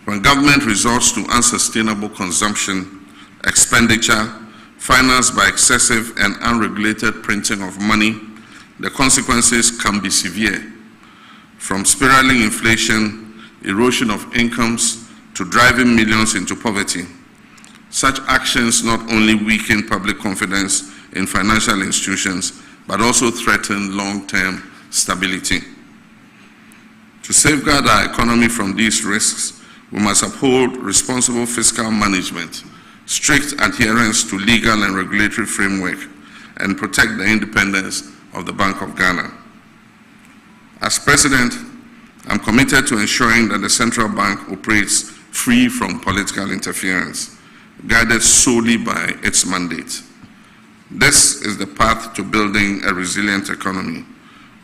When government resorts to unsustainable consumption, expenditure, financed by excessive and unregulated printing of money, the consequences can be severe, from spiraling inflation, erosion of incomes, to driving millions into poverty. Such actions not only weaken public confidence in financial institutions, but also threaten long-term stability. To safeguard our economy from these risks, we must uphold responsible fiscal management, strict adherence to legal and regulatory framework, and protect the independence of the Bank of Ghana. As President, I'm committed to ensuring that the central bank operates free from political interference, guided solely by its mandate. This is the path to building a resilient economy,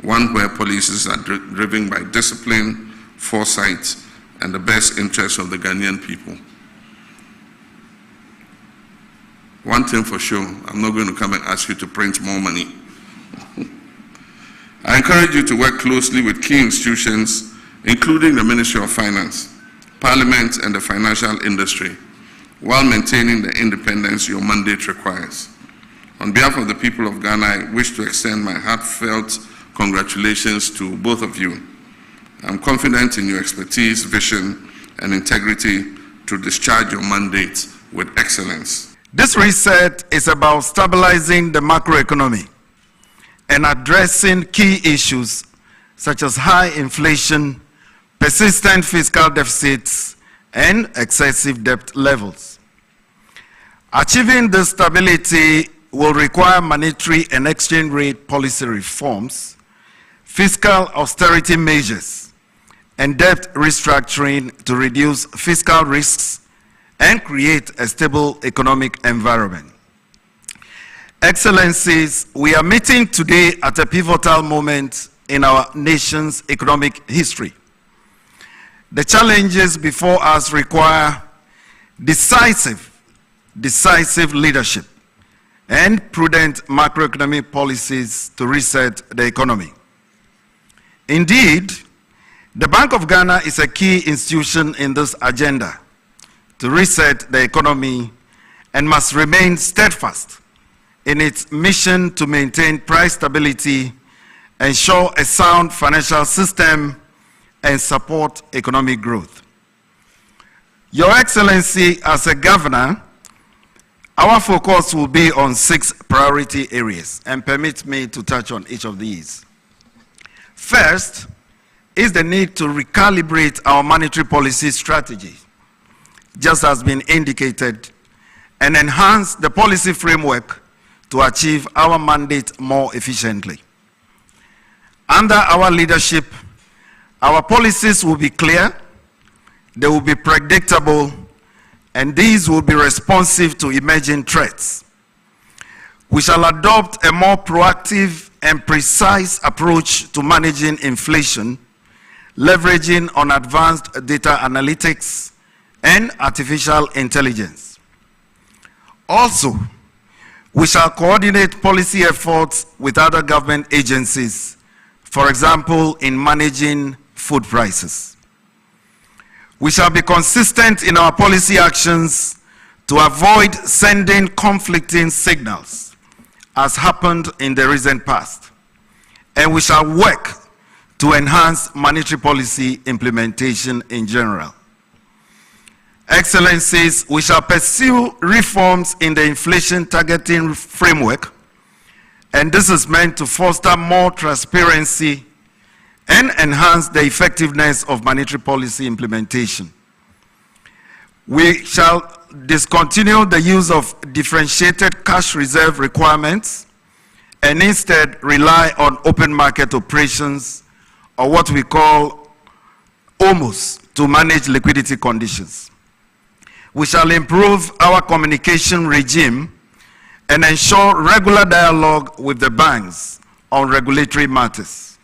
one where policies are driven by discipline, foresight, and the best interests of the Ghanaian people. One thing for sure, I'm not going to come and ask you to print more money. I encourage you to work closely with key institutions, including the Ministry of Finance, Parliament, and the financial industry, while maintaining the independence your mandate requires. On behalf of the people of Ghana, I wish to extend my heartfelt congratulations to both of you. I'm confident in your expertise, vision, and integrity to discharge your mandate with excellence. This reset is about stabilizing the macroeconomy and addressing key issues such as high inflation, persistent fiscal deficits, and excessive debt levels. Achieving this stability will require monetary and exchange rate policy reforms, fiscal austerity measures, and debt restructuring to reduce fiscal risks and create a stable economic environment. Excellencies, we are meeting today at a pivotal moment in our nation's economic history. The challenges before us require decisive leadership and prudent macroeconomic policies to reset the economy. Indeed, the Bank of Ghana is a key institution in this agenda to reset the economy and must remain steadfast in its mission to maintain price stability, ensure a sound financial system, and support economic growth. Your Excellency, as a governor, our focus will be on 6 priority areas, and permit me to touch on each of these. First is the need to recalibrate our monetary policy strategy, just as been indicated, and enhance the policy framework to achieve our mandate more efficiently. Under our leadership, our policies will be clear, they will be predictable, and these will be responsive to emerging threats. We shall adopt a more proactive and precise approach to managing inflation, leveraging on advanced data analytics and artificial intelligence. Also, we shall coordinate policy efforts with other government agencies, for example, in managing food prices. We shall be consistent in our policy actions to avoid sending conflicting signals, as happened in the recent past. And we shall work to enhance monetary policy implementation in general. Excellencies, we shall pursue reforms in the inflation targeting framework, and this is meant to foster more transparency and enhance the effectiveness of monetary policy implementation. We shall discontinue the use of differentiated cash reserve requirements and instead rely on open market operations, or what we call OMOs, to manage liquidity conditions. We shall improve our communication regime and ensure regular dialogue with the banks on regulatory matters.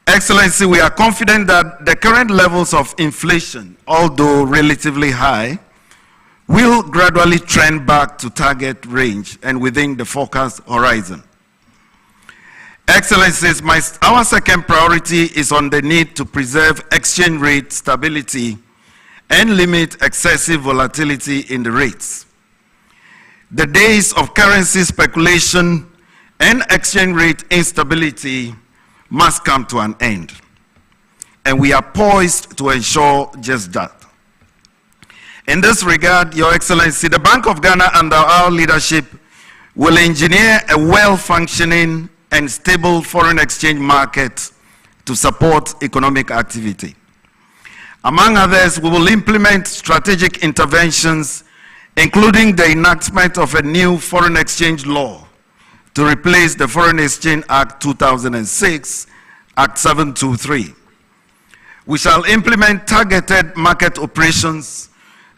Excellency, we are confident that the current levels of inflation, although relatively high, will gradually trend back to target range and within the forecast horizon. Excellencies, our second priority is on the need to preserve exchange rate stability and limit excessive volatility in the rates. The days of currency speculation and exchange rate instability must come to an end, and we are poised to ensure just that. In this regard, Your Excellency, the Bank of Ghana under our leadership will engineer a well-functioning and stable foreign exchange market to support economic activity. Among others, we will implement strategic interventions, including the enactment of a new foreign exchange law to replace the Foreign Exchange Act 2006, Act 723. We shall implement targeted market operations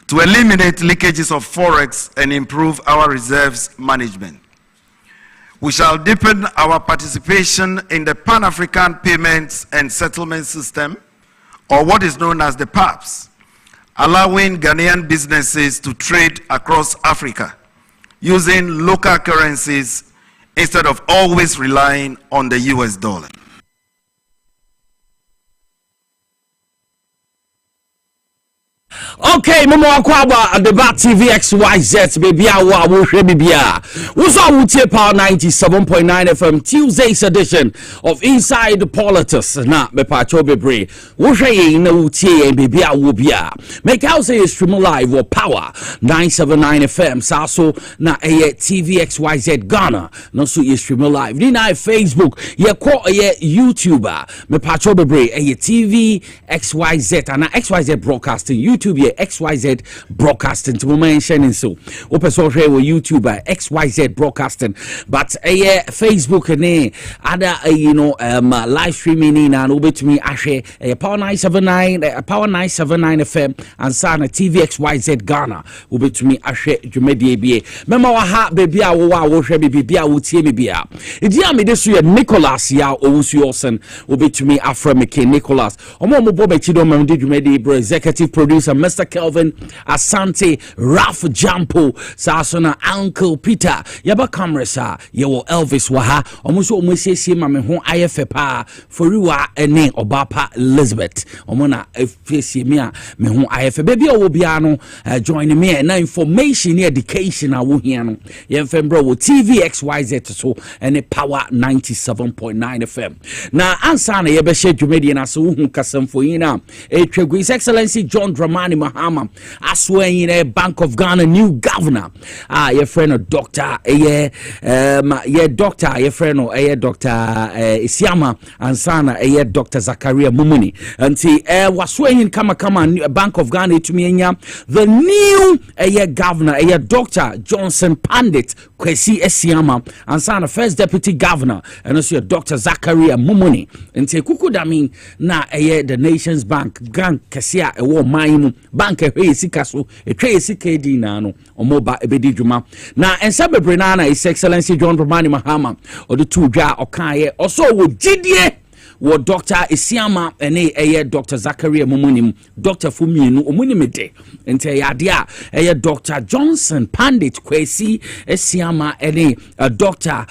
to eliminate leakages of forex and improve our reserves management. We shall deepen our participation in the Pan-African Payments and Settlement System, or what is known as the PAPS, allowing Ghanaian businesses to trade across Africa using local currencies instead of always relying on the US dollar. Okay, Momo Akwaba and the Bat TV XYZ, baby, I will share BBA. What's up with Power 97.9 FM Tuesday's edition of Inside Politics? Na me pacho bebre. What's in the UTA baby? I will be. Make out say stream live or Power 979 FM. Saso na TV XYZ Ghana. No so you stream live. Ni na Facebook. Ye call ye YouTuber. Me pacho bebre. TV XYZ and XYZ broadcasting YouTube. XYZ broadcasting to mention so open social YouTuber XYZ broadcasting but Facebook and other live streaming and over to me ashe Power 979 Power 979 FM and Sana TV XYZ Ghana over to me ashe Jumedi ABA mema wa ha baby a wo hwe baby a wo tie me bia edia me deso ye Nicholas ya owusu Yawson over to me Afra Meke Nicholas omo bo be chido ma ndi Jumedi bro executive producer Mr. Kelvin Asante Ralph Jampo Sasona Uncle Peter Yaba Kamresa Yewo Elvis Waha Omuso Omwesiesie ma me ho ayefe pa Foriwa ene Obapa Elizabeth Omona efiesie me a me ho ayefe baby owo bia no join me na information and education a wo hia no yemfem bro wo TV XYZ so ene Power 97.9 FM na ansa na yebe hye dwumedi na so hu kasamfo yina etwegu His Excellency John Dramani Mahama aswen in Bank of Ghana new governor your friend doctor doctor your friend Dr. Isiama ansana Dr. Zakaria Mumuni anti waswen kama Bank of Ghana to me the new governor Dr. Johnson Pandit Kwesi Isiama ansana first deputy governor and also Dr. Zakaria Mumuni anti kukudami na the Nations Bank gang kesia ewo mine bank sika so etwe sika di na no omoba ebedi dwuma na ensa bebre na His Excellency John Dramani Mahama odo tu dwa okaye oso wo gidie wo Dr. Isiama ene Dr. Zakaria Mumunim Dr. Fumienu omunimede ente yade a Dr. Johnson Pandit Kwesi Isiama ene Dr.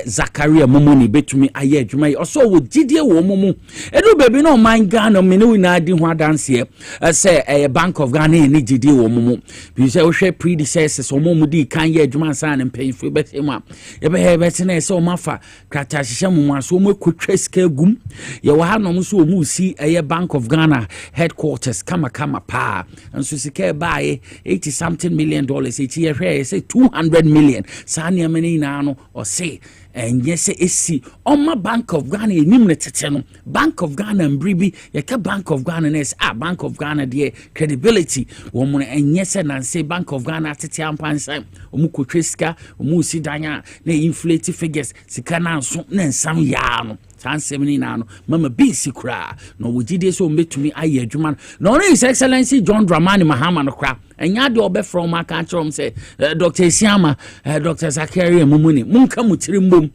Zakaria Mumuni betumi aye adwuma oso wo gidie wo mumu edu baby no man Ghana me no na di ho adanse say Bank of Ghana ene gidie wo mumu bi say wo hwe predecessors omumu di kan ye adwuma san mpanyfo betema ye be he betena say o mafa krata hihye mumu aso mo ekotwa sika gum ye wa ha no so mu si Bank of Ghana headquarters kama pa and so sika buy 80 something million dollars each year say 200 million sania many na no or say and yes esi on my Bank of Ghana enim tete no Bank of Ghana mbribi ye ka Bank of Ghana nes Bank of Ghana de credibility wo mo and yes na say Bank of Ghana tete ampansan omu kotweska omu si danya na inflate figures sika na so na nsam ya no Sansemini na no mama bisi kra no wogide so mbetumi aye adwuma no His Excellency John Dramani Mahama no kra enya de obe from aka chom say Dr. Isiama Dr. Zakaria Mumuni munka mutirimbom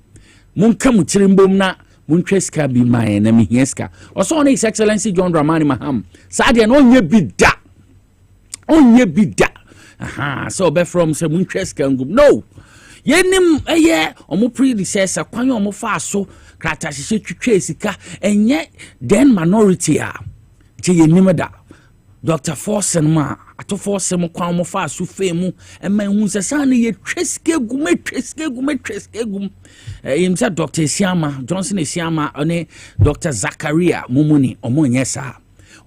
na muntweska bi mae na mihieska oso His Excellency John Dramani Mahama sade no onye bida aha so obe from say muntweska ngum no yenim omo predecessor kwan omo fa so krata hihye twitwa sika enye then minority a je yenim da Dr. Forsen ma ato Forsen kwa mo fa so fe mu e ma hu se sa na ye tweske gum yim se Dr. Siama Johnson Siama one Dr. Zakaria Mumuni omo nyesa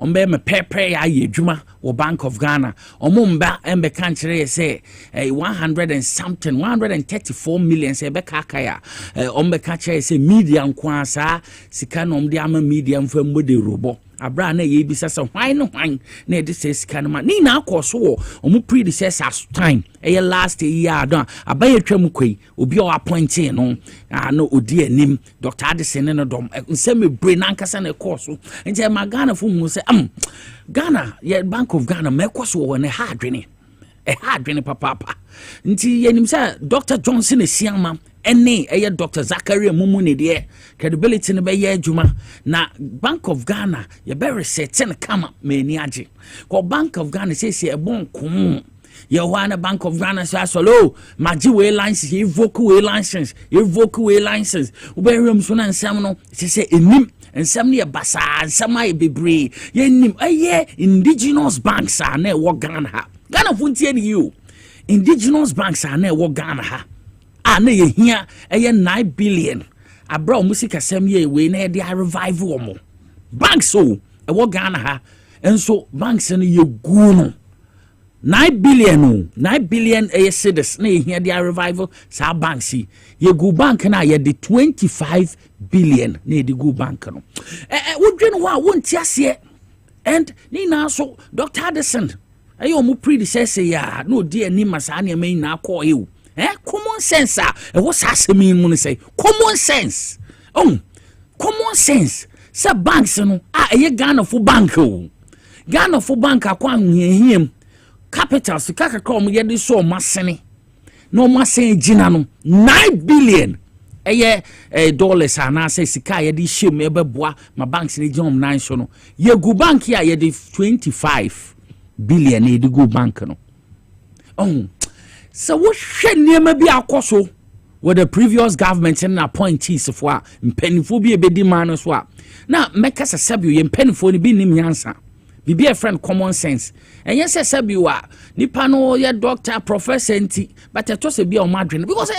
ombe me pepe ya yedwuma wo Bank of Ghana omumba embe kan kire say 100 and something 134 million say be kakaya ombe kan kire say media nkwa sa sika no omde ama media mfa mbode robo abra na ye bi sasa hwan na de say sika no ma ni na akoso wo omu predecessors time last year don abaye twam kwei obi o appointing no no odi anim Dr. Addison no dom nsem bre na nkasa na koso nje ma Ghana fu hu say Ghana ye Bank of Ghana mekoso wo ne ha adwene papa nti yenim say Dr. Johnson Esiama ene Dr. Zakaria Mumuni de credibility ne be ye adwuma na Bank of Ghana ye be resetting kama mani age ko Bank of Ghana say e bon kum ye wana Bank of Ghana say solo maji we license evoke we license uberum so na nsam no say enim nsam ne basa nsam ay bebre ye nim indigenous banks are na wo Ghana funtie ni you indigenous banks are na wo Ghana ha na ye hia 9 billion abra musika sem ye we na de revive wo mo banks so e wo Ghana ha enso banks no ye gu no 9 billion cedis na ye hia de revival sa banks ye gu bank na ye de 25 billion na de gu bank no wo dwen ho a wonti ase and ni na so Dr. Addison ayo mu predecessor ya no di ani masa na me na call you common sense what asemi mu say common sense common sense say banks no Ghana for bank Ghana for bank akwa hiem capital sika kakra mo ye de so masene no masen gina no 9 billion dollars ana say sika ye de shem e beboa ma banks ne jom 9 so no ye gu bank ya ye de 25 billion e de gu bank no so what shit niema bi akoso with the previous government and appointees for mpanifo bi ebedi man so a na meka sesabio ye mpanifo ni bi nim yansa bi a friend common sense and yes sesabio a nipa no ye doctor professor nti but to se bi o madwen because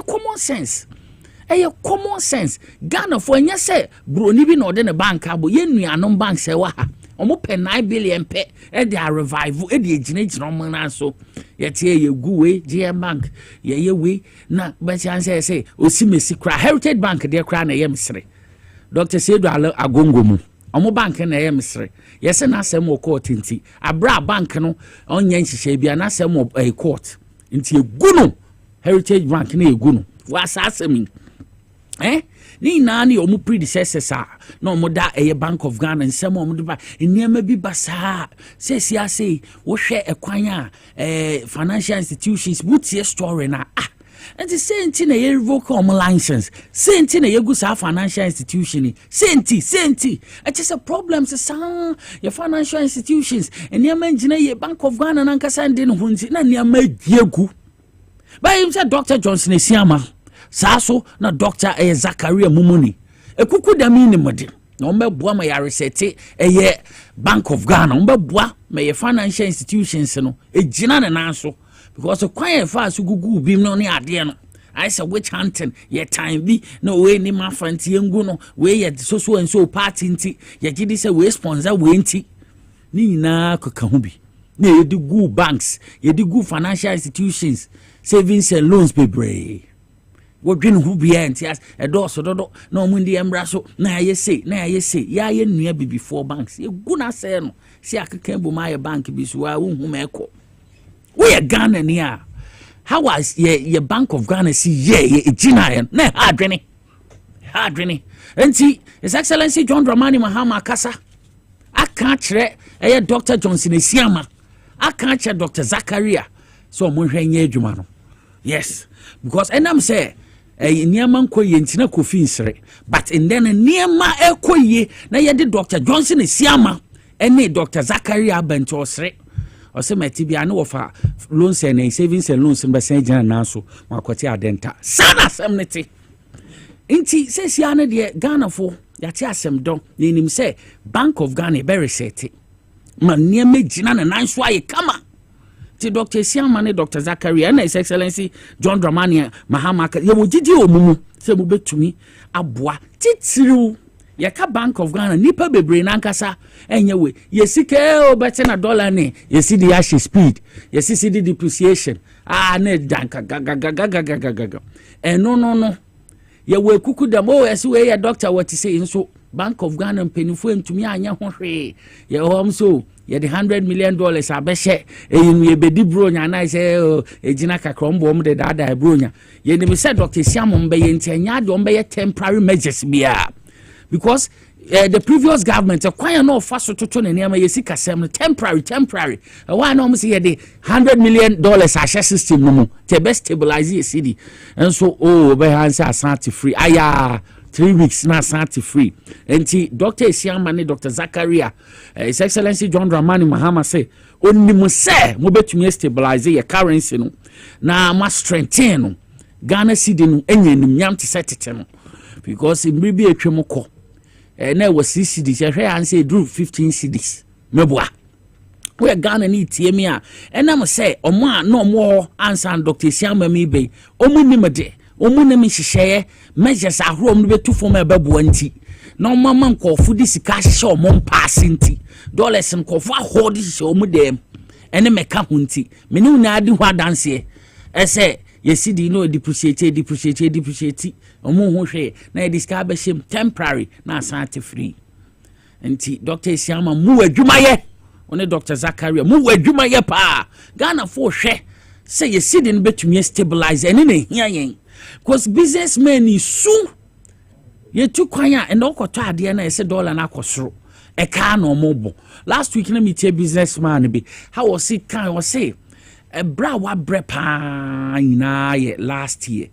common sense common sense Ghana for nya say bro ni bi na ode ne bank abo ye nuanom bank se wa ha omo pe 9 billion pe de revival de ginagina omo na so yetie ye guwe GM bank ye we na ba chance say osimesi kra Heritage Bank de kra na ye misre Dr. Sedu Agongo mu omo bank na ye misre yese na asem o court nti abra bank no onye nhihye bia na asem o court nti eguno Heritage Bank na eguno wa asasemi ni nani omu predecessors no omu da Bank of Ghana nsem omu ba nneema bi basa say wo hwe ekwan financial institutions butie story na and the same thing na revoke license same thing na gu sa financial institution same thing it is a problem sa your financial institutions nneema ngina ye Bank of Ghana na nkasa ndi no hunti na nneema giegu by him say Dr. Johnson Esiama saso na Dr. Zakaria Mumuni ekuku da mi ni mode na ombeboa ma yare sete Bank of Ghana ombeboa ma ye financial institutions no ejina na nanso because kwan fa so gugu bim no ne ade no I say which hunting ye time bi no we ni mafanti engu no we ye so and so party nti ye gidi say we sponsor we nti ni na koka hu bi na ye di gu banks ye di gu financial institutions savings and loans bebre wo dwen hu bia nti do so do na omu ndi embra so na ye say ya ye nua bi before banks ye gu na say no si akeka bu ma ye bank bi so wa hu ma eko we Ghana ni how was ye Bank of Ghana si ye ejina na adwene nti His Excellency John Dramani Mahama Kasa aka kire Dr. Johnson Esiama aka kire Dr. Zakaria so mo hwenye adwuma no yes because enam say niema nkoye ntina kofi nsere but then niema ekoye na ye de Dr. Johnson Esiama ene Dr. Zakaria bento osre ose matibia na wofa loans and savings and loans be san jana nanso makwati adenta sana semnete nti sesia na de Ghana fo yate asem don nenim say Bank of Ghana be reset ma niema gina na nan so aye kama ti Dr. Siama ne Dr. Zakaria na His Excellency John Dramani Mahama ye wo gigi omumu se mu betumi aboa titiriw ye ka Bank of Ghana nipa bebre na nkasa enye we ye sika o bete na dollar ne ye see the ash speed ye see the depreciation ne danka gaga no ye we kuku da mo ese we ye doctor what say nso Bank of Ghana mpenifo entumi anya ho hwe ye hom so ye the $100 million abehye eyinu ye bedi bronya na say ejina kakrombo om de dada bronya ye ni say Dr. Siamo mbe ye ntanya de ombe ye temporary measures bia because the previous government kwanya no fa so toto ne niam ye sika sem temporary why no say the $100 million ahye system no mu to best stabilize ye city and so be hanse asante free aya 3 weeks na asante free enti Dr. Siama ne Dr. Zakaria His Excellency John Dramani Mahama say onimu say mo betumi stabilize ye currency no na ma strengthen no Ghana cedi no enyenum nyam te setete no because imribi atwem ko na was 6 cedis hwe an say drew 15 cedis meboa we Ghana ni tie mi a enam say omo a no mo ansa Dr. Siama mi be omu nimede omu nem hihye measures ahrom no betu fom e bebo anti na omama nkofu di sika hye omom pass nti dollars nkofu ahodi hye omu dem ene meka hunti meni una adi ho adanse ese yesi di no depreciate omu ho hwe na diska be shem temporary na asante free nti Dr. Siama mu adwumaye one Dr. Zakaria mu adwumaye pa Ghana fo hwe say yesi di no betumi stabilize ene na hia yen cause businessmen is soon ye tu kwanya and okoto ade na ese dollar na akosoro e ka na omobo last week na meet a businessman be how was it kan was say e bra wa brepa ina ye last year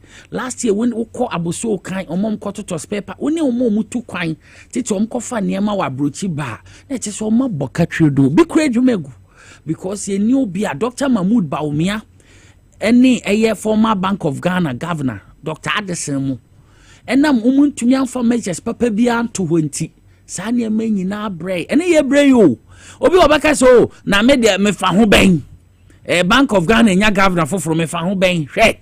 when ukọ aboso kan omom kototo paper oni omom tu kwan tete omkofa niema wa brochi ba na che so omaboka twedo bi kura dwumegu because ye new be a Dr. Mahmoud Baumia any a former Bank of Ghana governor Dr. Addison mu enam umuntumi anfa measures papa bia to 20 sa ne manyina bre ene ye bre yo obi obaka so na me de me fa ho ben Bank of Ghana nya governor for me fa ho ben hwe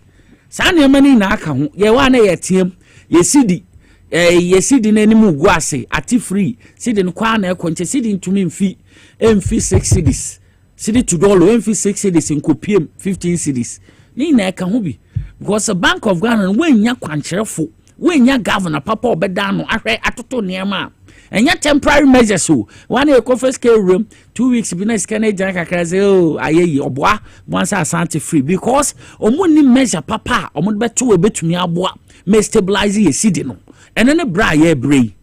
sa ne mani na aka ho ye wa na ye tiem ye sidi na enimu gu ase ati free sidi no kwa na ekonche sidi ntumi mfi 6 cedis sidi $2 mfi 6 cedis nkopiem 15 cedis ni na eka ho bi because the Bank of Ghana when nya kwancherefo when nya governor papa obeda no ahwe atoto niema enya temporary measures so one a conference room 2 weeks bi na scan jan kakra say ayeyi oboa once asante free because omuni measure papa omo beto we betumi aboa me stabilize ye cedi no ene ne bra ye brei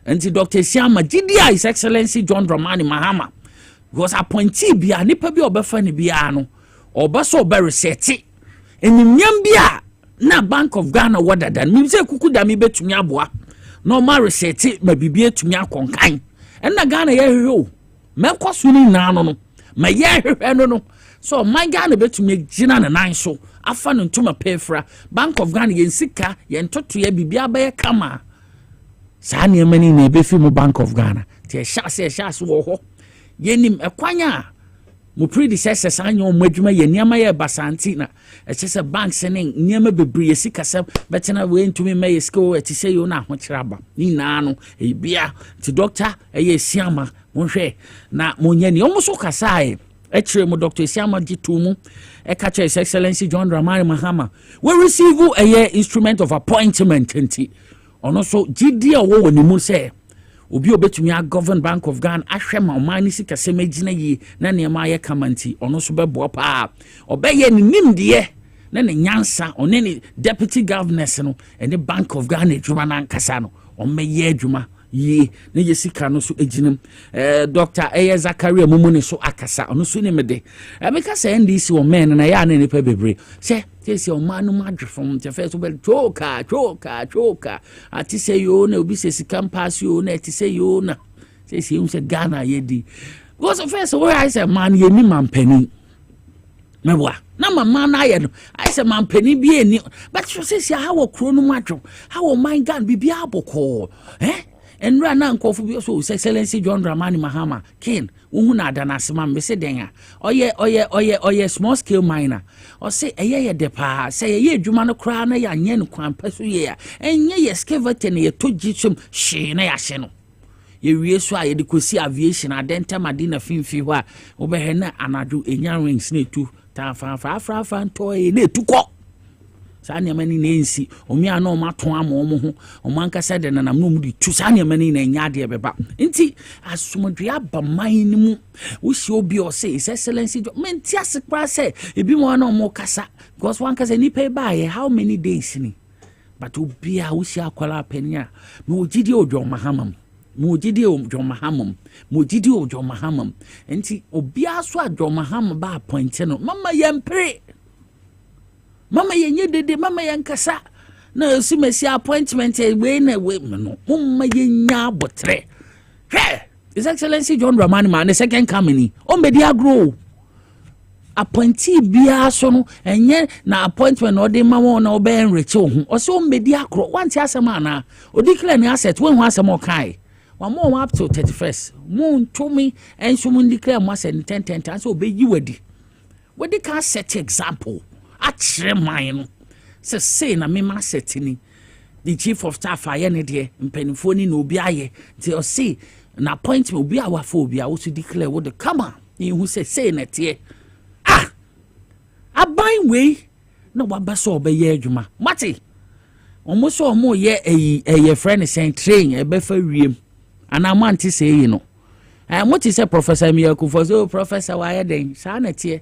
enti Dr. Siama GDI His Excellency John Dramani Mahama because appointee bia nipa bi obefa ne bia no obaso obe reset enyam bia na Bank of Ghana wadadan mi se kuku da mi betumi aboa normal reset ma bibie etumi akonkan na Ghana ye hwe me kwaso ni na no ma ye hwe no so my Ghana betumi gina na nan so afa no ntuma pefra Bank of Ghana ye sika ye ntoto ye bibia ba ye kama sa ne mani na ebefi mu Bank of Ghana te sha wo ho yenim ekwanya mo predecessors anyo mo adwuma ye niam ye basanti na se banks ne niam bebre sika sem betena we ntumi me ye sika o ti say yo na ho kiraba ni na no e bia ti doctor ye Siama mo hwe na mo nya ni omo so kasae e kire mo Dr. Siama gitu mu e ka His Excellency John Dramani Mahama we receive a instrument of appointment nti ono so gidi a wo ni mu say obi obetumi a govern Bank of Ghana ahwe ma omani sika semagina yi na ne ma ye kamanti ono so bebo pa obeye ni nimde na ne nyansa one ne deputy governors no ene Bank of Ghana adwuma na nkasa no omeye adwuma ye ne ye sika no so ejinem Dr. Zakaria Mumuni so akasa ono so ne mede meka say NDC o men na ya na ne pa bebre se tesi o manu madrefom te first well choka ati say yo na obi se sika pass yo na ati say yo na tesi um se Ghana ye di because first where I say man ye ni man pani mebwa na mama na ye no I say man pani bi eni but you say how kro no madwo how my Ghana bibia aboko and run na nkofo bi so excellency John Dramani Mahama kin wo na adanasema mbese den a oye small scale miner o say eye de pa say ye adwuma no kra na ya nye no kwan paso ye a enye ye excavator na ye togi chum hye na ya hye no ye wie so a ye de kosi aviation adenta madina finfi ho a wo be he na anadu enya rings na etu ta fa ntoy na etu ko sa ne mani na ensi omia na o maton ama o mo ho o manka se de nanam no mu di tu sa ne mani na nya de beba nti asomdwe aba man ni mu wo hye obi o say his excellency menti asekra say ebi mo na o mo kasa because one kasa ni pay by how many days ni but obi a wo hye akwala pania me ogidi ojo mahamam mo ogidi ojo mahamam mo ogidi ojo mahamam nti obi aso ajo maham ba appoint no mama yempre mama yenye dede mama yankasa na osimesi appointment we na we no mama yenya botre he his excellency John Dramani man the second coming o medi agro appointee bia so no enye na appointment no de mama na obe enreche ho o se o medi agro wanti asema na o declare ni asset we hu asema o kai wa mo up to 31st mo ntumi enso mo declare mo asset 10 so obeyi wadi can set example achire man no say na me ma setini the chief of staff aye ne de mpanifo ni na obi aye ti o say na appointment obi awafo obi a wo to declare wo the come on you say na tie aban we na wabaso obeye adwuma mate omo so omo ye eye friend say train e be fa wiem ana man ti say yi no mo ti say professor Miyakufo so professor wa ye den sa na tie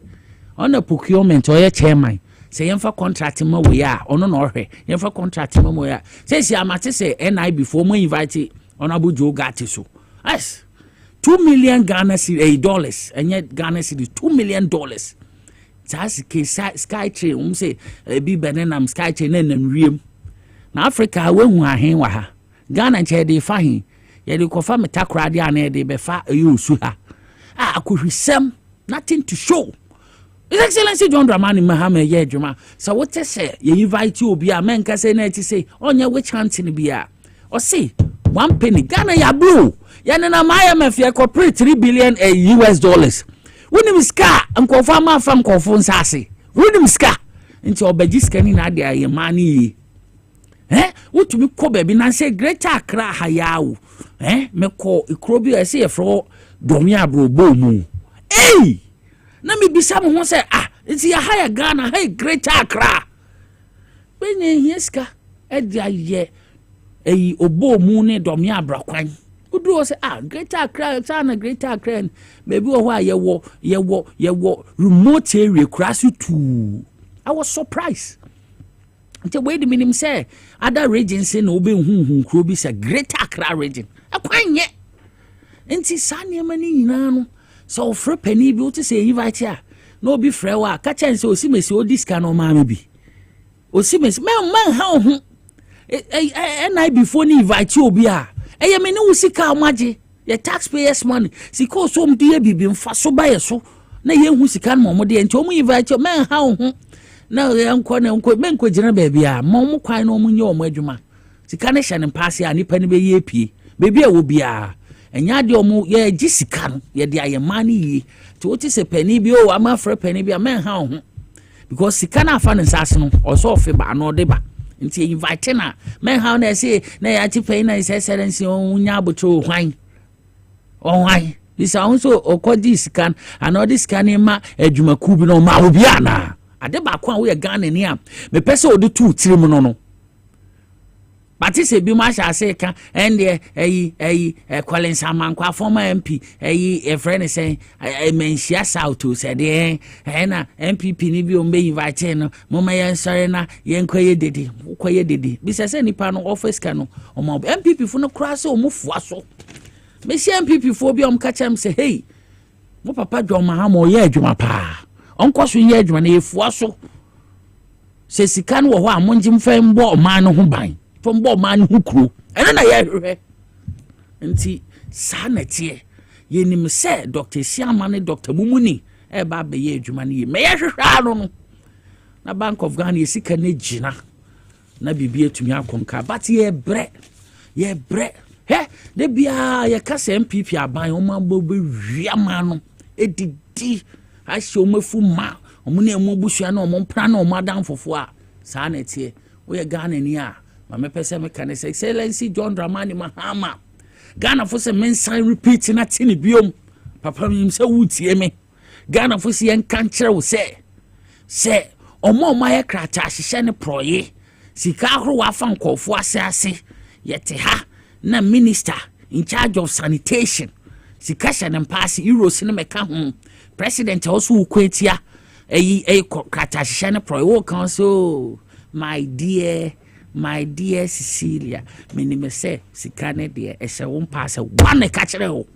on a procurement or ye chairman say yemfa contract ma we ya ono na ohwe yemfa contract ma mo ya say si amate say NI before mo invite honorable Joe Gatti so yes 2 million Ghana cedi dollars and yet Ghana cedi $2 million that's sky train say bi benenam sky train na wiem na Africa we hu ahen wa ha Ghana che de fa hen ye de kofa metakra de ana de be fa yusu ha akohwisem nothing to show. His Excellency John Dramani Mahama ye adwuma so what say ye invite you obi a men ka say na ti say onya which hunting bia o say 1 penny Ghana ya blue ya na IMF ya corporate $3 billion US dollars wonim ska nkofa ma fam kofo nsase wonim ska nti obaji ska ni na de aye mani wotumi ko baby na say Greater Accra ha yawo me ko ikrobi e say fro domi abrobo mu na me bisa mo ho say nti ya higher Ghana hey Greater Accra benye hieska e dia ye obo mu ne domi abrakwan udu say Greater Accra sana Greater Accra maybe o wa ye wo remote area krasu too. I was surprised until wait the minimum say other regions say no be hu kro bi say Greater Accra region akwan ye nti sane mani nyina no so ofre pani bi o ti say invite ya no be frɛ wa ka chance osimesi o diska no ma bi osimesi man ha ho I before ni invite you obi a eye me ne usika amaje your taxpayers money sika so m de bibi mfa so ba ye so na ye hu sika no mo de nti o mu invite you man ha ho na enko men ko gina ba bia mo kwan no mu nye o mo adwuma sika ne hye ne paase a nipa ne be ye pie bebi a wo bia enya de o mu ye gi sika no ye de aye mani yi to oti se pani bi o ama fra pani bi a men ha ho because sika na afa ne sase no o so ofe ba no de ba nti invite na men ha na say na ya ti pani na excellency o nya abotro hwan bisa on so okodi sika and all this scan ma adwumaku bi no ma obi ana ade ba kwa wo ye Ghana ni a me pese odi tu tirim no Bati se bi ma sha se ka ende Collins Amankwa former MP e friend say menhia South to say de na MPP ni bi o me invite no mama yen sorry na yen kwaye dede bi se nipa no office ka no o ma MPP fu no kra se o mu fu aso me se MPP fu bi o m ka chem say hey mo papa John Mahama o ye adwuma pa onko so ye adwuma na e fu aso se sika no wo ho a monjim fa mbo man no ho ban from bo man who crew and na ye nti sa na tie ye nim se Dr. Siama ne Dr. Mumuni e ba be ye adwuma ne ye me ye hwehwa no na Bank of Ghana ye sika ne gina na bibie tumi akonka but ye bre de bia ye kasa MPP aban o ma bo be wiama no edidi a hye o mafu ma o mu ne mo busua na o mo mpra na o madan fofo a saa na tie wo ye Ghana ni a ma me pese me kan say Excellency John Dramani Mahama Ghana for se mensan repeat na tini biom papa mi se wutie me Ghana for se en kan kire wo se omo ye krata hye ne proye sika ahoro wa fa nkofo ase yete ha na minister in charge of sanitation sika hye ne pass euros ne meka ho president also kwetia krata hye ne proye wo kan so my dear Cecilia me say sika ne de ehye wo pass one ka kire ho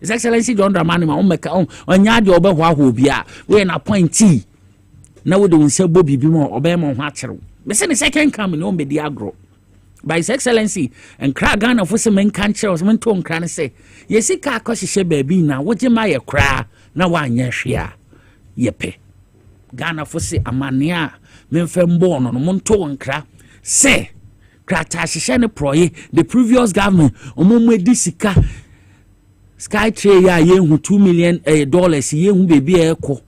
His Excellency John Dramani ma meka onya de obehwa bia we na appointee na wo de unse bo bibi mo obema ho akere me say the second coming no be di agro by His Excellency and kra Ghana for se men kan kire so men to nkra ne say yesika akohye baabi na wo je ma ye kra na wa anya hwe a ye pe Ghana for se amane a men fem bo no mo to nkra say krata hye ne proye the previous government omomo edi sika sky tray ya ye hu $2 million ye hu bebi eko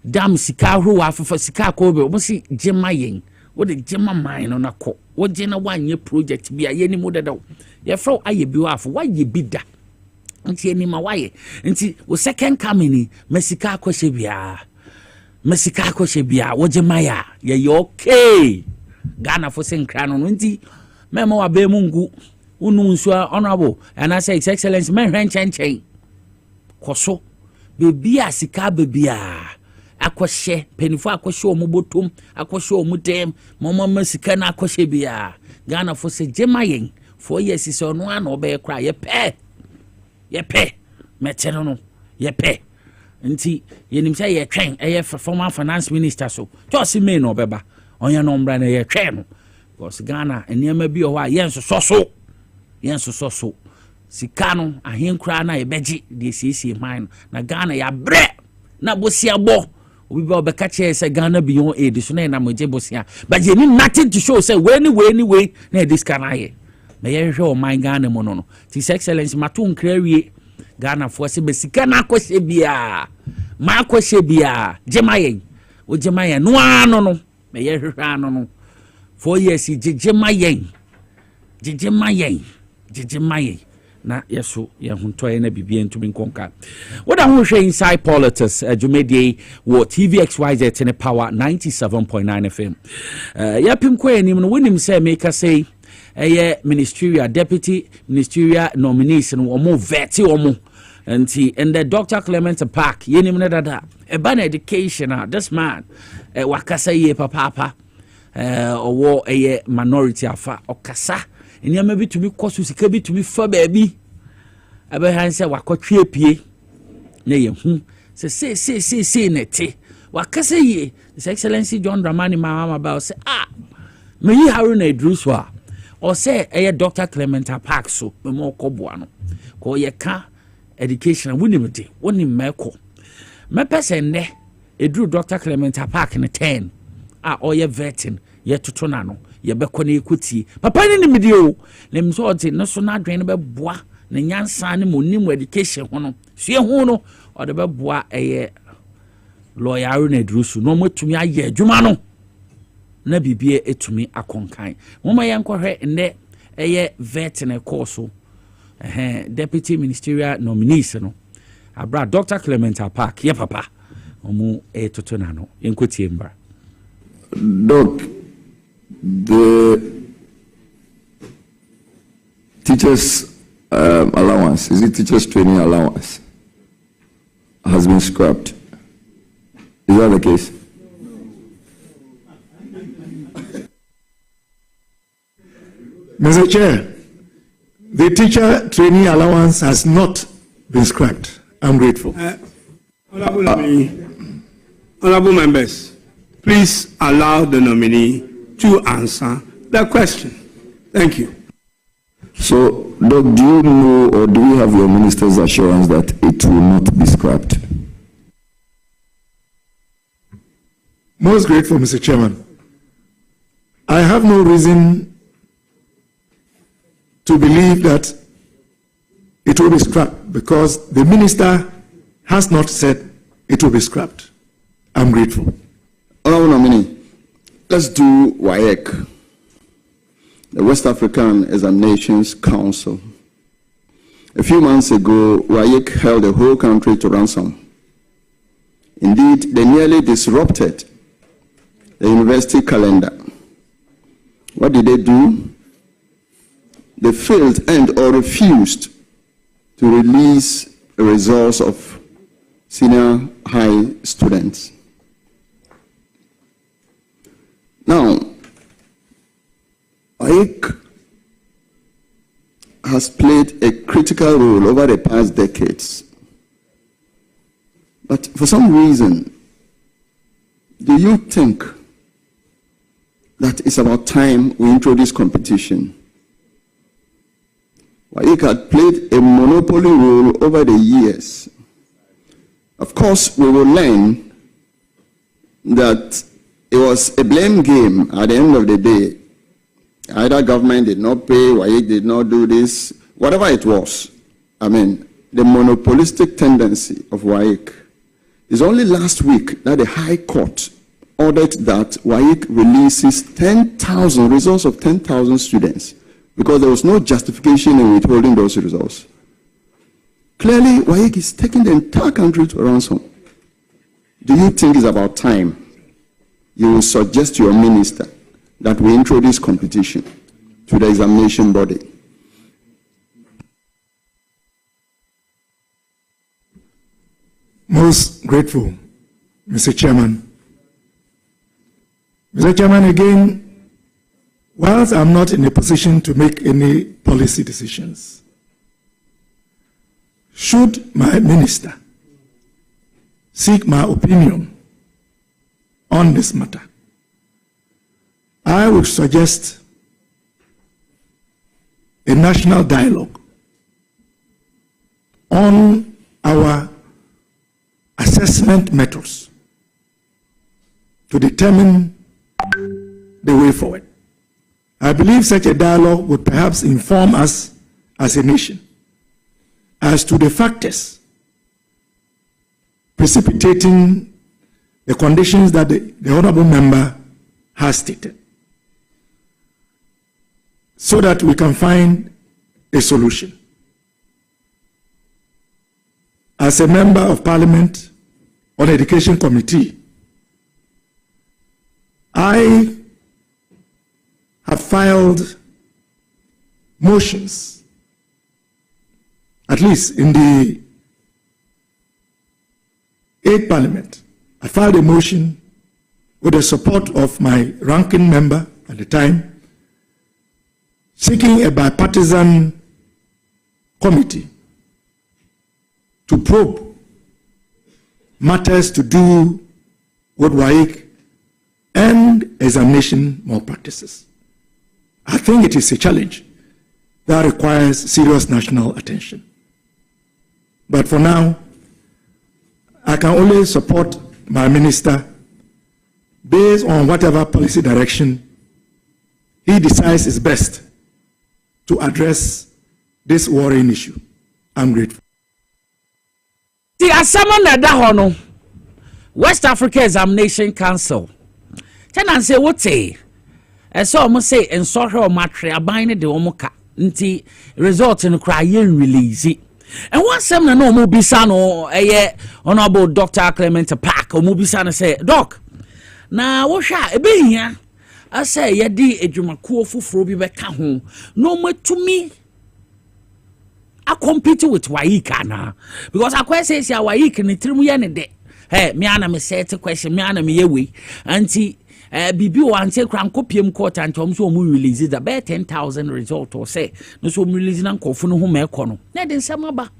dam sika hro wa afa sika ko be omo si gema yen wo de gema man no nako wo je na wanye project bia ye ni mo dada ye fro aye bi wa afo wa ye bi da nti eni ma waye nti wo second coming ni mesika akohye bia wo gema ya ye okay Ghana for senkra no nti memo wa be mungu unu nsua honorable and I say His Excellency men hwenchen koso bebia sika bebia akohye penifo akohye omobotom akohye omudem mama sika na akohye bia Ghana for se gemayen 4 years so no an obe kra ye pe meteno no ye pe nti yenim say ye twen former finance minister so just me no obeba onya no mbra na ye twen no because Ghana eniema bi o wa yenso so sika no ahenkura na yebeji de siesie man na Ghana ya bre na bosia bo obi ba obeka che say Ghana beyond aid so na moje bosia but you need nothing to show say way na this can aye na ye hwe o man Ghana mo no His Excellency matu nkra wie Ghana for se besika na akohye bia ma akohye bia jemayen o jemayen no ano no na ye hwe ano no 4 years jemayen na yeso ye huntoye na bibia ntumi nkonka what I want inside politics Jumedie wo TVXYZ in power 97.9 FM yapim ko enim no wonim say make say ministerial deputy ministerial nominees no omo veti omo nti and the Dr. Clement Park yenim na dada ban education this man wakasa ye papa owo minority afa okasa enyama bitumi koso sika bitumi fa baabi abehan se wakotwe pie na ye hu se nete wakase ye His Excellency John Dramani Mahama ba say me yi Haruna Idruswa o say Dr. Clement Park so me mo koboa no ko ye ka education wonimde wonim meko me person ne edru Dr. Clement Park ne 10 oye vetting ye totona no ye beko na ekuti papa ni nimdi o na mso oti no so na adwen be boa na nyansa ne monim education ho no sie ho no o de be boa lawyer na drusu no motumi aye adwuma no na bibie etumi akonkan moma ye nkohwe ne vetting course deputy ministerial nominees no abra Dr. Clement Park ye papa omu totona no enkoti mbra Doc, the teachers' allowance, is it teachers' training allowance, has been scrapped? Is that the case? Mr. Chair, the teacher training allowance has not been scrapped. I'm grateful. Honorable members, please allow the nominee to answer the question. Thank you. So, Doc, do you know or do you have your minister's assurance that it will not be scrapped? Most grateful, Mr. Chairman. I have no reason to believe that it will be scrapped because the minister has not said it will be scrapped. I'm grateful. Honorable nominee, let's do WAEC, the West African Examinations Council. A few months ago, WAEC held the whole country to ransom. Indeed, they nearly disrupted the university calendar. What did they do? They failed and or refused to release the results of senior high students. Now, WAEC has played a critical role over the past decades. But for some reason, do you think that it's about time we introduce competition? WAEC had played a monopoly role over the years. Of course, we will learn that it was a blame game at the end of the day. Either government did not pay, WAEC did not do this, whatever it was. I mean, the monopolistic tendency of WAEC. It's only last week that the High Court ordered that WAEC releases 10,000 results of 10,000 students because there was no justification in withholding those results. Clearly, WAEC is taking the entire country to ransom. Do you think it's about time you will suggest to your minister that we introduce competition to the examination body? Most grateful, Mr. Chairman. Mr. Chairman, again, whilst I'm not in a position to make any policy decisions, should my minister seek my opinion on this matter, I would suggest a national dialogue on our assessment methods to determine the way forward. I believe such a dialogue would perhaps inform us as a nation as to the factors precipitating the conditions that the honorable member has stated, so that we can find a solution. As a member of Parliament on the Education Committee, I have filed motions, at least in the 8th Parliament. I filed a motion with the support of my ranking member at the time, seeking a bipartisan committee to probe matters to do with WAEC and examination malpractices. I think it is a challenge that requires serious national attention. But for now, I can only support my minister based on whatever policy direction he decides is best to address this worrying issue. I'm grateful. The Asaman Dahono, West Africa Examination Council. Can say what say? And so I must say, and saw her matri a binding the Omoka, nti result in crying release. And one summer no Mubisano, Honorable Dr. Clement Park, or Mubisano say, Doc, now what shall it be here? I say, ye di a Jumaku for Frobi Becca home, no more to me. I compete with WAEC now because I quite say WAEC in the 3 million day. Hey, me ana me say a question, me ana me yewe. Anti bibi wan say kran kopium court and tom so mu release the bear 10,000 result or say no so release nan kofu no ho me ekono. Na den samaba.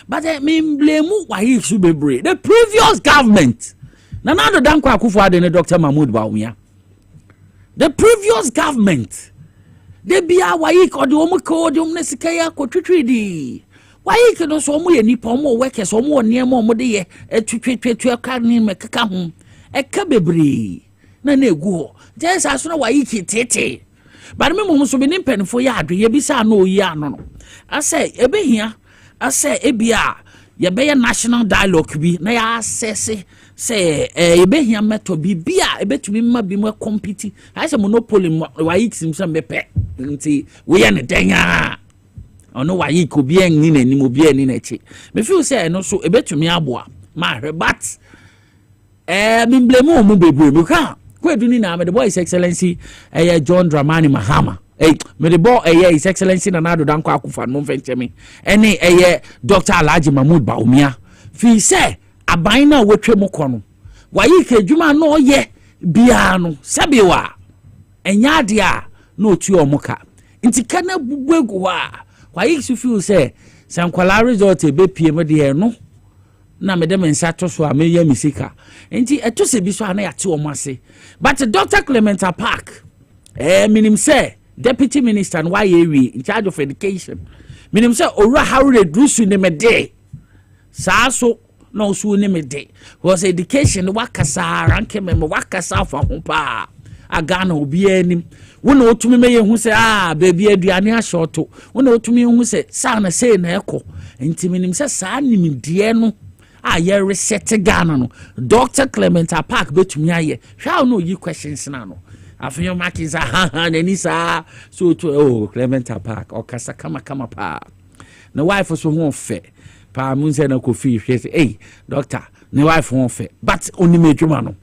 But me blame WAEC so bebre. The previous government. Na na do dan kwa Akufo-Addo ne Dr. Mahmoud Bawumia. The previous government. They be a WAEC or the Omoko, the Omnesicaya, Cotritri. WAEC no so mu ni pomo workers or more near more mode a to a carni mekahum. A cabebri. Na ne go. Just as no WAEC tete. but me mo so be nim penfo ya adwe ye bisa na oyi ano no ase ebehia ase ebia ye be national dialogue bi na ya assess say ebehia meto bibia ebetumi ma bi mo compete ase monopoly wa yitim se mepe nti we ye ne denya ono wa yi ko bi enni na ni mo bi enni na chi me feel say no so ebetumi aboa ma hwe but me blame mo bebre me ka kweduni na me the boy His Excellency John Dramani Mahama me the boy His Excellency Nana Danko Akufo no fenchemi ene Dr. Alhaji Mahmoud Baumia fi say aban na wotwe mo kono wayi ka adwuma no ye bia no sebiwa enya ade a na otu omuka nti kana bugwegu wa wayi su fi say sankwala result ebe pie me de no na me dem nsa to so a me ya misika enti eto se bi so ana ya te o mase but Dr. Clementa Park minim say deputy minister and why in charge of education minim say ora hawre drusu ne me de saa so no so ne me de was education wakasa ranke me wakasa fa ho pa aga na obi anim wona otumi me ye hu say baby aduane a shorto wona otumi hu say sa na say na ekọ enti minim say saa nim de no ye reset Ghana no Dr. Clementa Park betumi aye hwa no yi questions na no afio makiza nani sa so to Clementa Park o kasa kama pa na wife so ho fe pa munse na kofi hwe doctor na wife ho fe but oni medwuma no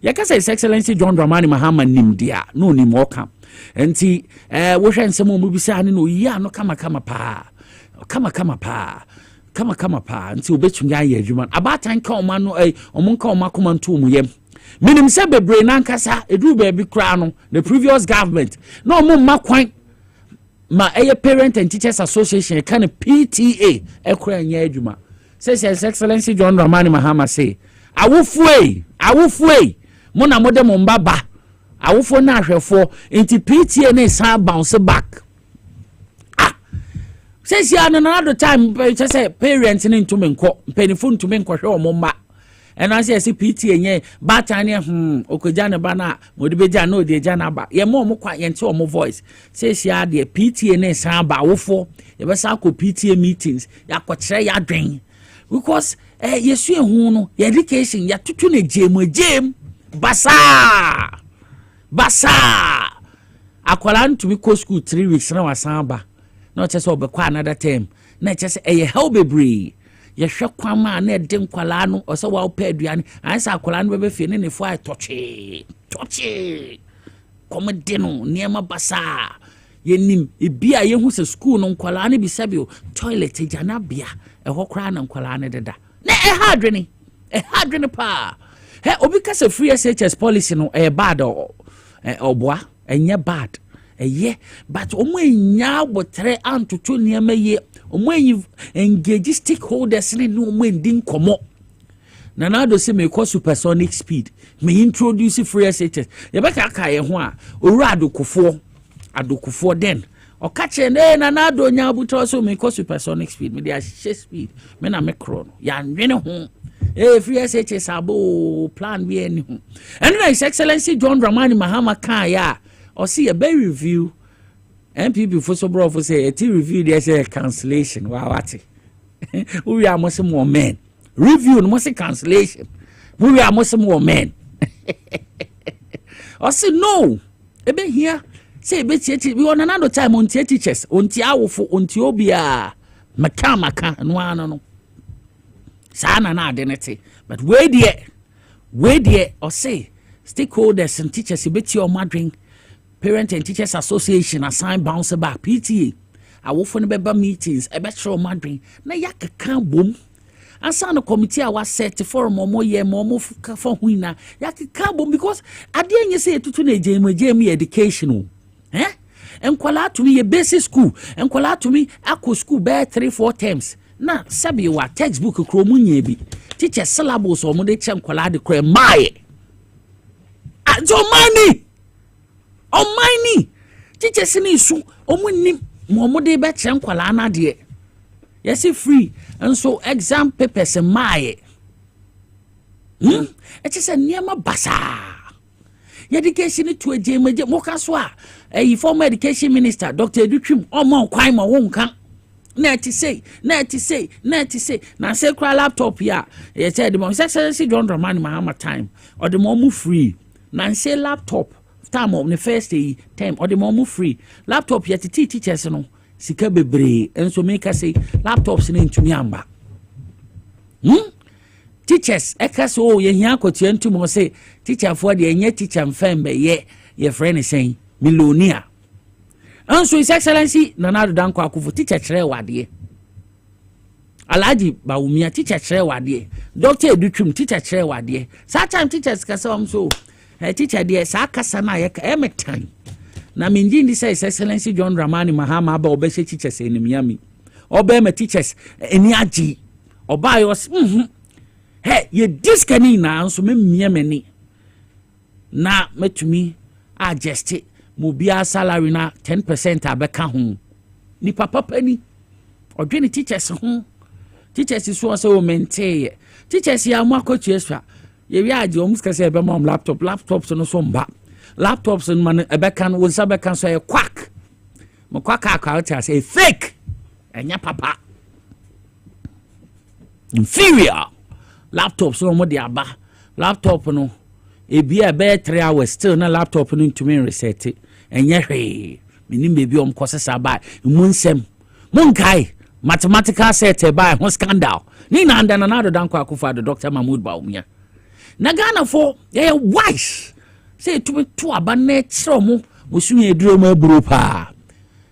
yakasa His Excellency John Dramani Mahama nim dia no ni mo ka enti wo hwe nsem mo bisa ne no yi ano kama pa nti obetumi aye adwuma abatan ka oma no omo ka oma koma nto mu yem minim se bebre nankasa eduru ba bi kra no the previous government no omo makwan ma parent and teachers association kind of PTA ekra nya adwuma say His Excellency John Dramani Mahama say awofue mo na modem mbaba awofo na ahwefo nti PTA na sa bounce back says ya na another time say parents ni ntumi nko penifo ntumi nko hwe omomma and I say PTA nye batane okoja ne ba na modi beja na odi eja na ba ye mo kwa ye nte omo voice says ya de PTA ne san ba wofo ye be sa ko PTA meetings ya kwakire ya dwen because yesu ehu no ye education ya tutu na jem basa akwala ntumi ko school 3 weeks na wasan ba no chese obekwa another term na chese hell bebre ye hwe kwama na de nkwala no o se wa opa aduane ansa akwala no be fie ne fo ai toche komede no niema basa ye nim ebia ye hu se school no nkwala ne bisabio toilet ejana bia hokra na nkwala ne deda na hadwene pa obi ka se free SHS policy no bad oboa enye bad but enya botre antutu niema ye engage stakeholders ni no ndin komo na do se me call supersonic speed me introduce free SHS ye be ka ye ho a owura adokufo den o ka che na do nya buto so me call supersonic speed me dey speed me na me kro no ya nwene ho free SHS abo plan bi eni ho and His Excellency John Dramani Mahama kan ya or see a bay review MPP for so bro for say a review there's a cancellation what we are most more men review no must cancellation we are most more men or say no ebe here say ebe we on another time on teachers on ti awofo on ti obia maka no ano sana na identity but where there or say stakeholders and teachers ebeti o madwen Parent and Teachers Association assign bounce back PTA awofo ne beba meetings ebetro madwen na yakeka bom ansa no committee a was set for momo for huina yakeka bom because ade anye say tutu na ejemu educational enkwala to me basic school enkwala to me akọ school be 3-4 terms na sabi wa textbook kro munye bi teacher syllabus o mo de chenkwala de kro mai Omani teachers ni su omunim mo de be chenkwala na de yes free and so exam papers my it is a niema basa education to a jame mokaswa a former education minister Dr. Edutrim omo kwai ma wonka na ti say na say na say cry laptop ya ye said the His Excellency John Dramani Mahama time or the more free na say laptop time on the first day time or the more free laptop ya ti teachers no sika bebre enso make say laptops na ntumi amba teachers ekas o ye hia akotua ntum say teacher for the enye teacher mfem be ye friend saying millionaire anso His Excellency Nana Danko Akufo teacher chere wade Alhaji Bawumia teacher chere wade Dr. Edutrim teacher chere wade sa time teachers kasa so teacher dey sa kasa na ye emetan na minji ndi say His Excellency John Dramani Mahama ba obese teachers enimiami oba me teachers eni agi oba yo hey ye diskani na anso me miemeni na metumi adjust mobia salary na 10% abeka ho ni papa pani odwene teachers ho teachers so say o maintain teachers ya mo akotu extra ye wi age o muska say be mom laptops no so mba laptops no man ebeka no wonsa beka so e quack mo quack akwa say fake enya papa inferior laptops no mo de aba laptop no ebia be 3 hours still na laptop no ntumi reset enye hwe minim bebi omkosesa ba munsem munkai mathematical set by ho scandal ni na anda na Danko Akufo ado Dr. Mahmoud Bawumia na Ghana for ye wise say to aba na kire mo wosunye eduro mo aburo pa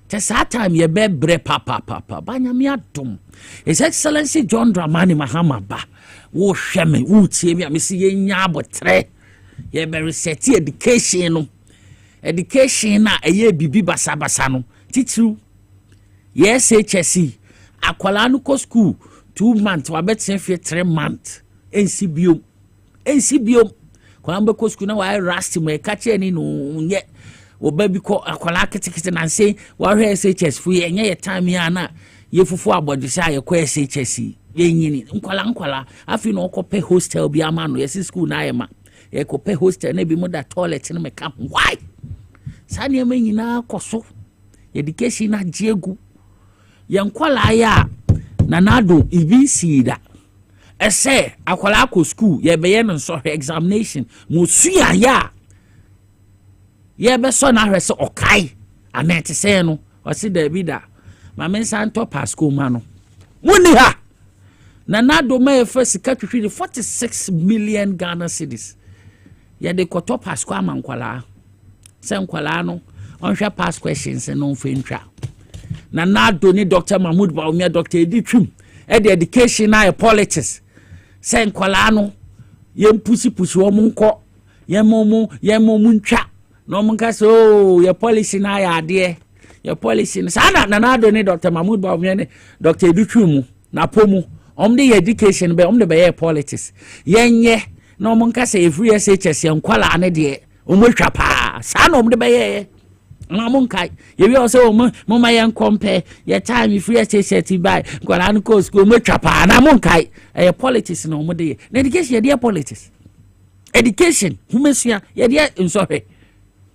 te sa time ye be bre papa banya mi adom His Excellency John Dramani Mahama ba wo hweme wo tie mi amesi ye nya abotre ye be reset education no education na eye bibi basabasa no titru yes HSC akwala no ko school 2 months wa betin fe 3 months NCBO kwamba ko school na wa rust mo e kache ni no nye obabi ko akwala ketekete na say wa hwe SHS fu ye nye time ya na ye fufu abodisa ye ko SHS ye nyini nkwala afi no ko pe hostel bi ama no yes school na ye ma ye ko pe hostel na bi mo da toilet no me ka why sani ema nyina koso education na jiegu yankwala ya na nado ibisi da ese akwala ko school ye be ye no so examination mo sua ya ye be so na hwese okai anete se no o si da bi da ma men san top school ma no muni ha na nado ma ye first ka twitwi 46 million Ghana cedis ye de ko top school amankwala senkwala no onhwe pass questions no mfentwa na nado ni Dr. Mahmoud Bawumia Dr. Edutrim the education na politics senkwala no yempusi wo munko yemomu ntwa no munka so ye policy na ya ade ye policy sana na nado ni Dr. Mahmoud Bawumia ni Dr. Edutrim na pomu omde education be omde be ye politics yenye no munka say free SHS yenkwala ne de omotwa pa sana omde be ye na munkai ye wi o say mo ma yen compare ye time free SHS by kwala no ko school omotwa pa na munkai e politics na omde ye na education ye de politics education humesua ye de nsohwe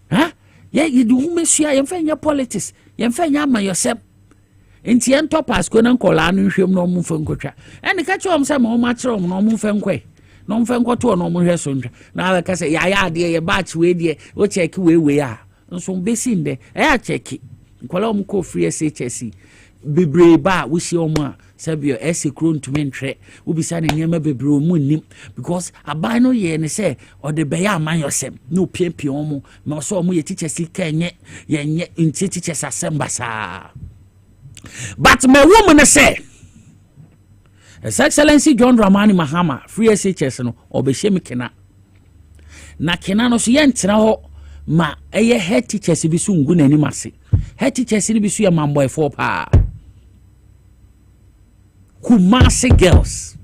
ha ye de humesua ye mfa nya politics ye mfa nya ama yourself enti en topas ko na nkola no hwem no mo mfankotwa ene ka che om say mo ma kire om no mo mfankwe no mfankoto no mo hwe so ntwa na aba ka say ya de ye batch we de o check we a nso mbesi nde e check nkola om ko free SHS bebre ba wo si om a sabio esekro ntumi ntwe wo bisa ne niam bebre o mu nnim because aban no ye ne say o de be ya aman yosem no piempie om ma so om ye teacher sika nye ye nti teachers asembasa but my woman say His Excellency John Dramani Mahama free SHS no obehye mekena na kena no so ye ntena ho ma eye head teachers bi so ngu nani mase head teachers ni bi so ye mamboy for pa Kumasi girls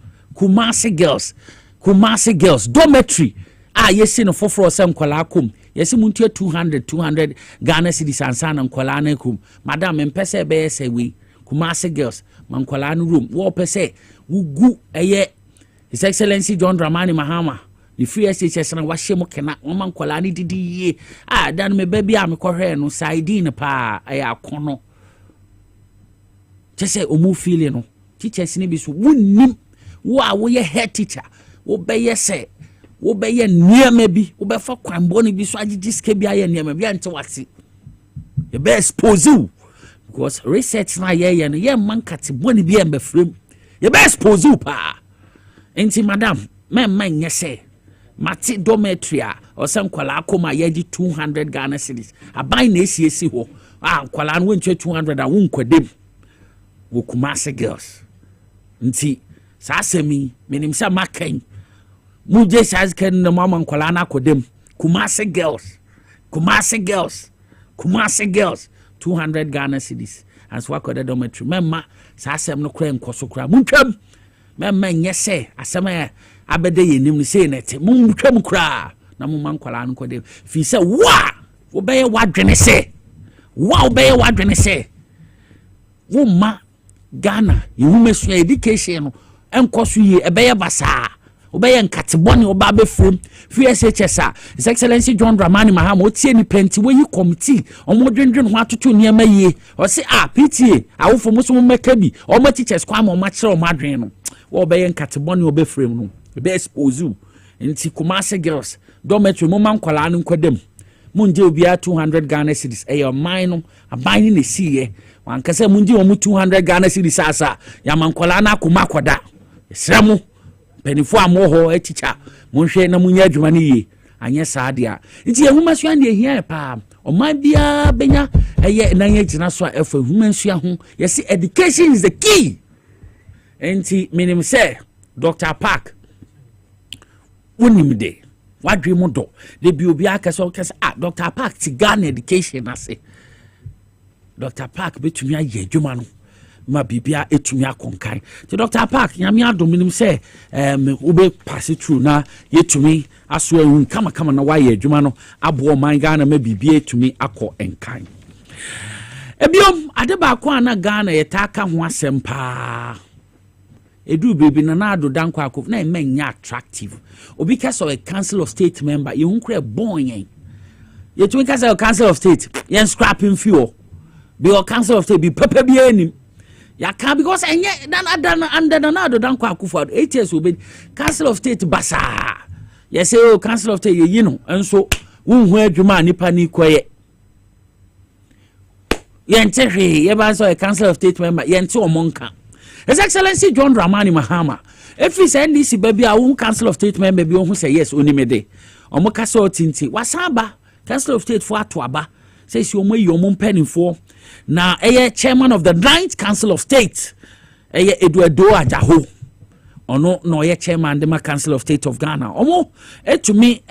dormitory yesi no foforo se nkola akom yesi muntu 200 Ghana cedis ansana nkola na akom madam mpese be yesi we Kumasi girls mankola no room wo pese wugu eye His Excellency John Dramani Mahama the free SHS na wahye mo kena woma nkwala ne didi yie dan me baby a me kohwe no side in pa aya akono chese omu feel no teachers ni bi so wonnim wo a wo ye head teacher wo be ye se wo be ye niam bi wo be fa kwanbo ni bi so agigi ske bi aye niam bi ante wase ye be expose you because research na ye no ye man kate boni bi embe frem ye be expose you pa enti madam men nye se mati dormitory or some kwala akoma ye di 200 Ghana cedis aban na esiesi ho kwala no wonche 200 a won kwadem wo Kumasi girls nti sa asemi menim sa makan mu je shaz kan na mama kwala na kwadem Kumasi girls 200 Ghana cedis as wa kwada dormitory memma sa asem no kra nkoso kra muntwam memma nye se asem abede yenim ni say net mum twam kra na mum mankwala no kode fi say wa wo beye wadwene say wo ma Ghana yehumesu education no enkoso yi ebeye basa wo beye nkatebone wo ba be from fi SHS His Excellency John Dramani Mahama otie ni penti we yi committee omo dwendwen ho atoto niam yie o say PTA awofo muso meka bi omo teachers kwa ma kire o madwen no wo beye nkatebone wo be frame no be expose you nti Kumasi girls dormitory mo man kwala no kwadam munje obia 200 Ghana cedis mine no aban ni siye wankasa munje o mu 200 Ghana cedis asa ya man kwala na akoma kwada sremu penifo amoho aticha monhwe na munya adwuma ne ye anye saade nti ehuma so ande ehia pa o man bia benya na ye gina so afa ehuma so ho yesi education is the key nti minim say Dr. Park unimde wadwe mu do de bi obi akaso Dr. Park ti Ghana education ase Dr. Park betumi aye adwuma no ma bibia etumi akonkan ti Dr. Park nyame adominim se ube pass through na yetumi aso ehun kama na waye adwuma no abo man Ghana ma bibia etumi akọ enkan ebiom ade ba ko ana Ghana yetaka ho asempa edu baby na ado danko akof na emenya attractive obi kasa a council of state member ye hunkre bon yen ye tumi kasa a council of state yen scrapping fuel be o council of state be papa bi anim ya ka because enye dan under na ado danko akof 8 years obi council of state basa ye say o council of state ye no enso wonhu adwuma nipa ni koye yen tehwe ye ba so a council of state member yen te omonka His Excellency John Dramani Mahama, if he said this baby, I won't Council of State member be who say yes, only me day. Omo Castle Tinti, Wasaba, Council of State for Atwaba, says you may your mum penny for. Now, chairman of the 9th Council of State, Eduardo Ajaho, or no, ye chairman the Council of State of Ghana. Omo, to me,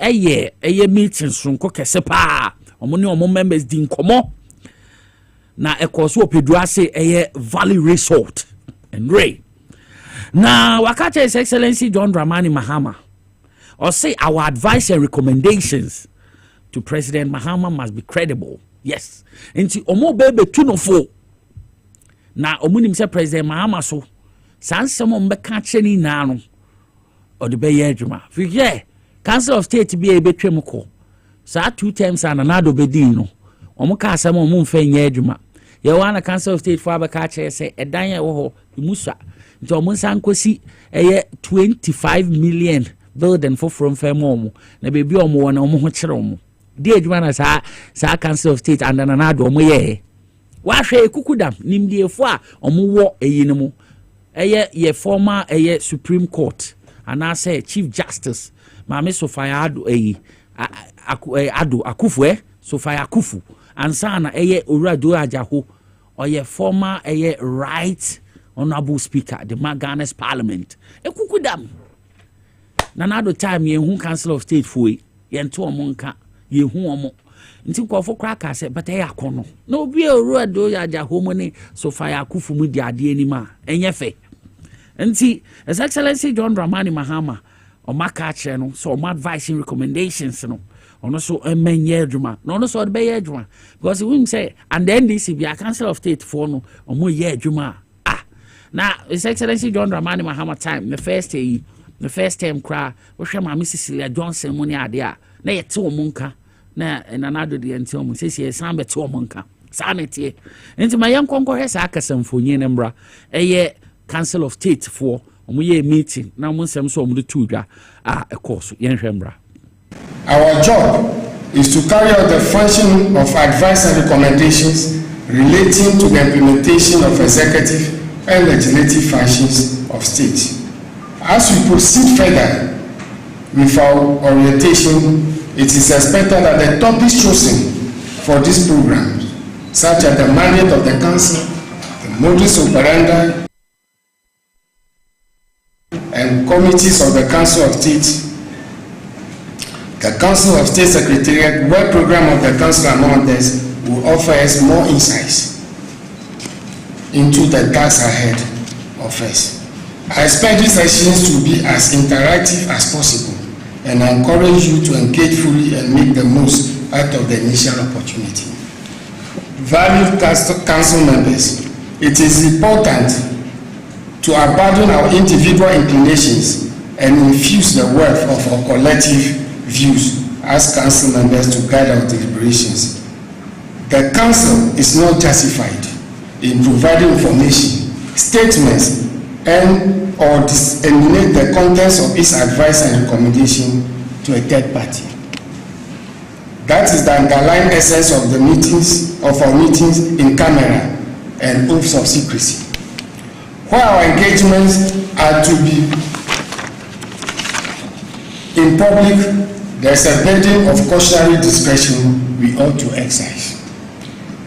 meetings from Kokesepa, omo members din komo. Na ekoso pedua Valley Resort. And Ray. Now, Wakacha His Excellency John Dramani Mahama, or say our advice and recommendations to President Mahama must be credible. Yes. Into Omo Bebe 204. Now, Omunim say President Mahama so, San Samon Bekacheni Nano, or the Bay Ejuma. Figure, Council of State be a betremoko. Sa 2 times and another bedino. Omoka Samon Munfe Ejuma. You want a Council of State for Abakache say a danya oho Musa. To Munsan Kosi a 25 million building for from Fairmomo. Na baby or more and Omochromo. Dear Joanna sa Council of State and an anado moye. Wash a kukudam, nim de foa or more a yinamo. Ye former a Supreme Court. And I say Chief Justice. Mammy Sophia Adu Adu Akufwe, Sophia Akufu. And sana Uradu Ajaho or ye former right honorable speaker the Ghana's Parliament. Kukudam. Nanado time ye who Council of State for ye to monka ye who nti kwofo kraka se but akono no bi Uradu Ajaho money Sophia Akufu mu di ade ni ma enye fe. Nti His Excellency John Dramani Mahama o maka che no so my advice and recommendations no ono so menye adwuma no ono so de be adwuma because we say and then this be a Council of State for no omo ye adwuma now His Excellency John Dramani Mahama time the first day the first time cry we hwe ma Cecilia Johnson mo ne ade a na yete wo monka na nanado de enti o mo sesi san bete wo monka sa na tie enti ma yankonko hwe sa akasamfonyi ne mbra eye Council of State for omuye meeting na mo nsem so omu de tuudwa a ekoso yen hwe mbra. Our job is to carry out the function of advice and recommendations relating to the implementation of executive and legislative functions of state. As we proceed further with our orientation, it is expected that the topics chosen for this program, such as the mandate of the council, the modus operandi, and committees of the Council of State, the Council of State Secretariat, work program of the Council, among others, will offer us more insights into the tasks ahead of us. I expect these sessions to be as interactive as possible, and I encourage you to engage fully and make the most out of the initial opportunity. Valued council members, it is important to abandon our individual inclinations and infuse the worth of our collective views as council members to guide our deliberations. The council is not justified in providing information, statements, and or disseminate the contents of its advice and recommendation to a third party. That is the underlying essence of the meetings, of our meetings in camera and oaths of secrecy. While our engagements are to be in public, there is a burden of cautionary discretion we ought to exercise.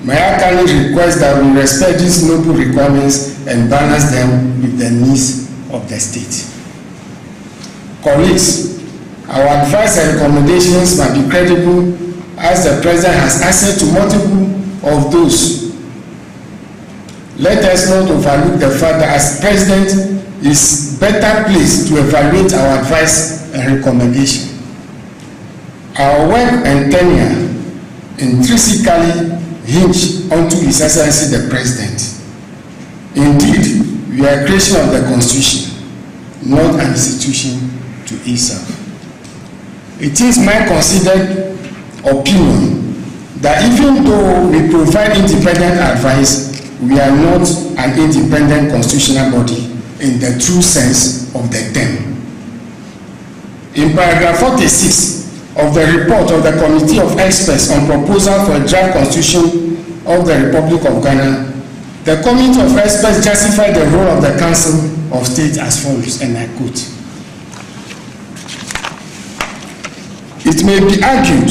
May I kindly request that we respect these noble requirements and balance them with the needs of the state. Colleagues, our advice and recommendations must be credible as the President has access to multiple of those. Let us not overlook the fact that as President is better placed to evaluate our advice and recommendation. Our work and tenure intrinsically hinge onto His Excellency the President. Indeed, we are a creation of the Constitution, not an institution to itself. It is my considered opinion that even though we provide independent advice, we are not an independent constitutional body in the true sense of the term. In paragraph 46 of the report of the Committee of Experts on proposal for a draft constitution of the Republic of Ghana, the Committee of Experts justified the role of the Council of State as follows, and I quote: "It may be argued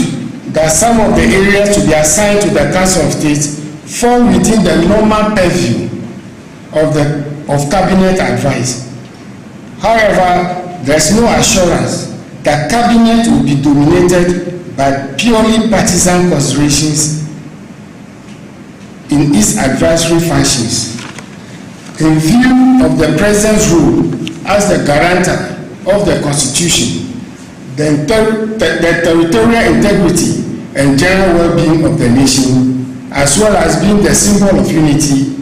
that some of the areas to be assigned to the Council of State fall within the normal purview of cabinet advice. However, there is no assurance that cabinet will be dominated by purely partisan considerations in its advisory functions. In view of the President's role as the guarantor of the Constitution, the territorial integrity and general well-being of the nation, as well as being the symbol of unity,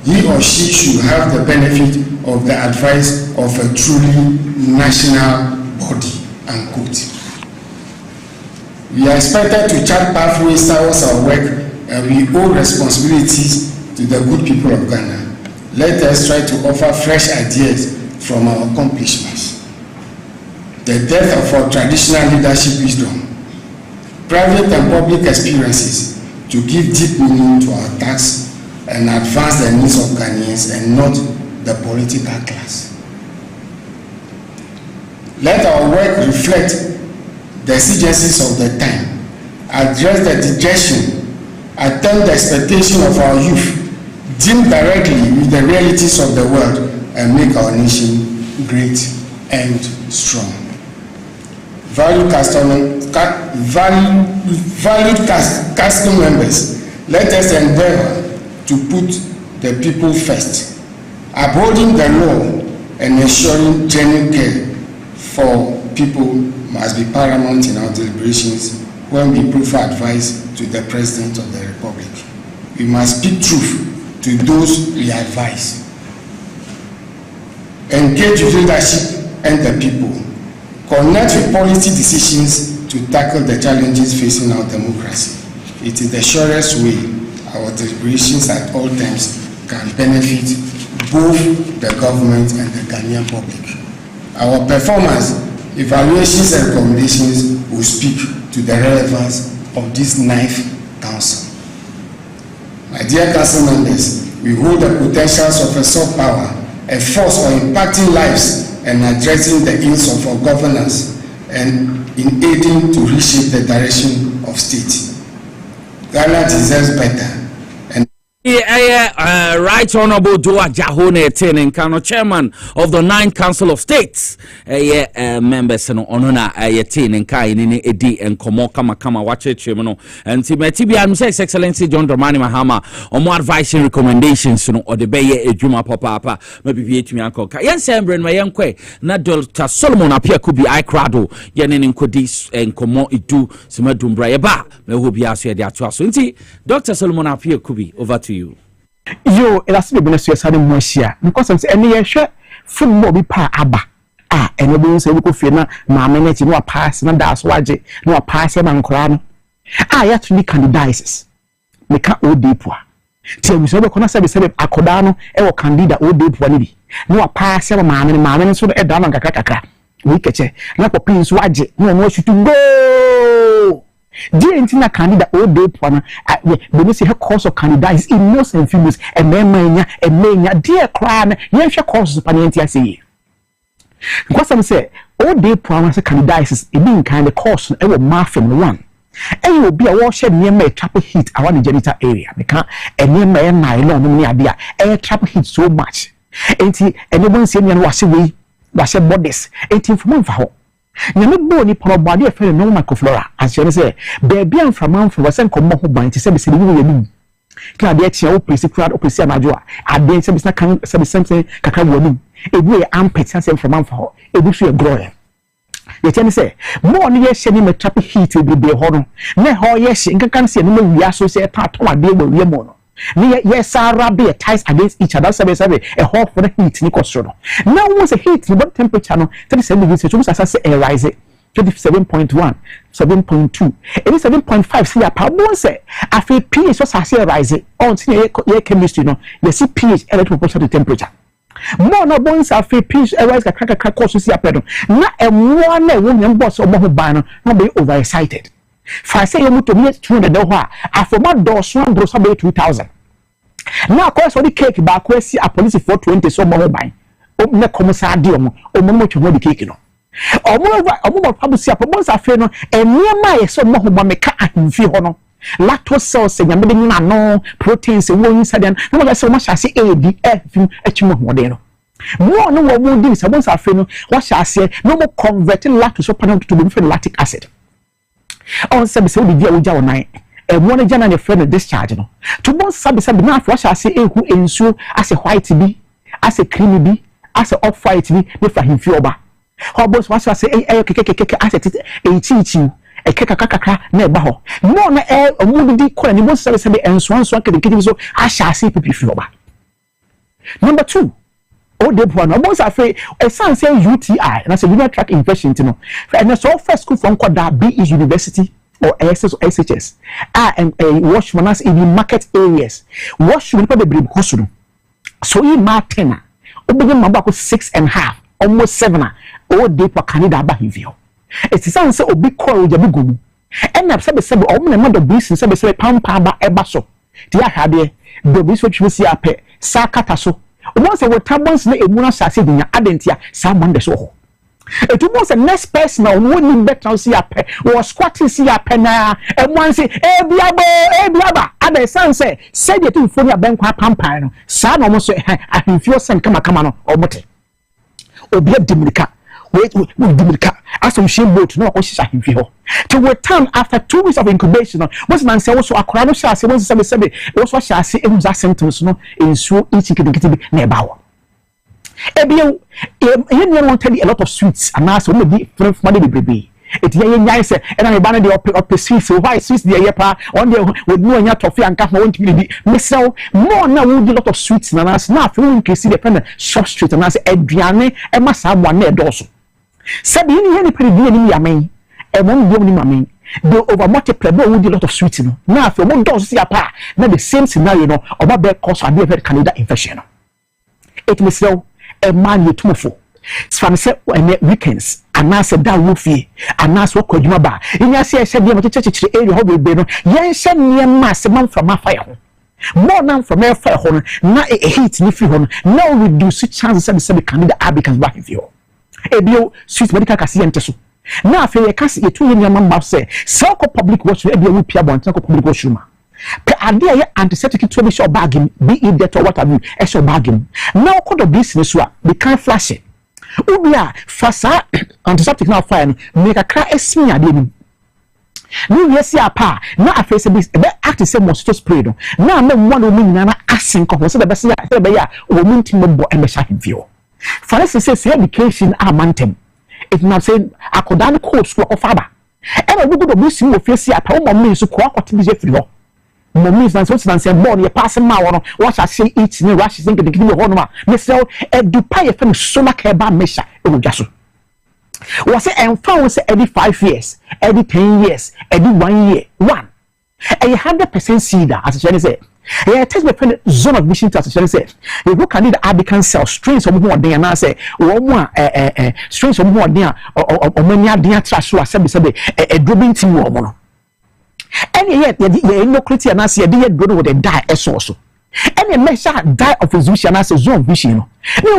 he or she should have the benefit of the advice of a truly national body." Unquote. We are expected to chart pathways towards our work, and we owe responsibilities to the good people of Ghana. Let us try to offer fresh ideas from our accomplishments, the depth of our traditional leadership wisdom, private and public experiences, to give deep meaning to our tasks and advance the needs of Ghanaians and not the political class. Let our work reflect the exigencies of the time, address the dejection, attend the expectation of our youth, deal directly with the realities of the world, and make our nation great and strong. Valued council members, let us endeavor to put the people first, upholding the law and ensuring genuine care for people must be paramount in our deliberations when we provide advice to the President of the Republic. We must speak truth to those we advise. Engage with leadership and the people. Connect with policy decisions to tackle the challenges facing our democracy. It is the surest way our deliberations at all times can benefit both the government and the Ghanaian public. Our performance, evaluations and recommendations will speak to the relevance of this 9th Council. My dear Council members, we hold the potentials of a soft power, a force for impacting lives and addressing the ills of our governance and in aiding to reshape the direction of state. Ghana deserves better. Right Honorable Joa Jahone Tenen Kano, Chairman of the 9th Council of States. Members no onona Tenen Kai in Edi and Komo Kama watch it, Chimano. And Timothy, I'm His Excellency John Dramani Mahama, or more advice and recommendations or the Baye Ejuma Papa, maybe VH me uncle. Yes, Sambren, my young quay, not Dr. Solomon appear could be I crado, Yanin Kodis and Komo Itu, Simadum Brayaba, may who be asked there to us. Dr. Solomon appear could be over to you. Yo, elastic benefits had more share because I'm saying any share from Moby Pa Abba. And we say we could feel my minute, no pass, no that's why no pass and crown. Actually candidates. Make up old deep one. Till we saw the corner service of Acodano, or candida old deep one. No pass ever mammy, so a down on Kakaka. We catch it, not a prince wajit, no more to go. Dear Intina candidate old day one, when you see her course of candidates in most and famous, and mania, dear crime, yes, your course of Panientia say. Because I'm say, old day promise candidates is being kind of course and ever muffin one. And you will be a warshed near my trap heat around the genital area, because and near my nylon idea, air trap heat so much. Ain't he anyone saying wash away, wash your bodies, 18 for month for her. You know, body probably a friend no macroflora, as you say, baby and from month for a second come home by to say, can I get your place crowd of Priscilla Major? I did something Kaka woman. If we are petty from month for her, it will be a growing. You tell me, say, more near sending a trap heat will be a horror. No, how yes, you can see no we associate part of our deal with Yemono. Yes, Sarah be ties against each other, a hawk for the heat, Nicostro. Now, once a heat, what temperature, 37 degrees, which as I say, a rise 27.1, 7.2, 87.5. See, a power say, I feel pH was I say rising on chemistry, no, you see pH electrical temperature. More no bones are feel pH, a rise a crack course to see a pedal. Not a one woman boss or more banner, not be overexcited. If I say you need to meet 200 dollars, I forgot those one gross about 2,000. Now, of course, when the cake back, we see a police for 20 so more by. Open the commissar dium, or more to the cake, no. Or more probably see a promoter affair, and near my so more by me cat and feel honor. Lactose cells, and I'm no proteins, and one incident, no so much as A, D, F, H. Modeno. More no more this, I once I feel, what shall I say, no more converting lactose to be lactic acid. On service will be dear with your night. And one agent and a friend of discharge. To most service, I not what I say who ensure as a white bee, as a creamy bee, as a off white bee, with a him fioba. How boss what I say as a teaching a kaka never. More air or movie call and most service and so can get so I shall see people fioba. Number 2. Oh, the one almost afraid a son say UTI and as a urinary tract infection, you know. And so first school from Quad B is university or SS or SHS. And a washman as in the market areas. Washman probably bring Kosuno. So in Martina, Obegin Mabako 6.5, almost 7. Oh, they were Canada by him. It's a son say a big call with the big. And I've said the same, all my mother business, and say Pampa Ebaso. Dear Haddy, the research will see a pet, Sakataso. Once a tabons na emuna sase dinya adentia someone the so it was the next person wouldn't better see a pet was squatting see a penna and one say biaba other son say said you to for your bank pampano son almost I feel send come no or mote obi dimrika wait dimrika as some shame boat no o sisa himfi to return after 2 weeks of incubation was man say also akora no sha say was say was what sha say emuza symptoms no ensuo eating kiti na ebawo ebio you want tell a lot of sweets and now so maybe from money be it ye nyai and I ban the up Swiss why Swiss the yepa on the with no nya toffee and come won't be myself more now would a lot of sweets and as now you can see the pen shop street and as Adriane and must have one there also. Sabi any pretty in yamen and one woman mammy. They over multiply would a lot of sweets. Now if you want to see a pa now the same scenario no about bed cause and be Canada infection. It may sell a man with tumofo. From say weekends and now said that woofy and now so could you ba in your say said the church area how be no yen send near mass man from my fire more than from air fire home now a heat ni free home now reduce chances and say Canada Abicans back with you a bio sweet medical cassie so now for your cast a 2 year man say self public watch will be a whoopia bon public washroom. Pe ade antiseptic to be show bagging be it that or what have you extra bagging now could of business we can't flash it ubia fasa antiseptic now fire make a cry esme ade ni no yes ya pa na afese be act say mosquito spray no na me one o me na asin ko so the best ya be ya o me ntim bo e me sha view for instance say education are mantem it not say akodan course school of faba e na gugu do be si wo face ya pa o mo me so ko akote bi je free ho mommy is say born you passing ma wono what I say eat ni rush think the give me hono ma me say e du pa ye fem so na ka ba mesha e wo dwa so we say enfa we say every 5 years every 10 years every 1 year one and 100% seed as I say yeah test me friend zone of mission as I say you go can need Abican cell strains of more than I say wo mo strains of more than o mania dia trash so say e drobin team wo mo no any yet you no critic and say dey go with the die so any measure die of resolution as a zone vision no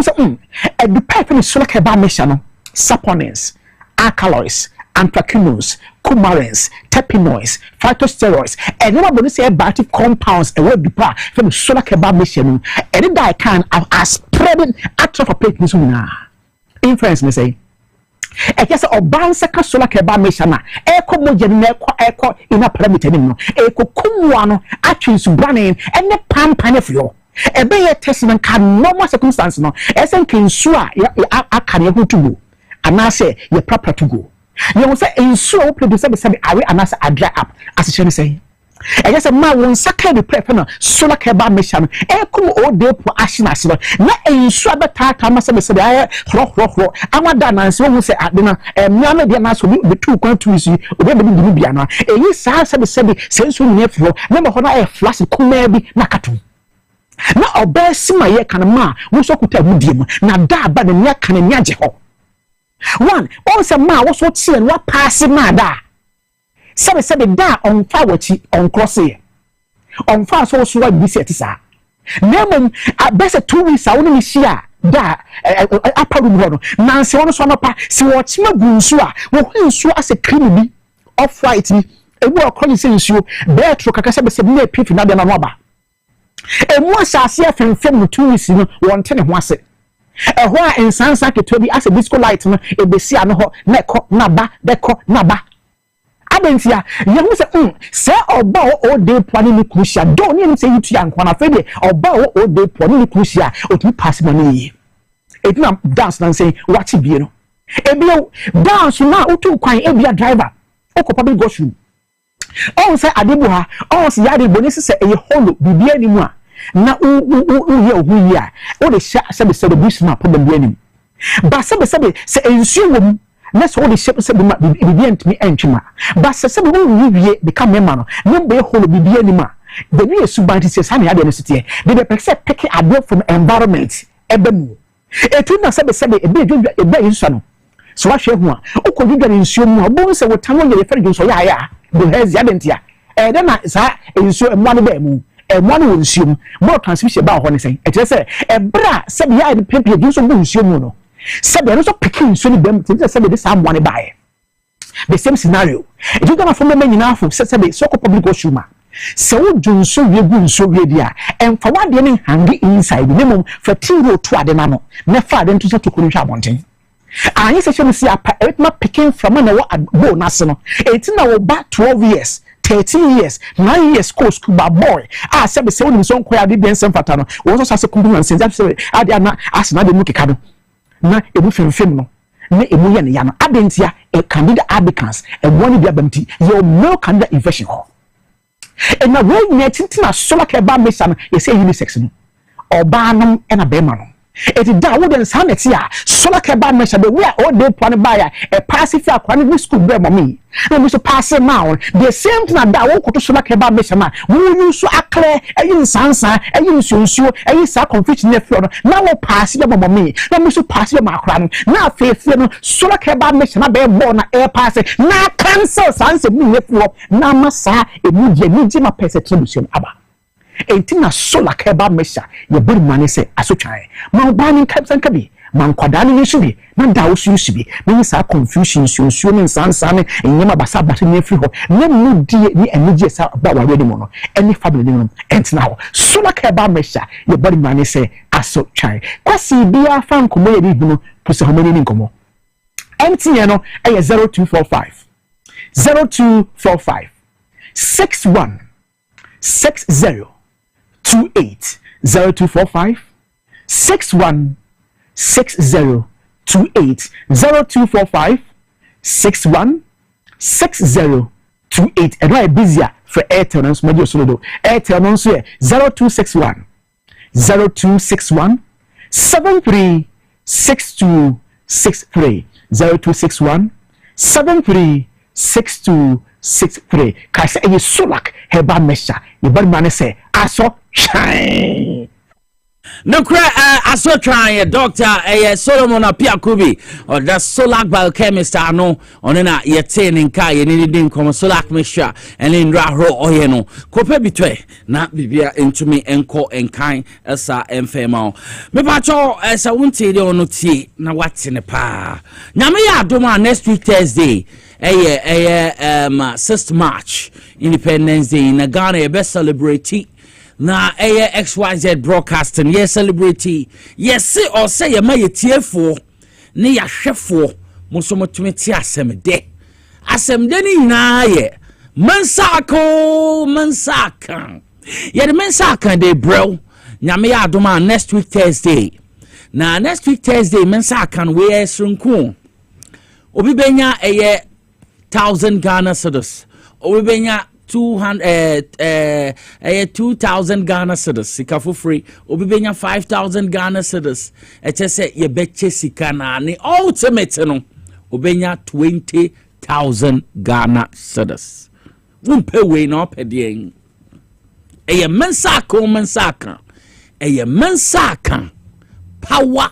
say e the pipe in so like ba measure no saponins alkaloids anthraquinones coumarins terpenoids phytosteroids and no body say bioactive compounds e we dupa from so like ba measure no and die can are spreading across for plate so na influence me say e kese obansa ka so like ba mesha na e ko moje na e ko ina parameter nim no e ko kumwa no atwi su branin ene pampa ne fio e be ye test na ka normal circumstance no e sen kinsu a aka ne ho tugo anase ye proper to go you say insu o produce be awe anase adry up as she say e just ma won saka the prep na so like ba mesha no e kum o de po ashina se na insu abeta ma se be aye hro amada na se wo se ade na mia me de na so be tu kwan tu isi obe be di bia no eyi sa se be sensu ne flo na me ho na e flash kuma bi na kato na obe sima ye kan ma wo so kuta mudiem na da ba na nya kan nya je ho one on se ma wo so tie no pass ma da sabe da on fa wachi on cross here on fa so wa bi set sa nemom abese 2 weeks a woni mi hia da aparu ho no nanse wono so no pa si wo chima gunsu a wo hunsu ase cream bi off white ni ebu akoni se nsuo betro kaka sabe na pifi na de na no ba emu asase afemfem no 2 weeks no won te ne ho ase ho a ensansa keto bi ase disco light no ebesi ano ho na ekọ na ba dekọ na ba abentia yehu se oba o de pwani ni krusia do ni se yitu ya nkwana fe de oba o de pwani ni krusia o tu pass money yi etina dance na say watch bie no ebio dance na o tu kwan ebia driver o ko public go through on say adebu ha on say ya de bonisi se eye holo bibia ni mu a na u ye ohu yi a o de sha se be bush map problem bia ni ba se se ensu wom na so the shape se bibia ntimi entwima ba se be wo wie become member no no be holo bibia ni ma the new subanti says hani ade no sitie they be say pick ade from environment ebemu etu na se ebe dwodwa ebe inso no so wa hwe hu a okodwodwa nsuo mu a bo se wotan wo ye fere so ya do hez ya dentia de na sa nsuo emu no ba mu emu no nsuo mu mo transmission ba ho ne sen e kire se ebra se be ya de pepe gi so nsuo mu no sabe no so picking so ni bem tin say this someone buy the same scenario if you gonna from me nyina afo say so ko public oshuma se wo junso wie gu nso wie dia en fa wade ne hangi inside ne mum fa tiro to ade na no ne fa ade nto so to kunu hwa bonten anyi se se si apa it ma picking from na wo bo na se no etina wo back 12 years 13 years 9 years course kuba boy sabe se woni so nko ya de bien semfata no wo so sa se kumbu na senza se ade na asena de mu keka no na ebu femfem no ne emu ye ne ya no adentia a candidate applicants and one be abamti your male candidate infection ho and na when you tintina sola ke ba mesa no ye say unisex no oba no e na be ma no eti da wo den sa neti a sola ke ba mesa be we all dey plan ba ya e pass if akwa ne school bre mami na we so pass now the same thing that wo koto sola ke ba mesa ma wo use so akle eyin sansa eyin sunsuo eyin sa confusion ne fio no na wo pass be mami na we so pass be makra no na afefe no sola ke ba mesa na be bo na e pass na cancel sansa mu ne fio na masa e mu je ni ma perception aba enti na sola keba mesha ye buri mane se asotwan ma bani kapsan kabi man kwada ne yesu bi na da wo su bi na sa confusion sunsuo ne sansa ne enyema basa bata ne firi ho na mu die ni enije sa ba wa wedi mo no eni family ne no enti na ho sola keba mesha ye buri mane se asotwan kwasi bia fa nkomo ye bi no pusa ho mani nkomo enti ye no e 0245 61 60 28 0245 61 60 28 0245 61 60 28 and why busier for Airtel and Smadio Solo Airtel non 0261 73 62 63 0261 73 62 63 kase e solak heba mesha ye bari mane se aso twan no cry aso twan doctor Solomon Apiakubi or that solak biochemist ano onena ye tin nka ye ni din kom solak mesha ene ndra hro oye no kope bitwe na bibia entumi enko enkan esa emfema me pa cho esa wonti de ono tie na watene pa nyame ya adoma next week Thursday 6th March Independence Day in Ghana ye best celebrate na XYZ broadcasting ye celebrate yes or say ye ma ye tiefo ne ya hwefo musomotumi asemde ni na ye mansaka ye de mansaka de bro nyame ya adoma next week Thursday na next week Thursday mansaka we esrunku obi benya 1,000 Ghana cedis. Obi benya 2,000 Ghana cedis. Sika for free. Obi benya 5,000 Ghana cedis. Eche se ye beche sika na ni ultimate no. Obi benya 20,000 Ghana cedis. Wumpe we no pedien. Eye mensaka. Eye mensaka. Power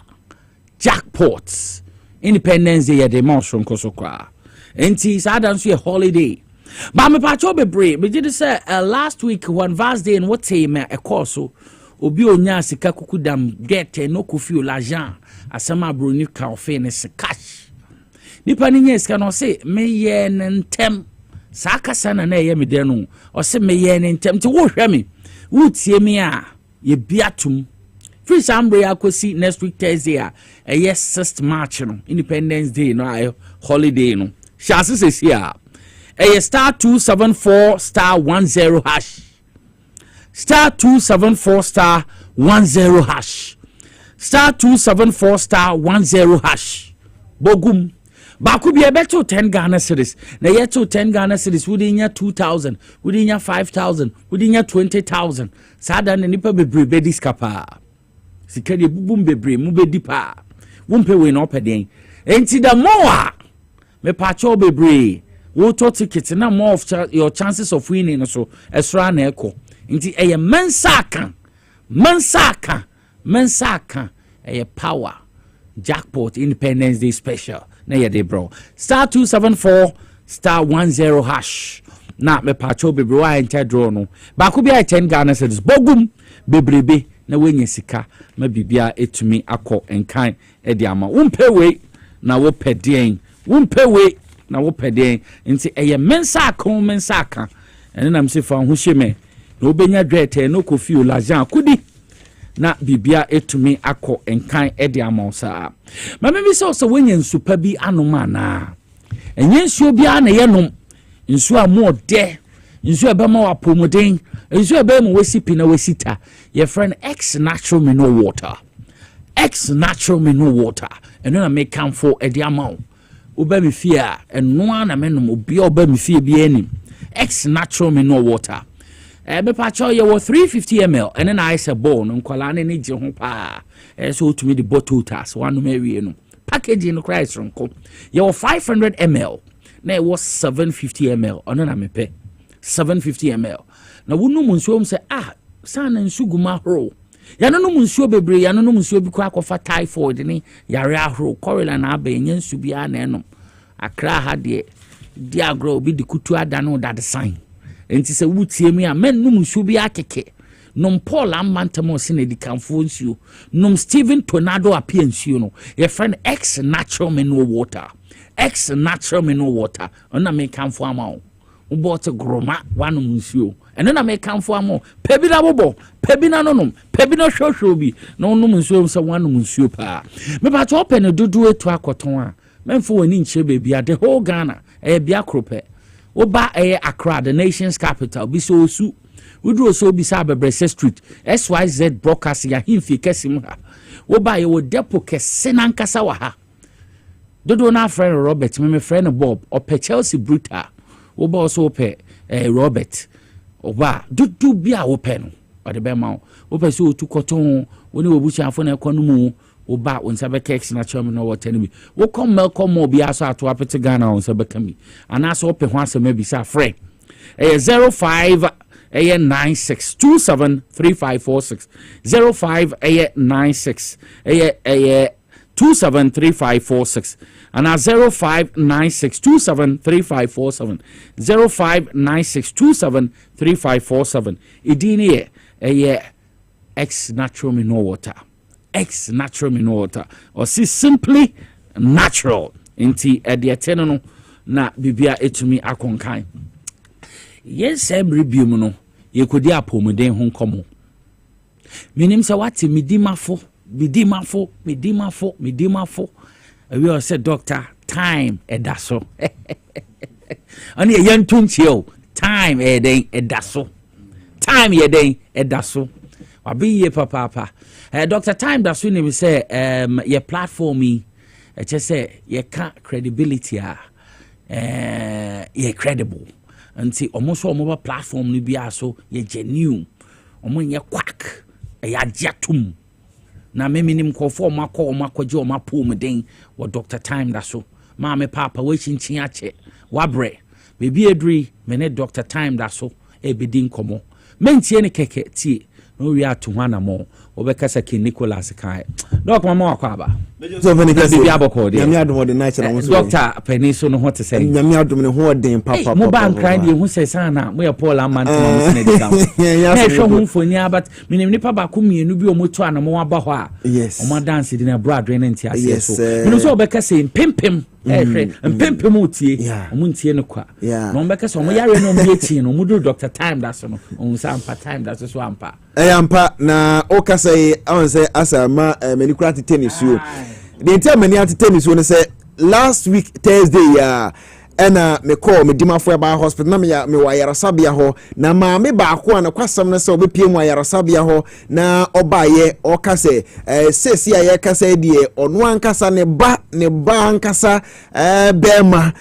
jackpots. Independence Day de monstrum kosokwa. Enti sada nso ye holiday. Ba me pa cho bebre, me did say last week one vast day in what time e course obi onya sika kukudam get no kofi l'argent asema broni cafe ne cash. Nipa ni nya sika no say me ye ntem saka sana na ye me de no o say me ye ntem ti wo hwe me wo tie me a ye biatum free sambre akosi next week Thursday a yes 6th March no Independence Day no holiday no Shasi says here star 274 star 10 hash star 274 star 10 hash star 274 star 10 hash bogum baku bi ebeto 10 Ghana cedis na yeto 10 Ghana cedis wudi nya 2,000 wudi nya 5,000 wudi nya 20,000 sada ne nipa bebre be diskapa sikade bubum bebre mu be dipa wumpe we no peden enti da moa me pacho bebre wo to ticket na more of your chances of winning so esra na eko nti eye mensaka eye power jackpot Independence Day special na ye de bro star 274 star 10 hash na me pacho bebre wa enter draw no ba ko bia 10 Ghana cedis bogum bebrebe na wenye sika ma bibia etumi akọ enkan e de ama wumpe we na wo pedien wumpe we na wo pedien nti eye mensaka ene nam se fa ho hyeme na obenya dwete no kofi o lajan kudi na bibia etumi akọ enkan e de ama osa ma me bi so wenye nsupa bi anoma na enye nsuo bia na ye nom nsuo amo de nsuo ebe ma wapomoden nsuo ebe mo wesipi na wesita your friend X natural mineral water X natural mineral water and then I make come for a amount. Oba me fear and no one amenum obi oba me fear be any X natural mineral water. Me pacho ye 350 ml and then I say bone nkwala ne je ho pa. So to me the bottle tas one me wie no. Packaging no Christ ronko. Ye 500 ml. Na it was 750 ml. Ono na me pe. 750 ml. Na wonu munsuo say sana nsuguma hro. Ya no munsuo bebre ya no munsuo bi kwa akofa typhoid ni yare ahro correla na aba enye nsu bia na enom akra ha de diagro obi de kutu ada no da de sign enti se wutie mi a men no munsuo bi akeke nom Paul amantamo se na dikamfo nsuo nom Steven Tornado apia nsuo no your friend X natural mineral water X natural mineral water ona me kamfo amao ubote groma wanu nsuo eno na me kamfo amo pebina bobo pebina nonom pebina hwohwo bi no nom nsuo so wanu nsuo pa me ba to open dudu etu akoton a memfo wani nche bebia the whole Ghana bia krope oba Accra the nation's capital bi so osu uduro so bi sa Bebrese Street SYZ broadcast ya himfi kesim ha oba ye wo depo kese nankasa wa ha dodo na friend Robert me friend Bob ope Chelsea Bruta oba also ope Robert oba dudu bia ope no ode be ma ope so otu koton woni obuchi afo na ekono mu oba onsabe cakes na chom no water ni wo kom melkom mo bia so ato apete Ghana onsabe kami ana so ope ho asema bi sa friend 05 96273546 05 96 273546 and 0596273547 0596273547 idini X natural mineral water X natural mineral water or see simply natural inti edieteno no na bibia etumi akonkan yes every biom no yekodi apomuden ho nkomo minim se wati midimafo we said doctor time edaso ani yentunchio time edaso time edaso wabi ye papa doctor time daso ni say your platform e just say you can credibility you credible until almost all platform ni bia so you genuine omonye quack ya jatum na meminim kofo makwaje o mapom den wo doctor time da so ma me papa we chinchin ache wabre bebi edri me ne doctor time da so ebedi nkomo mentie ne keke tie no wi atu hwana mo obekasa ki Nicholas kai doc mama wakwa ba so many people bi aboko de nyame adom de night na wonso doctor peniso no hote say nyame adom ne ho den papa mo ban kran de hu say sana mo ye Paul amant mo se ne dikam na hwe hu mfoni abat minim nipa ba ko mienu bi o moto ana mo waba ho a yes o ma dance de na broadway na ntia ase so minim so obekasa pimpim hwe pimpim utie o mo ntie ne kwa no obekasa mo yare no mo ye no mo do doctor time da so no o sa ampa time da so ampa ampa na okasa I say asama many craft tennis you the entire many tennis you say last week Thursday me call me dimafo ba hospital na me wayarasabia ho na ma me ba ko na kwasam na se obepie mu wayarasabia ho na obaye okase sesi aye kasa die ono ankasa ne ba ankasa bema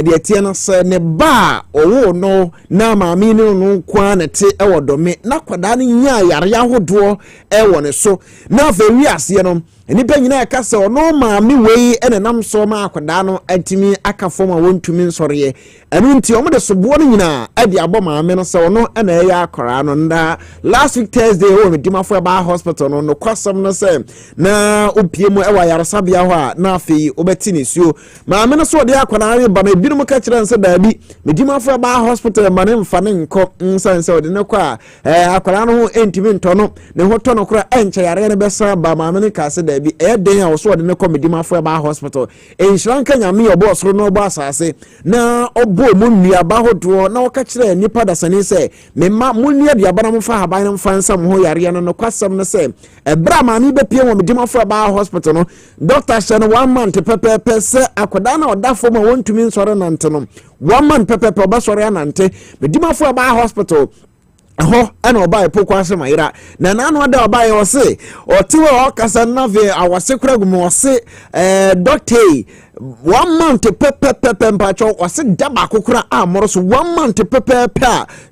de tie na se ne ba owo no na ma mi no kwa na te ewodome na kwada ne nya yare ahodo ewo so na fa wi ase no nipa nyina kasa ono ma mi wei ene nam so ma akwada no antimi aka fom a wontumi nsɔre enu nti omo de sobo no nyina ade abo maame no se ono na eya akora no nda last week Thursday wo medimafo ba hospital no kwasam no se na opie mu ewa yaresabia ho a na afei obeti ne suo maame no so de akora no ba na ebinom ka kire nse daabi medimafo ba hospital ma ne mfa ne nko nsanse ode ne kwa akora no ho entimi ntono ne ho to no kora enche yare ne besa ba maame ne ka se daabi den a so ode ne ko medimafo ba hospital enhranka nyame obo soro no obo asase na obo mu nuaba hodo na waka kire nipa dasani se memma munni aduaba na mfa haban na mfa nsam ho yare no kwasam no se ebra ma mi be pie mo medimafo ba hospital no doctor sha no 1 month pepepe se akoda na odafo ma wontumi nsore nante no 1 month pepepe obasore anante medimafo ba hospital ho ana oba epoko ase mayira na nanu ada oba ye ose otiwe okasa na ve awase kura gumo ose doctor 1 month pepe mpacho wase daba kokura amoro so 1 month pepe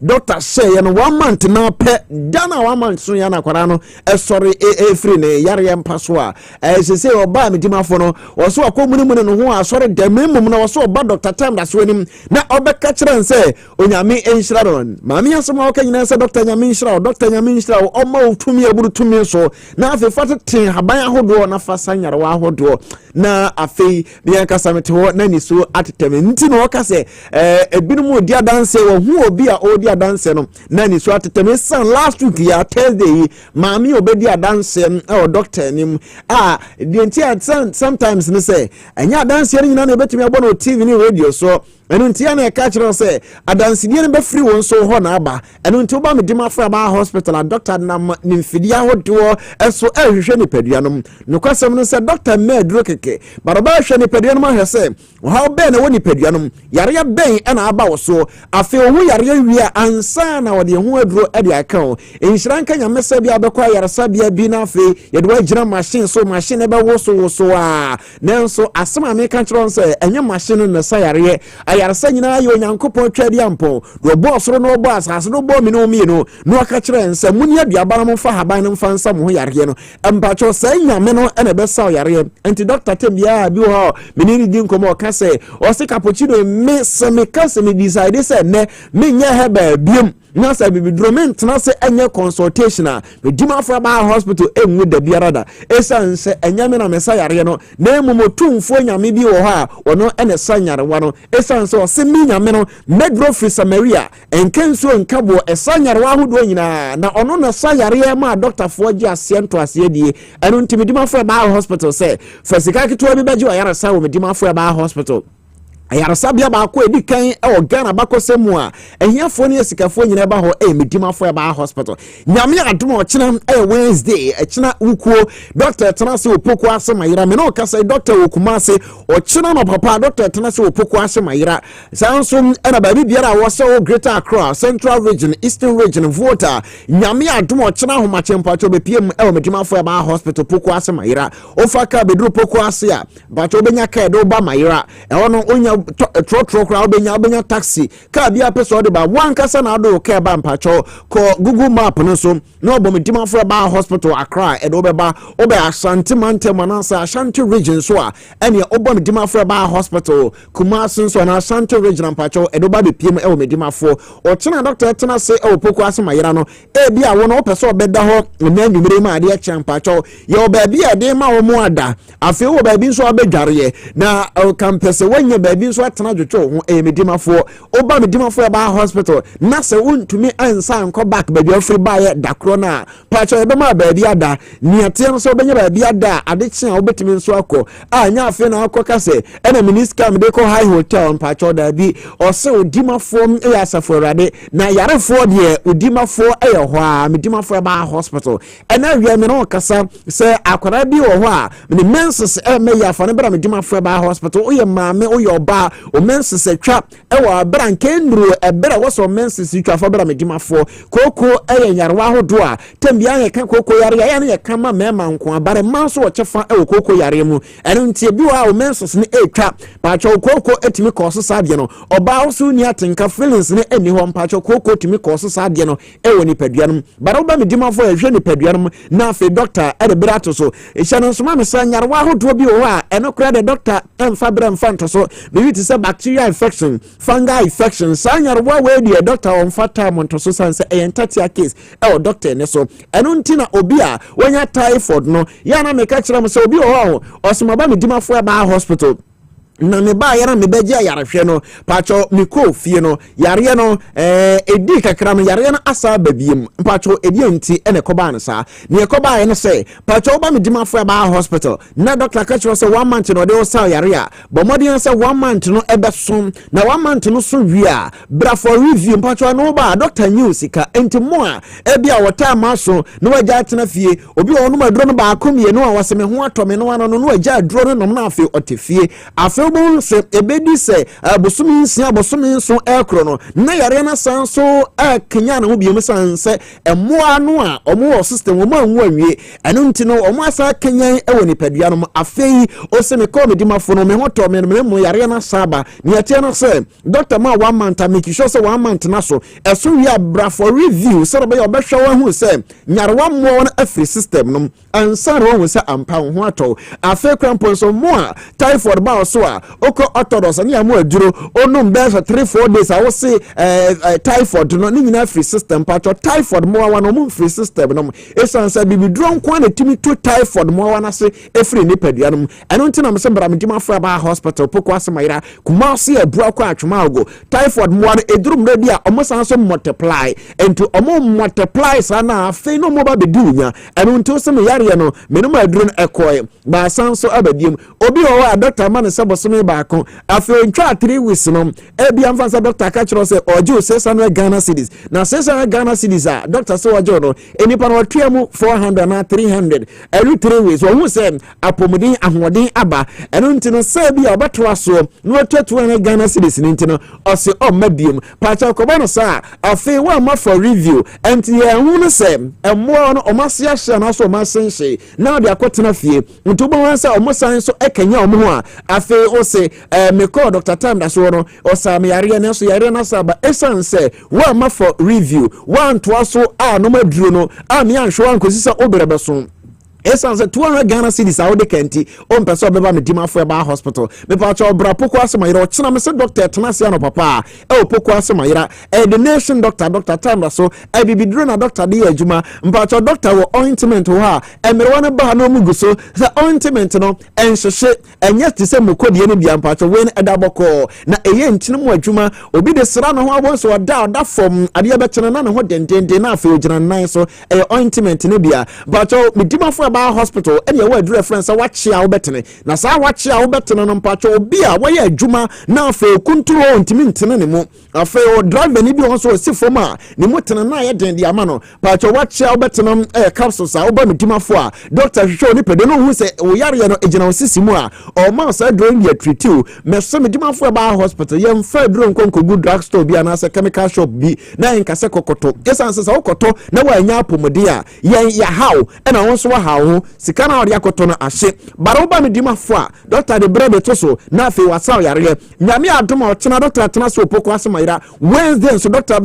doctor say ya no 1 month na pe dana 1 month so ya na kwara no sorry free ne yare mpaso a se oba medimafo no wose akomunimune no ho a sorry dememum na wose oba doctor time da so anim na obeka kire nse onyame enshiraron mami asoma okanyina nse doctor nyame enshira doctor nyame enshira oma otumi aburu tumi so na afi fatete haban ahodo na fasanyare wa ahodo na afi kasa mete ho na ni so ateteme nti no kase ebinum odi adanse wo hu obi a odi adanse no na ni so ateteme san last week ya Thursday maami obedi adanse doctor nim the entire sometimes no say anya adanse nyina na ebetumi abo no TV ni radio so enu ntia na ka kire say adanse die ne be free won so ho na aba enu nti oba medima fra ba hospital doctor na nimfidia hodo eso ehwehwe ni paduanom no kwasem no say doctor medro keke baraba hwe ni paduanom ahese how ben na woni paduanom yare ben na aba wo so afi ohu yare wi ansa na wode hu aduro ade aka o enhyiranka nyamesa bia bekwa yare sabia bi na afi yede wa gira machine so machine e be wo so a nenso asema me ka kire on say enye machine na sa yare ayare sa nyina yo nyankopon twade ampo do bo soro no bo asase no bo mi no mi no no aka kire nsa muni aduaba no fa haban no fa nsa mo yare no empacho sa nyame no ene be sa yare anti doctor tembia bi ho menini din komo kase o se cappuccino me se me kase me decide se ne me nya he ba biem na sa bibi droment na se enye consultation a medima fra ba hospital enwu da biarada esan se enyame na mesa yare no na emumotumfo nyame bi wo ha wono ene sanyare wano esan se o se mi nyame no medro free Samaria enkenso nkabo esanyare wa hodo nyina na ono na sayare ma doctor fo gi asiento asiedie eno ntimi medima fra ba hospital se fasika kitwa bi baji wa yare sa wo medima fra ba hospital ayarasabia ba ko edi kan e Ghana bakosemu a ehiafo ne esikafo nyina ba ho medimafo ba hospital nyame adom ochina Wednesday echina wukuo doctor tenase opoko ase mayira me no kasa doctor okumase ochina no papa doctor tenase opoko ase mayira sanso na ba biara wo so Greater Accra Central Region Eastern Region voter nyame adom ochina ho machempacho be piem medimafo ba hospital poko ase mayira ofaka bedru poko ase a bacho benya ka do ba mayira e wono onya trotro crowd obenya taxi ka bia peso de ba wan kasa na do ka ba mpacho ko Google map no so no obomedima for ba hospital Accra e do be ba obe Ashanti Mantema na sa Ashanti region so a ene obomedima for ba hospital Kumasi so na Ashanti region mpacho e do ba be piem e obomedima for o tena doctor tena se e opoko asema yira no e bia wo no peso obeda ho na nwumire ma ade a mpacho ye oba bia de ma wo mu ada afi wo ba bi so obedware na campus wanya ba bi so atena dwetwe ho medimafo oba medimafo ba hospital na se untumi ansa nko back ba bi free ba ye dakro na pacho ebe ma ba bi ada niate no so benya ba bi ada adekye a obetimi nso akọ anya afi na akọ kase ena miniska me de ko high hotel pacho da bi o se odimafo e asafo awrade na yarefo de odimafo e ye ho a medimafo ba hospital ena wi me no kasa se akwara bi wo ho a me menses e me ya fa ne bra medimafo ba hospital o ye maame o ye oba o menses atwa e wo abra nkendru e bra wo so menses atwa fa bra medimafo koko e yarwa hodo a tambia ye kan koko yare ya ne ye kan ma mema nko abare manso wo chefa e wo koko yare mu eno ntie bi wa o menses ne atwa pacho koko etimi koso sade no oba wo so ni atenka feelings ne eni ho pacho koko timi koso sade no e wo ni paduanum bara wo ba medimafo e hwe ni paduanum na fe doctor e de brato so e hye no so ma me san yarwa hodo bi wo a eno kra de doctor emfa bra mfanto so me it is a bacterial infection fungal infection sanyarwa we die doctor on fata monto so sanse entatia case e doctor ne so eno ntina obi a wonya typhoid no ya na me ka kira mo so obi o osoma ba medimafo ba hospital na me ba yara me beje yarehwe no pacho me ko fie no yare no edi kakra no yare no asa babiem pacho edi enti ene koba no sa ne koba ene se pacho ba medimafo ba hospital na doctor ka kira se 1 month no de o sa yare a bo modern se 1 month no ebe som na 1 month no so wi a bra for review pacho no ba doctor news ka enti mo a ebi a wota maso no waja atena fie obi o no madro no ba akomie no a waseme ho atome no ano no waja adro no nom na afi otefie afi ɛno bo se ebedi se bosome nsia bosome nso ekro no na yare na san so kenya na ho biom san se emmoa no a omo system omo anwo anwie ɛno nti no omo asa kenya ɛwɔ nipadua no afei o se me call me dimafo no me hoto me mo yare na saba ne atie no se doctor ma 1 month make sure say 1 month na so ɛso wi abra for review so be obehwa wa hu se nyarewa mo no afri system no ansa ro hu se ampa ho atɔ afei crampo so mo a typhoid ba so a oko orthodox ne amu aduro onum be 3-4 days I will say typhoid no ni nyina free system patcho typhoid mo wa no mo free system no esan say bibi dron kwa na timi to typhoid mo wa na se efri ni padua no eno nti na me se bra me dima fra ba hospital poko asemayira kuma se abua kwa atwuma ago typhoid mo wa edurum re dia omo san so multiply into omo multiply sana afei no mo ba be dunya eno nti o se me yare no me no ma aduro no ekoye ba san so abadiem obi o wa doctor man se bosome ba ko afei ntwa 3 weeks no ebi amfansa doctor ka kiro se ojo 600 Ghana cedis na 600 Ghana cedis a doctor so ojo no enipa no tuamu 400 na 300 every 3 weeks wo hu se apomodin ahoden aba eno ntino se bi obeto aso no 200 Ghana cedis ni ntino o se o mabiem pacha ko ba no sa afei wa ma for review enti ye hu no se emmo no o mase ahye na so o masenhye na de akotena fie ntubo wansa o mosan so ekanya o mo ho a afei o se me call Dr. Time da so no o sa me yare na so yare na sa ba esan se wa ma for review one to aso a no maduro no a me anhwe ankosi sa oberebe so esan se 200 Ghana cedis a wo de kanti o mpeso beba me dimafo ba hospital me pa cha obra poko asemayira o chena me se doctor tenase no papa e o poko asemayira the nation doctor Time da so e bibidro na doctor de adwuma mpa cha doctor wo ointment wo ha e mere wona ba na omugu so se ointment no enhwehwe enye ti se mokodi ne bia mpa cha we ne edaboko na eye ntine mo adwuma obi de sra no ho abon so da fom ade be chena na ne ho dendende na afa ogina nan so e ointment ne bia mpa cha me dimafo hospital and your word reference watch ya obetene na sa watch ya obetene no mpacho obi a wo ya adwuma na afa control ntimi ntene ne mu afa o driver ni bi won so si fom a ne mu tene na ye den di ama no mpacho watch ya obetene capsules a oba medimafo a doctor hwehwe ni pede no hu se o yare no ejina osisi mu a o ma sa drone ya treatiu me so medimafo ba hospital ye mfa drone konko good drug store bi ana se chemical shop bi na en kase kokoto esanse sa okoto na wa nya apomode a ye ya how na won so wa how sika na odi akoto na ahye baroba me dimafo a doctor de bread to so na afi wasa yare nyame adom o chena doctor atena so poko asemayira Wednesday so doctor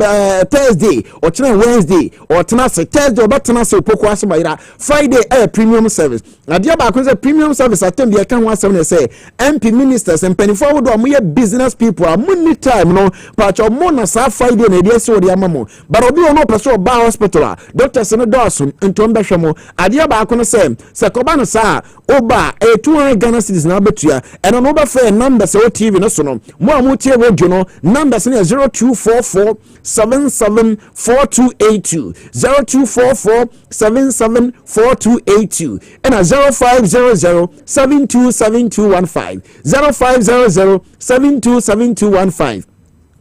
Thursday o chena Wednesday o tena se Thursday o betena so poko asemayira Friday premium service na dia ba ko say premium service atem dia kan ho asem ne say MP ministers and penny forward o mo business people a money time no pa cho mo na sa Friday na dia so dia mamo but obi o no person ba hospital a doctor se no dawson entom behwe mo adia ba ko no se koba no sa oba 200 Ghana cedis na betua eno no be fair number se o TV no so no mo amutie radio no number se 0244 774282 0244 774282 and 0500 727215 0500 727215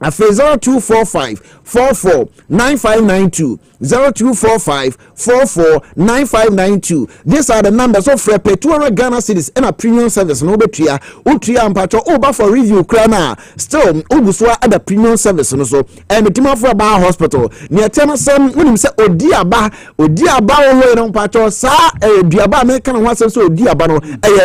afi 0245 44 9592 0245 44 9592. These are the numbers of for 200 Ghana cedis and a premium service no betua utua mpacho oba for review krana still obuswa at the premium service no so and metimafo ba hospital ne atena sem unim se odi aba wo no mpacho sa duaba me kan ho asem so odi aba no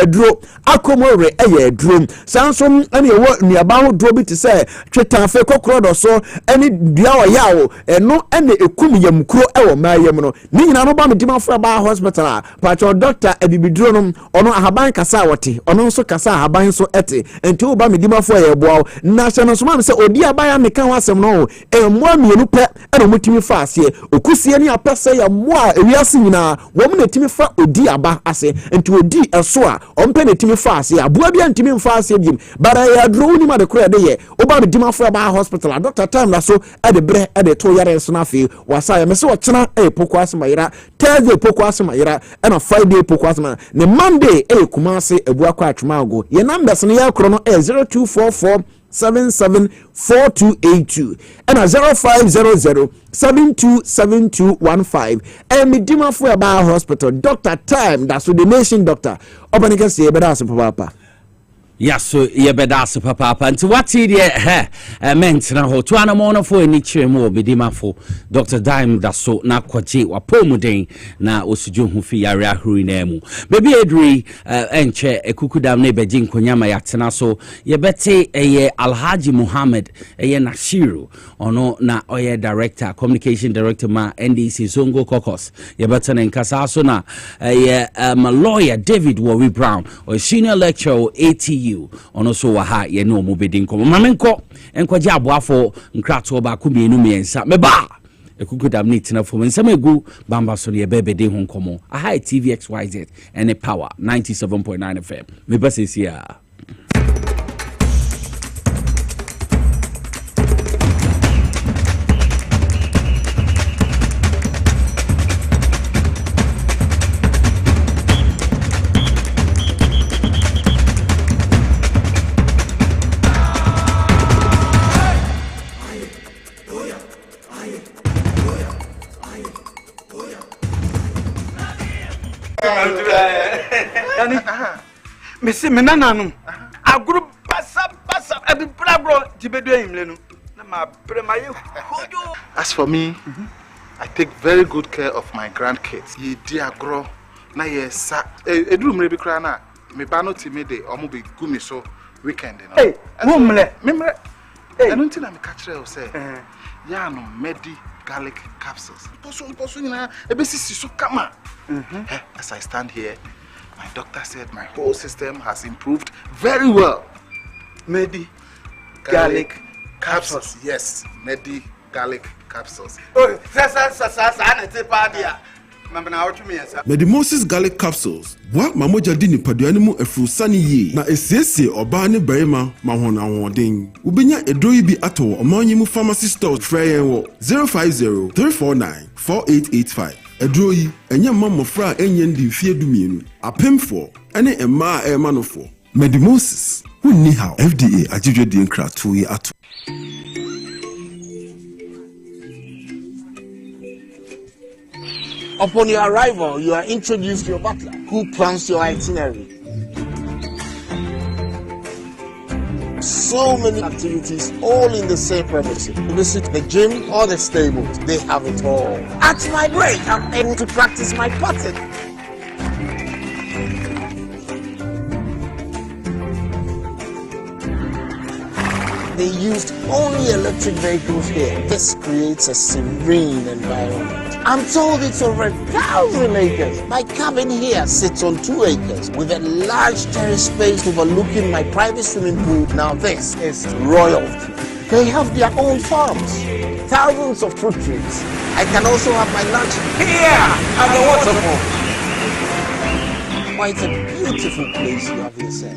duro akomore duro sansom ene wo nuaba ho duro bi te se twetanfe kokoro do so ene dua o yawo eno ene ekum yam kuro ewo mayem no ni nyina no ba me dimafo ba hospital pacho doctor ebibiduro no ono ahaban kasa wote ono nso kasa ahaban so ete enti wo ba me dimafo boawo na hye no so ma me se odi aba ya me kan wasem no emmoa mienu pe eno mutimi fa ase okusie ni apese ya moa ewiase nyina wo mu na timi fa odi aba ase enti odi eso a ompe na timi fa ase aboa bia ntimi mfa ase biem bara ya duro ni ma de kura de ye wo ba me dimafo ba hospital doctor time la so ade bre ade to yare so na afi wasa ya me se wo chena poko asemayira Thursday poko asemayira and Friday poko asemayira ne Monday kumase ebua kwa atwumago ye numbers ne ya kro no 0244 774282 and 0500 727215 and medimafo ba hospital Dr. Time that's the nation doctor obanika se be da so papa Yeah, so ye bedase papa nti wati de mentena ho to anamono fo eni kire mu obedima fo Dr. Dime da so na kwaje wapomuden na osudwo hu fi yare ahuri na mu baby edri enche ekukudam na beji nkonyama yatena so ye bete eye Alhaji Muhammad eye Nashiru ono na oye director communication director ma NDC Zongo Caucus ye bete na nkasa so na eye lawyer David Warri Brown or senior lecturer ATU ono so wa ha ye no mo bedin komo mamenko enkwaje aboafo nkrato ba ko mienu miensa meba ekukudam ni tina fo nsem egu bamba so ne bebede ho komo aha TVXYZ and power 97.9 FM meba sesia Missy Menanum, a group pass up, every bro, Tibedo Imlenu. As for me, I take very good care of my grandkids. Ye dear grow, na ye sa, a room maybe crana, me bano timide, or maybe gumi so weekend. Hey, woman, remember, I don't think I'm catcher or say, ya no medi garlic capsules. Posuna, a basis so come. As I stand here, my doctor said my whole system has improved very well. Medi garlic capsules. Yes, Medi garlic capsules. Oh, Medimosis garlic capsules. Wa mamoja dini paduani mu efrusani ye na esiesie oba ne barima mahona wodin. Ubenya edroyi bi ato omanyi mu pharmacy stores frey wo 050 349 4885. Edroyi enya mamofra enye ndi fie dumienu. Apemfo ene emma emanofo. Medimosis wunni how FDA ajidwe di nkra to ye ato. Upon your arrival, you are introduced to your butler, who plans your itinerary. So many activities, all in the same premises. Visit the gym or the stables, they have it all. At my break, I'm able to practice my putting. They used only electric vehicles here. This creates a serene environment. I'm told it's over 1,000 acres. My cabin here sits on 2 acres with a large terrace space overlooking my private swimming pool. Now this is royalty. They have their own farms, thousands of fruit trees. I can also have my lunch here at the waterfall. Quite a beautiful place you have yourself.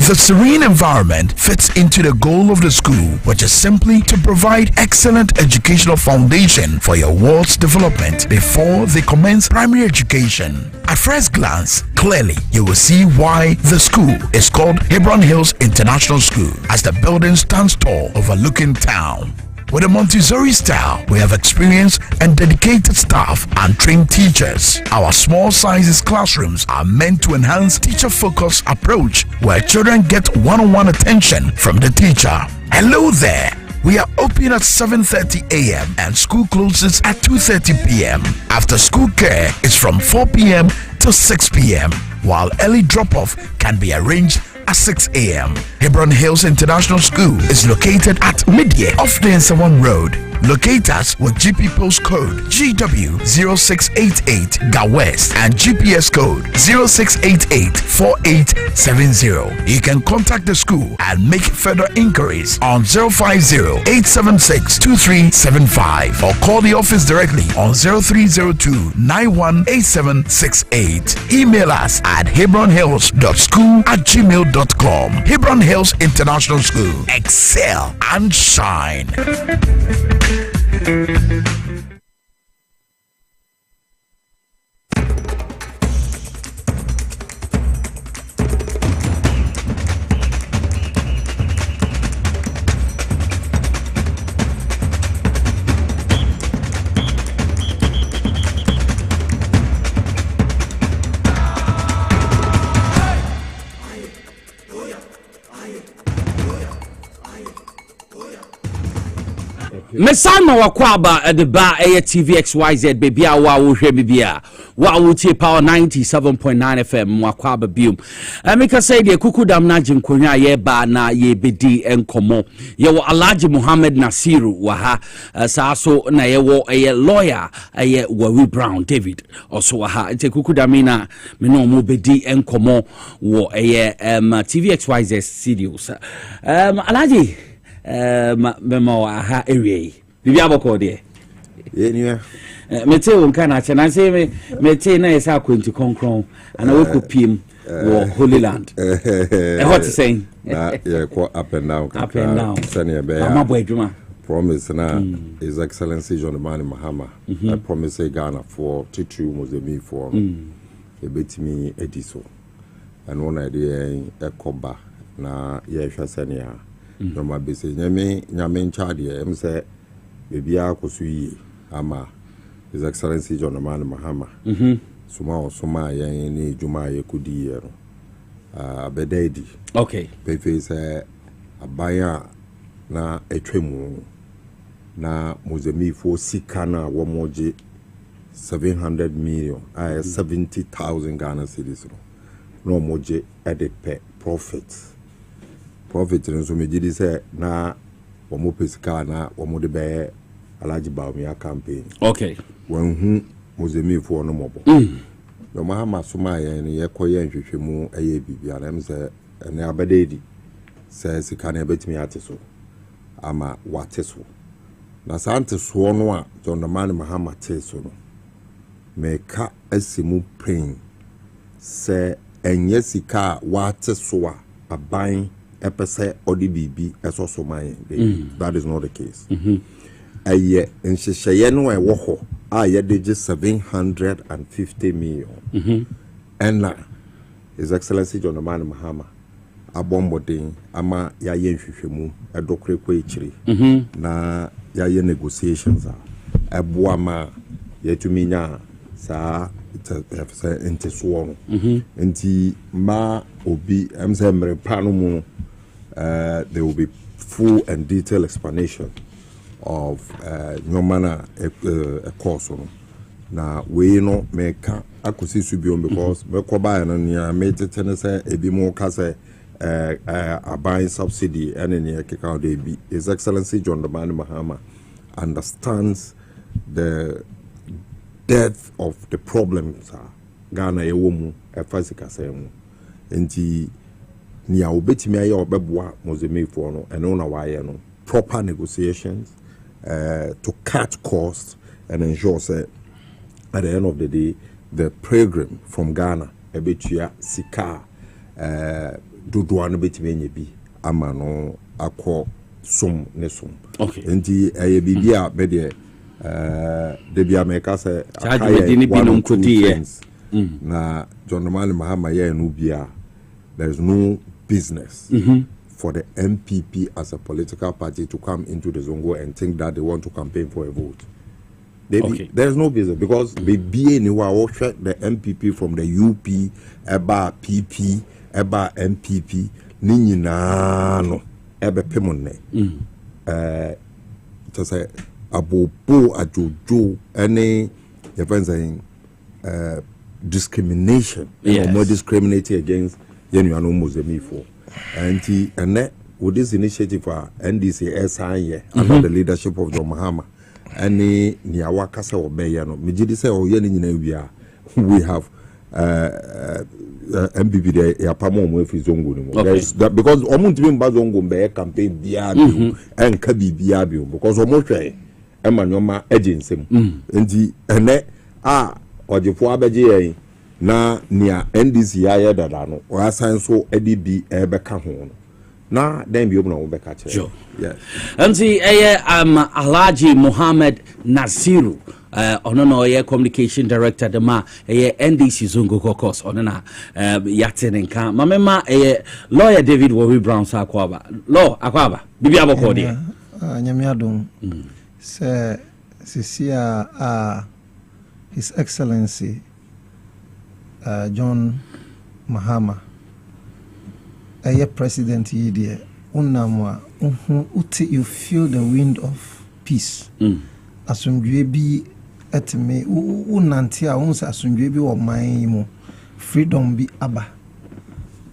The serene environment fits into the goal of the school, which is simply to provide excellent educational foundation for your ward's development before they commence primary education. At first glance, clearly you will see why the school is called Hebron Hills International School, as the building stands tall overlooking town. With a Montessori style, we have experienced and dedicated staff and trained teachers. Our small sizes classrooms are meant to enhance teacher-focused approach where children get one-on-one attention from the teacher. Hello there. We are open at 7:30 a.m. and school closes at 2:30 p.m. After school care is from 4 p.m. to 6 p.m. while early drop-off can be arranged at 6 a.m. Hebron Hills International School is located at Midye off the Nsawan Road. Locate us with GP postcode GW0688 GA West and GPS code 06884870. You can contact the school and make further inquiries on 050-876-2375 or call the office directly on 0302-918768. Email us at hebronhills.school@gmail.com. Hebron Hills International School. Excel and shine. Mesano wakwaba at the bar TVXYZ baby awa wo hwe bibia wa wo tie power 97.9 FM wakwaba biom. Amika say de kukudam na jinkonya ye ba na ye bedi enkomo. Ye wo Alhaji Muhammad Nasiru wa ha so na ye wo lawyer ye Wari Brown David also wa ha te kukudamina me no mo bedi enkomo wo TVXYZ studios. Alhaji memo aha area bibi aboko de yeah mete won kana che na say mete na yesa kwenti konkron ana we kopiem wo Holy Land what to say na yeah ko up and down senior be amabo adwuma promise na His Excellency John Mani Mahama I promise Ghana for Titu Mozambique for e betimi ediso and one idea ekoba na ye hwa senior no ma be say nyame nchade em say bebia akoso yi ama His Excellency John Mani Mahama suma yen ni juma ye kudi ye no abededi okay pepe say abaya na etwemu na Mozambique for sikana wo moje 700 million 70,000 Ghana cedis no moje edit per profit nso me gidi say na wo mo pesika na wo mo de be Alhaji Baumia campaign okay when Mozambique for no mobo no Mahama suma yen ye koye nhwehwemu eye bibia na em say ene abededi say sika na betimi ateso ama wateso na sante so no a John Mani Mahama teso no meka asimu pain say enye sika wateso a aban epese ODBB esoso man that is not the case aye nhyehyeye no e wo ho a ye de 750 million and His Excellency John Mani Mahama abombodin ama ya ye nhwehwemu edokre kwa ekiri na ya ye negotiations eboa ma yetumi nya sa ente so no enti ma obi emse mre panu mu there will be full and detailed explanation of nyomana a course no na we no meka akosi subion because me ko ba na nia me tetene say ebi mo ka say a buying subsidy and any account they be His Excellency John Mani Mahama understands the depth of the problems Ghana ewomu efasika semu enti nia obetimi aye obeboa Mozambique for no eno na waye no proper negotiations to cut costs and ensure say at the end of the day the program from Ghana ebetua sika dodo an betimi enye bi ama no akọ sum ne sum okay enti eye bibia be de debia meka say akaya ni binom kodi na John Mani Mahama ye no bia there is no business for the MPP as a political party to come into the Zongo and think that they want to campaign for a vote. There's no business because the MPP from the UP, EBA PP, EBA MPP, Nina no, Ebe Pemone. Just say Abobo Ajojo, any saying discrimination, more discriminating against Yenuano Mozambique for. And with this initiative for NDC SIA under the leadership of John Mahama and Niawakasa or Bayano, Mijidi say, oh, we have MPP there, Yapamo with his own good. Because almost even Bazongo Bay campaign Biabu and Kabi Biabu, because almost Emmanuel agency. And or the Fuabaji. Na nia NDC ya dadano o asan so EDB ebeka ho na dem bi obuna obeka kire sure yeah anti Alhaji Muhammad Nasiru ono no ye communication director de ma NDC Zongo caucus ono na yatin nka mamema lawyer David Wari Brown sa akwaba law akwaba bibi aboko de nyame adom se sisia His Excellency John Mahama president here unamwa uti you feel the wind of peace. Asundwe bi etime unanti a wonsa asundwe bi wo man mu freedom bi aba.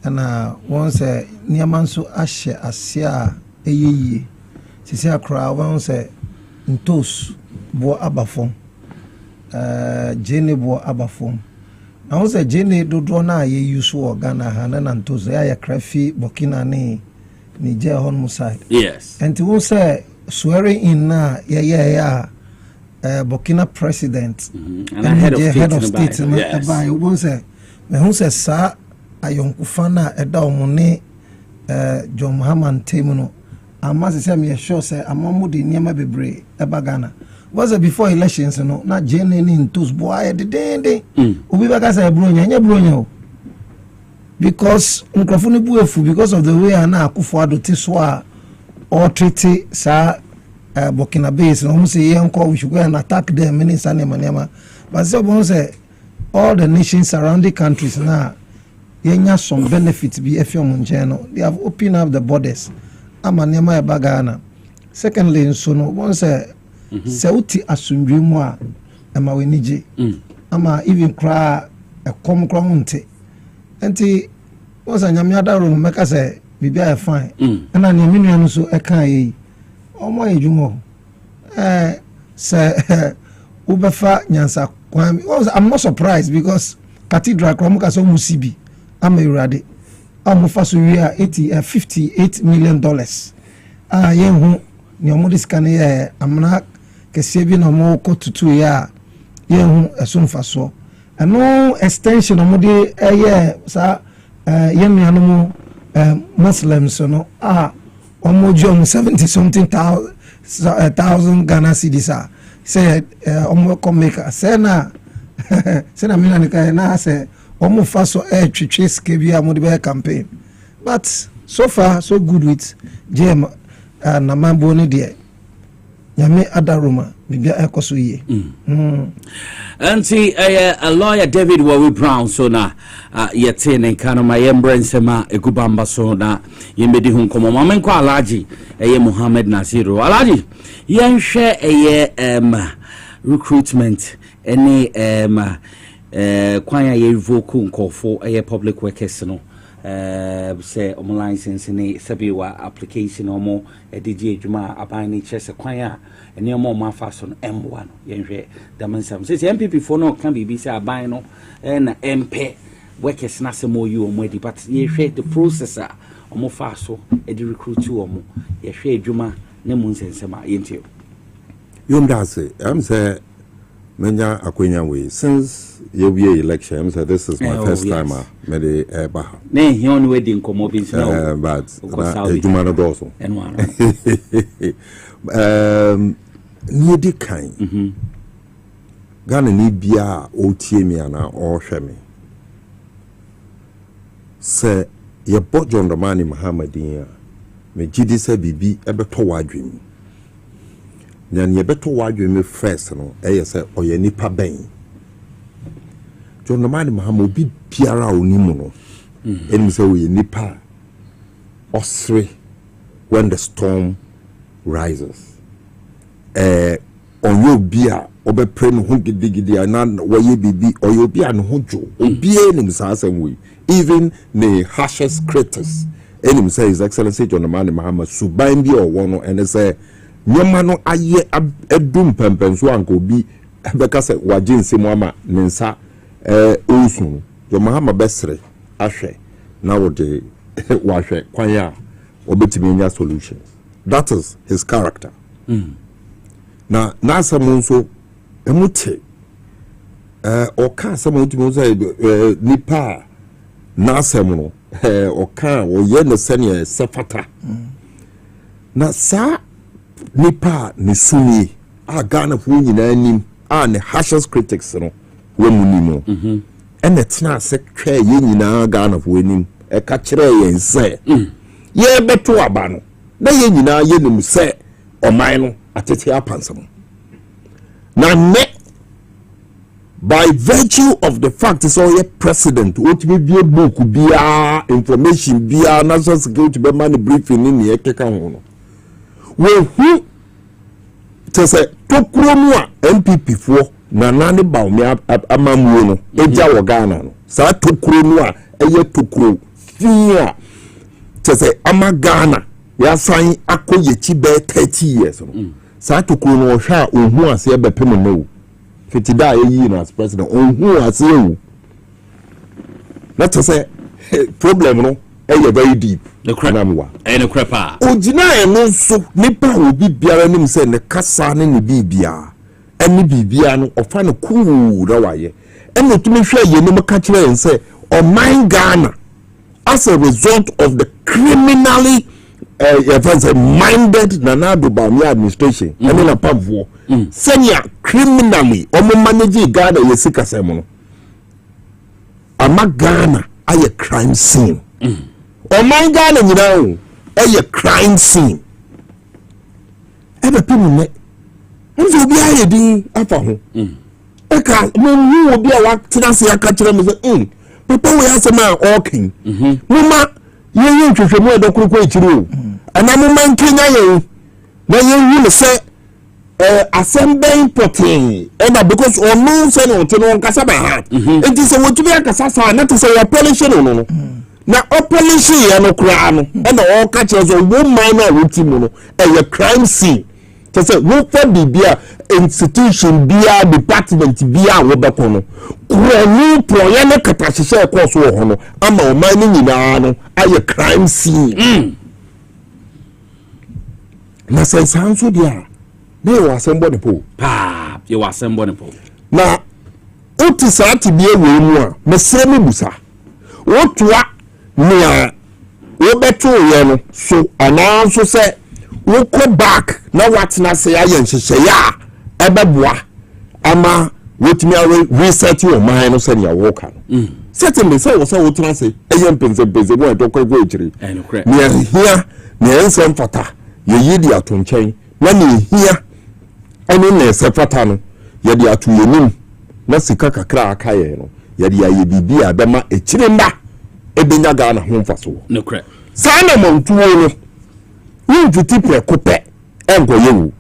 Ana wonse niaman so ahye ase a eyeye. Sisi akra wonse ntos bo aba fom. Jene bo aba fom. Na wonse jene dodo na ye use wo Ghana ha na ntos ya krafi Burkina ne Niger on Musai. Yes. And to say swearing in na Burkina president and head of state by won say me who say sa ayonkufana na eda omune John Muhammad Temuno amase say me sure say amamudi niema bebre eba Ghana was before elections no na jene ni ntos boy de dende obi baka say bronya o because nkrofo bu efu because of the way na akufo adote so a or treaty sa Burkina base no say yenko we should go and attack them in Sanema but so bon say all the nations surrounding countries na yenya some benefits be efiom njeno they have opened up the borders amanema e bagana secondly nso no bon say uti asundwe mu a ama wenije ama even cry a come nte enti was anyame adaro meka say bibia e fine na ne menu no so e kan yi omo ejumo say ubefa nyansa kwan I'm not surprised because cathedral kromuka so musibi amerade amufa so wi a $58 million yen hu ne omo diskane ye amna kese bi na omo ko tutu ya yen hu esumfa so no extension omo de sa yemianom Muslims no omo jom 70 something thousand Ghana cedis say omo come make say na mina nika na say omo faso twetwe ske bia mo de campaign but so far so good with JM na mambo no de nyame adaroma bibia ekoso ye anti a lawyer David Warwi Brown so na yete ne kanu ma yembrensema egubamba so na yemedi hu nkomo mamenko alaji Muhammad Nasiru alaji yenhwe recruitment any kwanya ye voku nkofo public workers no say omo license ni sabiwa application omo ediji adwuma aban ni chese kwanya ene omo mafa so no M1 yenhwe damansam say MPP for no can be say aban no na MP workers na se mo you omo edi but yenhwe the processor omo fa so edi recruit omo yenhwe adwuma ne mu nsensema yentio yom da say am say menya akwenya we since yewie election am say this is my first time me the eba ne he on wedding komo bi say but adwuma no do so ni di kan Ghana ni bia o tie mi ana o hwe me se ye John Dramani Muhammadin me gidi se bibi ebeto wadwem nyan ye beto wadwem first no say oye nipa ben John Dramani Muhammad bi piara onimu no enim say oye nipa osre when the storm rises onyo bia obepre no ho gidigidi na waye bibi oyo bia no ho jo obi enim sa asem we even the harshest critics enim say his excellency John Dramani Muhammad suban bi owo no ene say nyoma no aye edum pempenso anko bi beka say waje nsemu ama nensa osun John Muhammad besre ahwe na wode wahwe kwanya obetimi nya solutions. That is his character. Na some so emute oka some utimi say nipa na asem no oka oye no sene sefata na sa nipa ni suni a Ghana fu nyina anim a ne harshest critics no wemuni mo ene tena se twa ye nyina Ghana fu anim e ka kire ye nse ye beto aba no na ye nyina ye nim se oman no atete apansam na ne by virtue of the fact is all president what be a book bia information bia national security be man briefing ni e keka ho no we hu to say tokuro no a MPP for na nane ba me amamuo no eja wo Ghana no sa tokuro no a eye tokuro fia to say ama Ghana ya san akoye chi be 30 years no sa tokuro no hwa ohun ase be pem no fiti da yi na as president ohun ase ewu na to say problem no very deep the crap and the crap ojina eno so nipa obi biara nim se ne kasa ne bibia eni bibia no ofa ne kuu da waye eno tumi hwe ye nim ka kire en se o man Ghana as a result of the criminally minded Nana Bawumia administration eni na pamvo senya criminally o mo manage Ghana yesika semo no ama Ghana aye crime scene o man Ghana nyina a crime scene ebe pimu ne nzo bi aye din afa ho eka mo obi a wa tena se aka kire me se papa we asema okin muma ye twehwe mo edokurukọ ekire o ana mo man Kenya ye na ye wi se assemble potin and because on no say no to no kasa by heart it is a what to be akasa sa na to say your policy no na opposition ya no kra no and all catch us on one minor routine no a crime scene to say wo for bibia institution bia department bia wo beko no kra ni pro ya na kapasise course wo ho no ama o man ni nyina no a crime scene na say sanso dia na you assemble the po you assemble the po na utisa ti bia we mu a me se me busa wotoa nia wo beto ye no so ana so se wo ko back na what na say ayen hyehyɛ ya ebeboa ama wotimi awe reset your mind no say ya wo ka no certainly say wo say wo tena say eyen pense wo edokwa ekiri nia hia nia ensem fata ye yidi atonchen na nia hia ene na se fata no ye di atu yenim na sika kakra aka ye no ye di aye bibia bema ekiri nda ebenya Ghana ho mfaso no crap sana montuo no wunfiti prekope engoyewu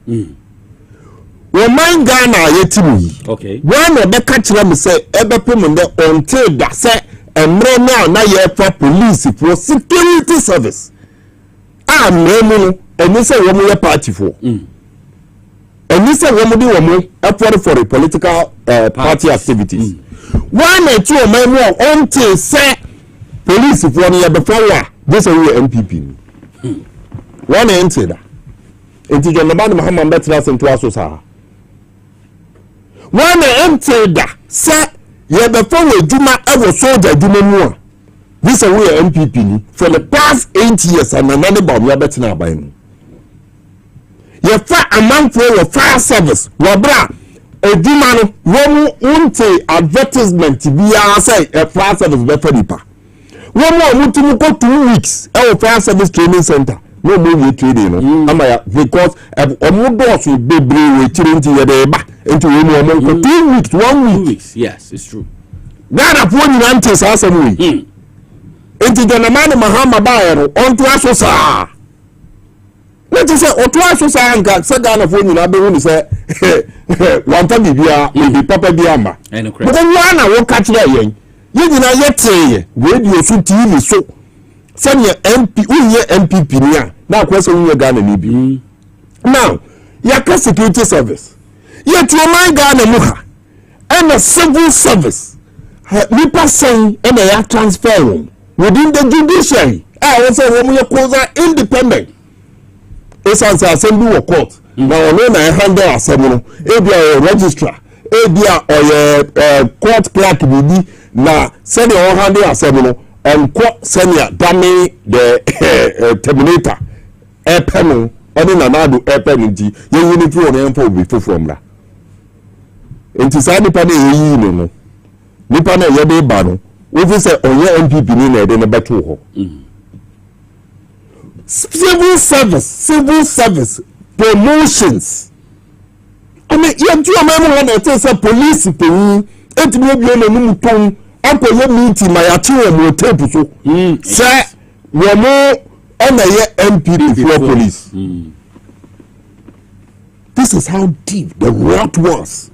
wo man Ghana yetimu yi okay wana be ka kire me say ebepem nde until da say emre na ye for police for security service memu no eni say wo mo ye party for eni say wo mo di wo mo for the political party activities wana tu o man mo until say police for no before this is MPP one enter that enti John Nabani Muhammad betra sento aso sa one enter that say ye before we juma e wo soldier juma mu a this is MPP for the past 8 years and Nana Bawumia betra aban mu ye fa amanfo wo fire service wo bra ejuma no wo mu unte advertisement bia say e fire service be for nipa one more mutumu go 2 weeks our fire service training center no more training no amaya because omudos we bebre we chirenti ye dey ba into we no mo 2 weeks 1 week yes it's true Ghana for ni antes asem we into the man Muhammad bayero onto asosa let us say onto asosa anga say Ghana for ni na be woni say wanta bibia we papa bi amba but then na wo catch there yen yina yete radio so TV so sanya MP unye MPP nia na akwese unye Ghana ni bi now yaka security service yet your man Ghana mu ha and a civil service nipa sen and a transfer within the judiciary I say wo mu ye independent esanse assembly wo court na ono na handle assembly no ebia registrar ebia or court clerk bi na senior or handle assembly no enko senior dami the terminator epeno oni na nado epeno nti ye yini fi won enfo bi fofo mra enti sa nipa na yeyi no nipa na ye be ba no wo fi se onye MPP ni na de ne beto ho civil service promotions I mean you do am na say say police pe etimi obi na numu ton akoye meeting my ati mo tape so say wo mo na ye MPP for police this This is how deep the rot was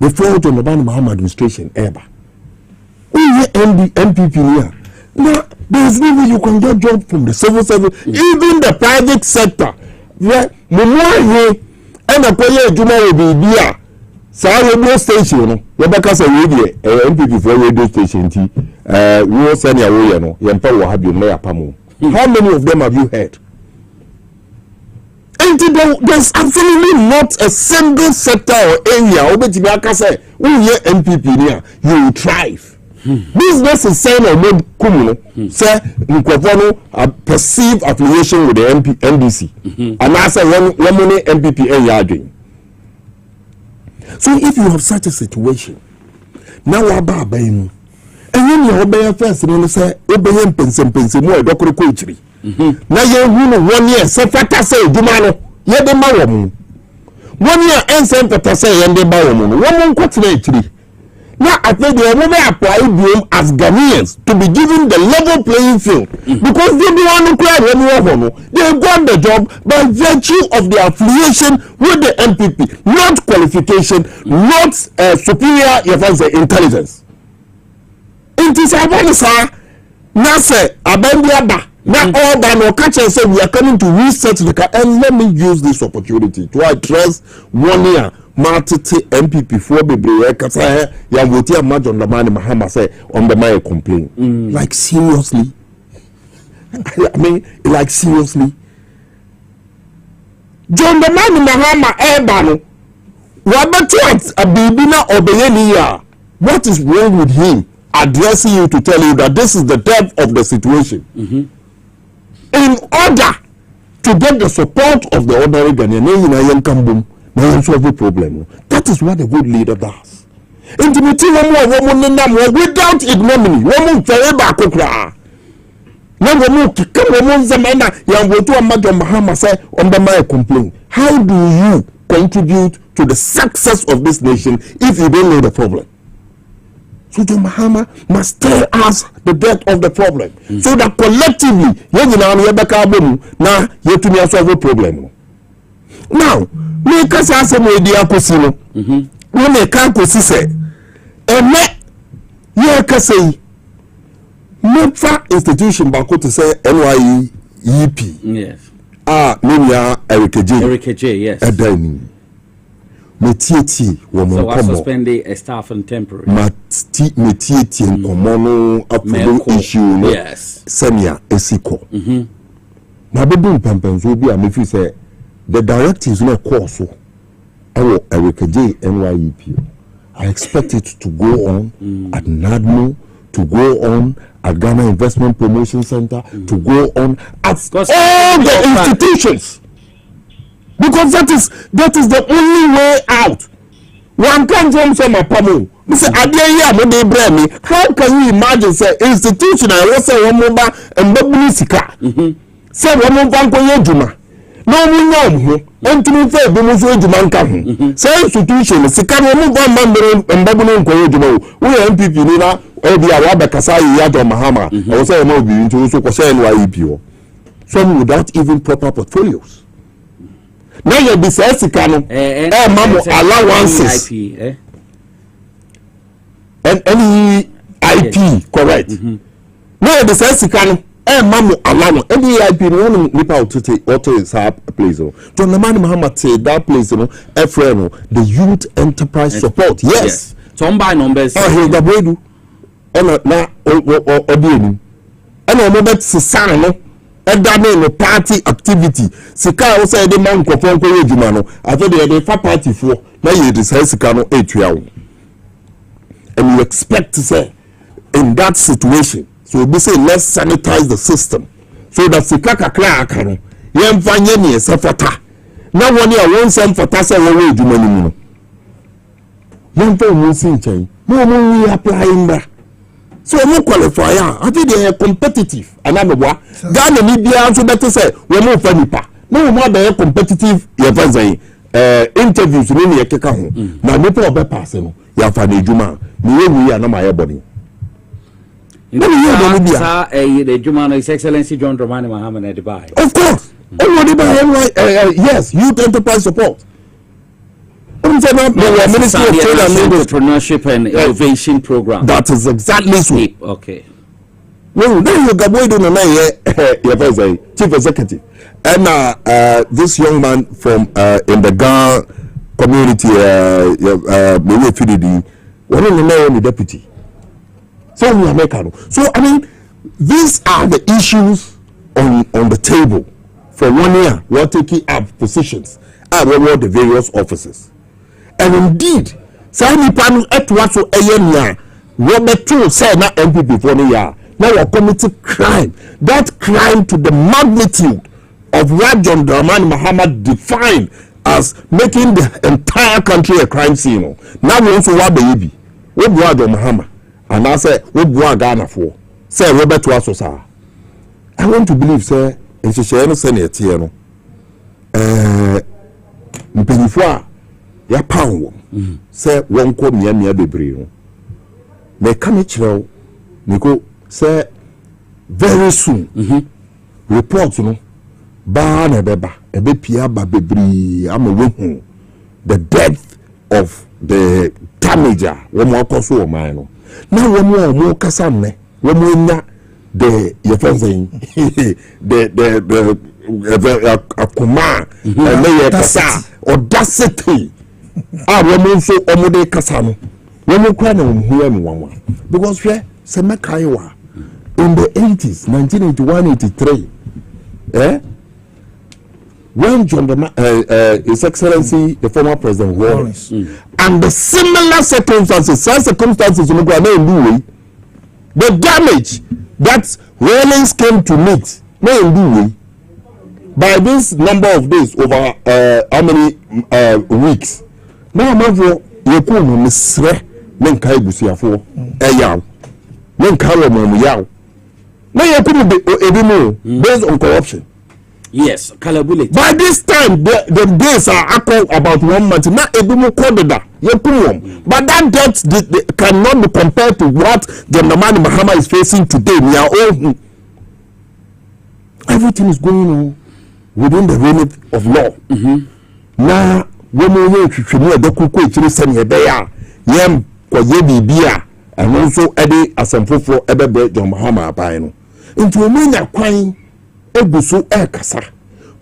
before John Dramani Mahama administration ever. MPP here. Now, there's no way you can get job from the civil service, even the private sector. Yeah, and a player Juma will be here. So radio station, you know, Rebecca said radio, MPP for radio station, we will send you away, you know, Yampa have you mayor Pamo. How many of them have you heard? And there's absolutely not a single sector or area, Obetibaka say, we hear MPP here, you will thrive. Business is saying or made kumuno say Nkofono perceive affiliation with the NDC and I say one money MPP doing. So if you have such a situation now aba abainu and you obey first and say obey pense more dokoro kochiri na ye hu 1 year say fata say duma no ye de ma wo mu 1 year ense fata say ye de ba wo mu no wo mu nkotena echiri. Now, I think they will apply them as Ghanaians to be given the level playing field because they don't want to cry when they got the job by virtue of their affiliation with the MPP, not qualification, not superior intelligence. It is Avanisa, Nasa, Abendiaba, now all that no catch and say we are coming to research the car and let me use this opportunity to address 1 year. Martiti MPP for Bibre Kasa Yawoti and John Dramani Mahama say on the my complaint. Like seriously? I mean, like seriously? John Dramani Mahama Ebano Wabatu a Bibina or Bayenia. What is wrong with him addressing you to tell you that this is the depth of the situation? In order to get the support of the ordinary Ghanaian Kambum. No solve a problem. That is what a good leader does. Intimate without ignominy. Woman forever kokra. Now woman come woman zamana yang go to a Madam Mahama say on the my complaint. How do you contribute to the success of this nation if you don't know the problem? So John Mahama must tell us the depth of the problem. So that collectively, now you to solve a problem. Now, me kasa se mo di akosi no wo me kan kosi se eme ye kasa yi mefa institution ba ko to say NYEP yes media Eric J yes edani me tieti wo mo komo so suspend a staff and temporary me tieti nkomo no approval issue no yes senior esiko na bedu pampanzo bi a me fi say the directives no course Eric J NYEP. I expect it to go on at NADMO, to go on at Ghana Investment Promotion Center, to go on at all the institutions. Because that is the only way out. One can't jump some apamo. How can you imagine say institution I was say one mobile and Babusika? Say one mobile no ho entimi fe be mo so eduma nka ho say institution sika no mo ba mandere mbabu no nkoyo eduma wo MPP ni na obi a wa bekasa ya John Mahama o say mo bi nti so ko say NYEP o some without even proper portfolios now you be say sika no mamo allowances and any IP correct now you be say sika no mamu alano NDIP no nipa auto is a place no John Dramani Mahama say that place no no the youth enterprise support yes some by numbers he da bodu na odieni na mo bet sisan no no party activity sika wo say the man nkofon ko ejuma no after the fa party for na ye dey say sika no etua wo and you expect to say in that situation. So we say let's sanitize the system so that sika kakra akano yemfa nye ne sefata na woni a won sem fata say we eduma ni mu no yemfa won sin chen no we applying that so we qualify I think they are competitive anabwa Ghana ni bia so better say we mo fa nipa no we dey competitive ye fanzai interviews ni ye keka ho na nipa obe pass no ya fa na eduma ni we ya na ma ye body. The His Excellency John Dramani Mahama at Dubai. Of course. Yes, youth enterprise support. Ministry of Trade and Entrepreneurship and Innovation Program. That is exactly so. Okay. Well, then you go to chief executive, and this young man from in the Ghana community, one of the deputy. So we are making. So I mean, these are the issues on the table for 1 year. We are taking up positions at the various offices. And indeed, some people at what so a Robert True said not MPP for the year. Now we are committing crime. That crime to the magnitude of what John Dramani Mahama defined as making the entire country a crime scene. Now we also want baby. We brought John Mahama. And I say, we brought Ghana for. Say Robert Waso, sir. I want to believe, sir, and she shall send it here. Before ya pound say one come near bebree me come chiro me go say very soon report no ba na beba ebe pia ba bebree am we the depth of the damage we mo akoso o man no na we mo kasa ne we mo nya the your friends saying the akoma na kasa audacity women so omode kasa no women kwa na omhua me wanwa because hwe se mekaiwa in the 80s 1981-83 when John His Excellency the former President Wallace and the similar circumstances the damage that Rawlings came to meet by this number of days over how many weeks. Now I'm for you come misre men kai busiafo yaw men karo mo yaw now you come ebimu based on corruption. Yes, calculate. By this time the days are about 1 month. Now ebimu kodeda you come but that debt cannot be compared to what the Namani Mahama is facing today. We are all everything is going on within the remit of law. Now women will treat the cook send a bear, yam, bia, and also Eddie as a for ever bread John Mahama Pino. Into a minute crying, Ebusu Kasa.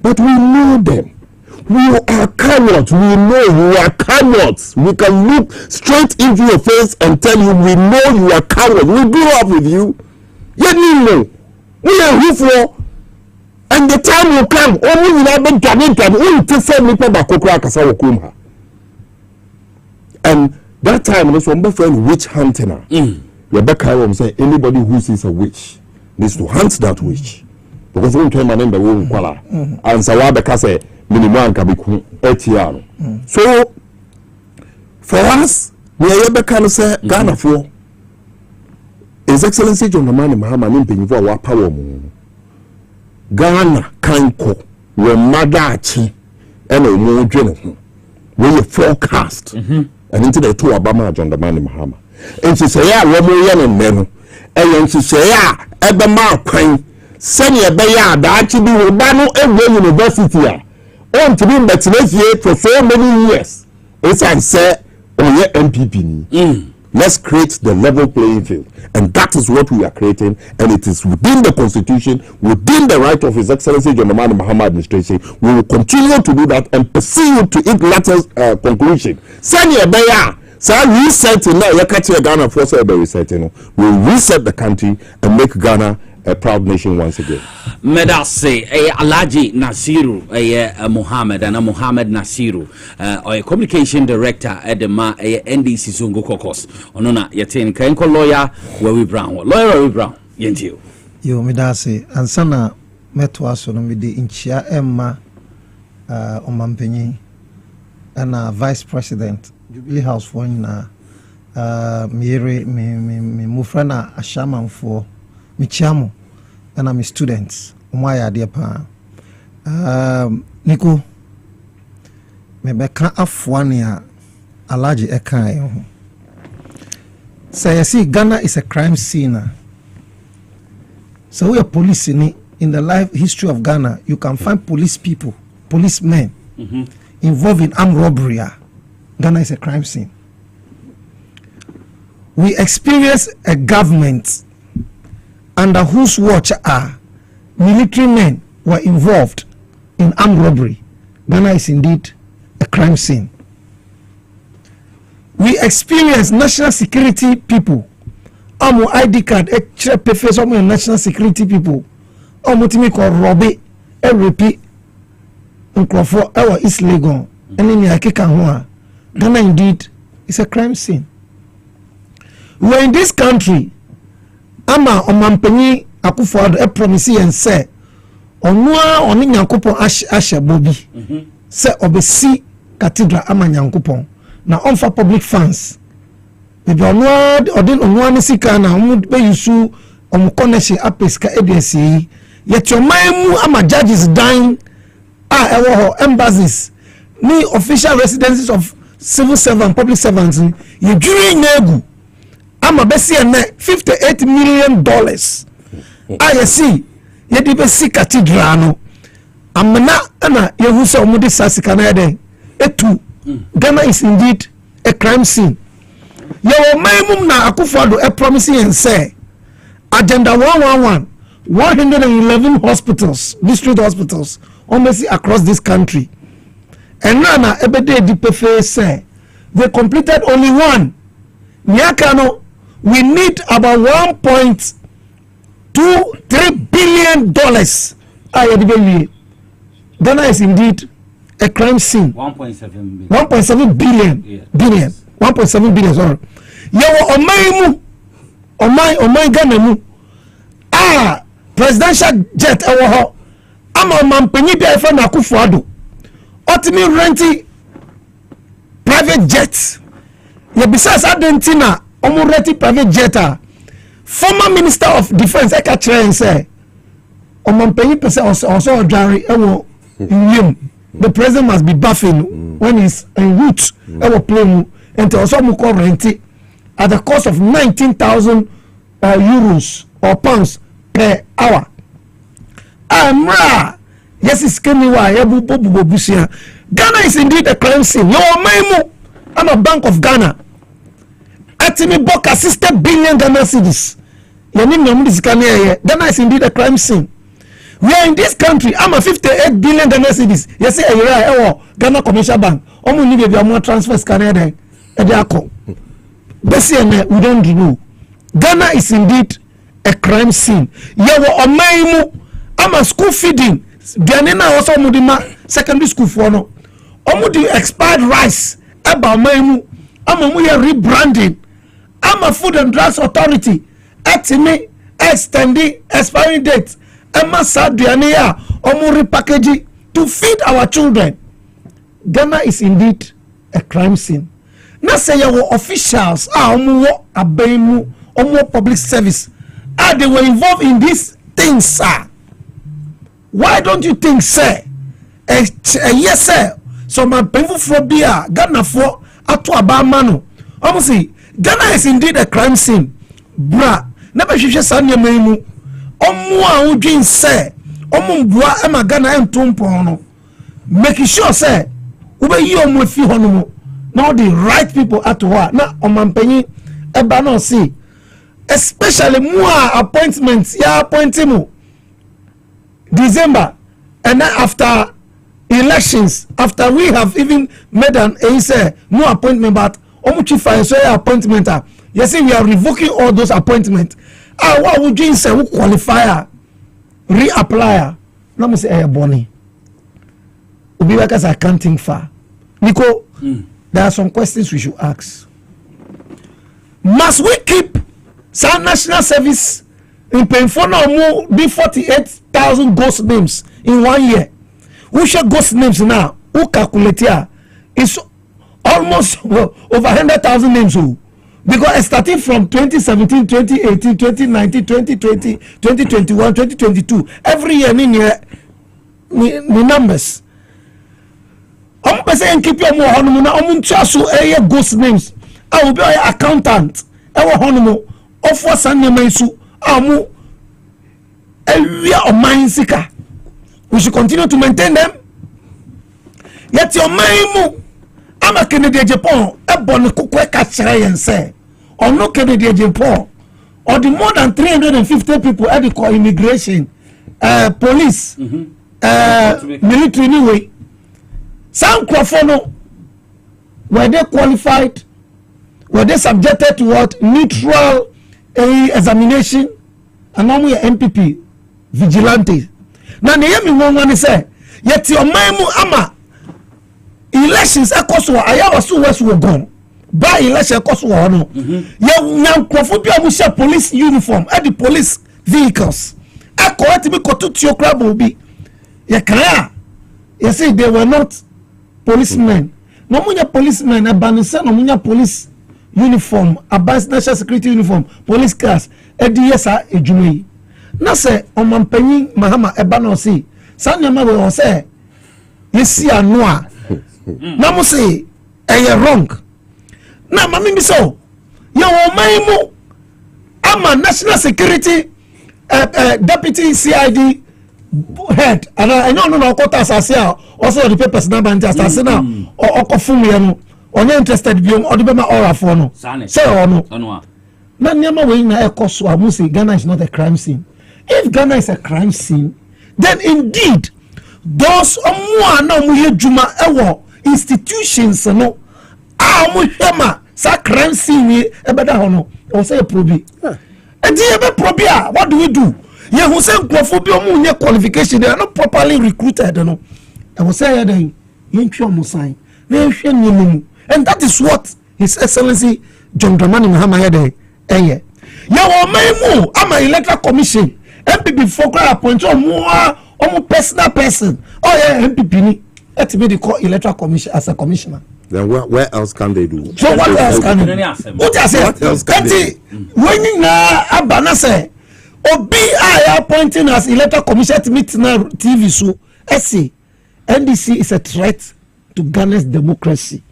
But we know them. We are cowards. We know you are cowards. We can look straight into your face and tell you we know you are cowards. We grew up with you. Yet you know. We are who for. And the time will come, only will have been only to send me back to and that time, there's one friend witch hunter. Rebecca will say anybody who sees a witch needs to hunt that witch. Because we came and the womb quala. And Sawabeka say, minimum can be ATR. So for us, we are Rebecca say Ghana for His Excellency John Dramani Mahama Nimping for our power. Ghana kanko we madachi and a more general we forecast and into the two Obama John Dramani Mahama and she say yeah we and men and she say yeah ebema kwan senior beya that be Obano every university on to be betinefie for so many years it's and say on your MPP let's create the level playing field. And that is what we are creating. And it is within the constitution, within the right of His Excellency John Dramani Mahama administration. We will continue to do that and pursue to its latter conclusion. Senior Beya, so resetting now, Ghana force resetting. We will reset the country and make Ghana a proud nation once again. Medase Alaji Nasiru Muhammad and Muhammad Nasiru or communication director at the NDC Zungo Kokos onona yatin kanko lawyer Wewe Brown yentio yo medase ansana metwa so no mede inchia emma omampenyi and vice president Jubilee House for na me mufrana ashamanfo michiamo and I'm students umaya dear pa Nico mebeka afwania alaji ekai say I see Ghana is a crime scene so we are police ni in the life history of Ghana, you can find policemen involved in armed robbery. Ghana is a crime scene. We experience a government under whose watch military men were involved in armed robbery. Ghana is indeed a crime scene. We experience national security people. Our ID card, national security people. Our team called Robbie, repeat, for our East Legon, and in the Ghana indeed is a crime scene. We're in this country. Ama Omampeni Akufo-Addo a promise and say, Onua oni Nyankopon ashe bobi. Say obesi cathedral ama Nyankopon. Na onfa public funds. Bibi onua onua ni sika na omu be yusu omu connection apeska EDC. Yet your maimu ama judges dying ewo ho embassies ni official residences of civil servants, public servants. Ye juri negu. Ama besi ene $58 million. I see ye di besi cathedral no. Amena ana ye hu se omudi sasika na eden. Etu Ghana is indeed a crime scene. Ye wo maimum na Akufo-Addo a promising and say agenda 111 111 hospitals, district hospitals almost across this country. And nana ebede di pefe say they completed only one. Nyakano we need about $1.23 billion. Ghana is indeed a crime scene. 1.7 billion. Yeah. Billion. 1.7 billion. Sorry. Yawo omai Ghana mu. Presidential jet ewo ho. Ama mampenyi bia efa na Akufo-Addo. Otimi renti private jet. Ye besides Argentina omureti private jet. Former Minister of Defense eka chere say omampenyi pese also Jari ewo yim. The president must be buffing when he's en route ewo plane and also muko renti at the cost of 19,000 euros or pounds per hour. Amra yes is kemiwa yebu busia. Ghana is indeed a crime scene. Yo maimu I'm a Bank of Ghana. Atimi boka $60 billion Ghana cedis. Ghana is indeed a crime scene. We are in this country. I'm a 58 billion Ghana cedis. Yes, Ghana Commercial Bank. Omu ni baby more transfers Canada. Ediako. Besiene we don't know. Ghana is indeed a crime scene. Yawo omaimu. I'm a school feeding. Bianina also mudima secondary school for no. Omu di expired rice. Eba omaimu. I'm a rebranding. I'm a Food and Drugs Authority. Etime extending expiring date. Emma Saduania omu repackaging to feed our children. Ghana is indeed a crime scene. Na say your officials omu abemu omu public service they were involved in these things, sir. Why don't you think, sir? Yes, sir. So my painful phobia Ghana for atu abamano. Almost Ghana is indeed a crime scene. Bra, never should sanya memu. Omwa udin say, omumbua ema Ghana entumpono. Making sure say, ube yo mwefi honomo. Now the right people at work. Na omampenyi eba no see. Especially more appointments. Ya appointimu December, and then after elections, after we have even made an more appointment, but omuchifa so appointment. You see, we are revoking all those appointments. What would you say? Who qualifier, reapplier? Let me say, Bonnie. Ubi like as accounting for Nico. There are some questions we should ask. Must we keep some national service in painful no be 48,000 ghost names in 1 year? Who share ghost names now? Who calculate here? It's almost over 100,000 names. Because starting from 2017, 2018, 2019, 2020, 2021, 2022, every year the numbers. I'm saying keep your more ghost names. I will be an accountant. I will honor of what's on your amu we are Mainsika. We should continue to maintain them. Yet your Maimu, I'm a Canadian Japan, a Bonakukwe Kachray and say, or no Canadian Japan, or the more than 350 people at the immigration, police, military anyway. Some Crawforno, were they qualified? Were they subjected to what? Neutral examination? And now we are MPP, vigilante. Now, the Yemi one say, yet your Maimu Ama elections are cost I was so west were gone. By election cost war no. Now, Crawford police uniform at the police vehicles. I correct me to your crab will be. You say they were not policemen. No munya policemen, a banisa, no munya police uniform, a national security uniform, police cars, a DSA, a Jumi. Na say, on Mampany, Mahama, a banosi, Sanya will say, you see a noir. Namu say, a wrong. Na mami so, you maimu, I'm a national security deputy CID head, and I know no quotas as also the papers number and just as now, or Okofumi, or no interested beyond or the Bema Ora for no. Say or no. Nanyama way na Ekoswa Musi, Ghana is not a crime scene. If Ghana is a crime scene, then indeed those Juma Ewo institutions no Amushema sa crime scene ebeda hono or say a probi. And the probia, what do we do? Yeah, who say Crawford qualification, they are not properly recruited. No, I was saying, and that is what His Excellency John Dramani Mahama had. I'm an electoral commission. MPP for appoint more personal person. Oh yeah, MPP. Let me call electoral commission as a commissioner. Then where else can they do? So what else can they do? What else can they do? When na Abana say, Obi I appointing as electoral commission to meet na TV so SC NDC is a threat to Ghana's democracy.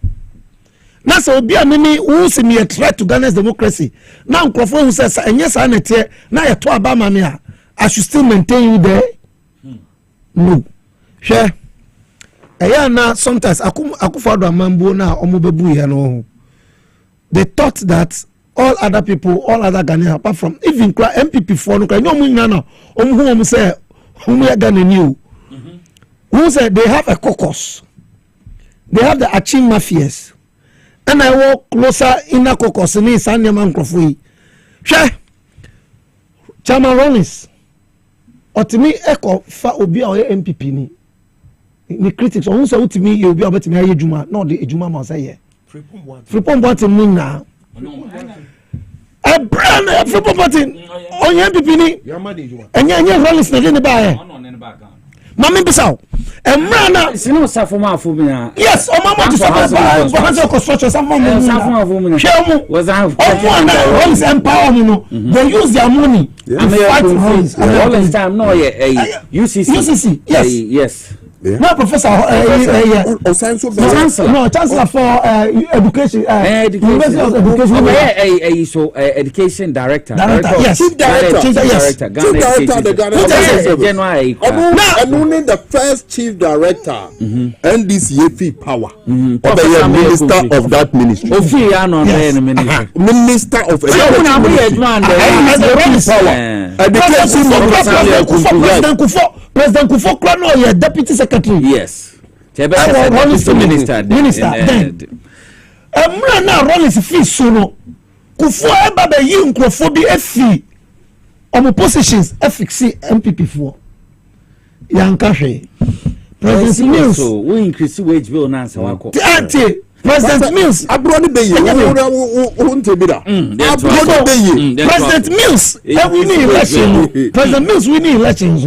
Now so Obi Amini who see me a threat to Ghana's democracy. Now Crawford who says and yes I now you to Obama me I should still maintain you there. No. Sure. Now sometimes akufado amambo na omobebu ya no. They thought that all other people, all other Ghanaians, apart from even MPP for no, no munana, who say who are Ghana new. Who said they have a caucus. They have the Achim mafias. And I walk closer in a caucus in Sanyaman Crofui. Sure. Chairman Rollins. Or to me, echo fa obi or MPP ni. The critics on who to me you'll be able to marry Juma, not the Juma must say. Fripon button moon now. A brand Fripon button on your MPP and your Rollins in the bar. Mammy Bissau. And Rana, no Safoma for me. Yes, or Mamma to Safoma construction. Some woman was out of empowerment. They use their money. All this time, no, UCC. Yes. No, Professor, no, Chancellor for Education, University of Education. So, Education Director. Yes, Chief Director. January. And only the first Chief Director, NDCAP Power, Minister of that ministry. Minister of Education. President Kufuor Krano, your deputy secretary. Yes. Minister. Then, now Rollins fee sono. Kufuor eba be yi nkrofobi efi. Omo positions FX MPP for. Yankashe. President Mills. So we increase wage bill na nsa wako. President Mills. Abroad be ye. President Mills. Winning election. President Mills winning elections.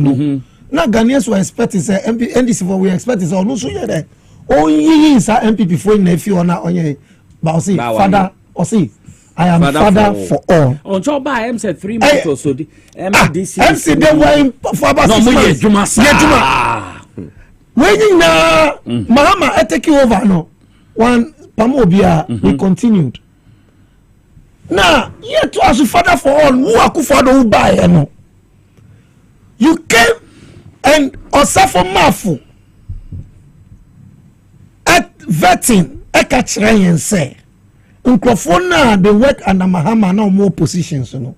Now Ghanaians were expecting say NDC for we expecting say no so here there. Only is MPP for nephew or na onye. But see father or see I am father for all. On job by M said 3 months or so. MDC. MC they were for about 6 months. Yeah, when na Mahama I take you over no. One Pamobia we continued. Now, yet to as father for all who are who buy no. You Osafo Mafu at vetting ekachire yen say nkrofo na they work under Mahama now more positions, you know.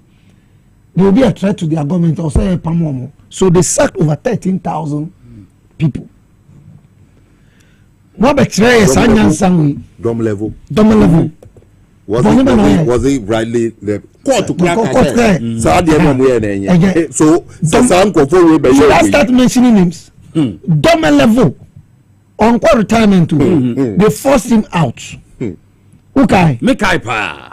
They will be a threat to their government or say pamomo. So they sacked over 13,000 people. What betray Dom level. Was it rightly the court to crack? So let's start mentioning names. Dom level on court retirement too. They forced him out. Okay. Mekaipa.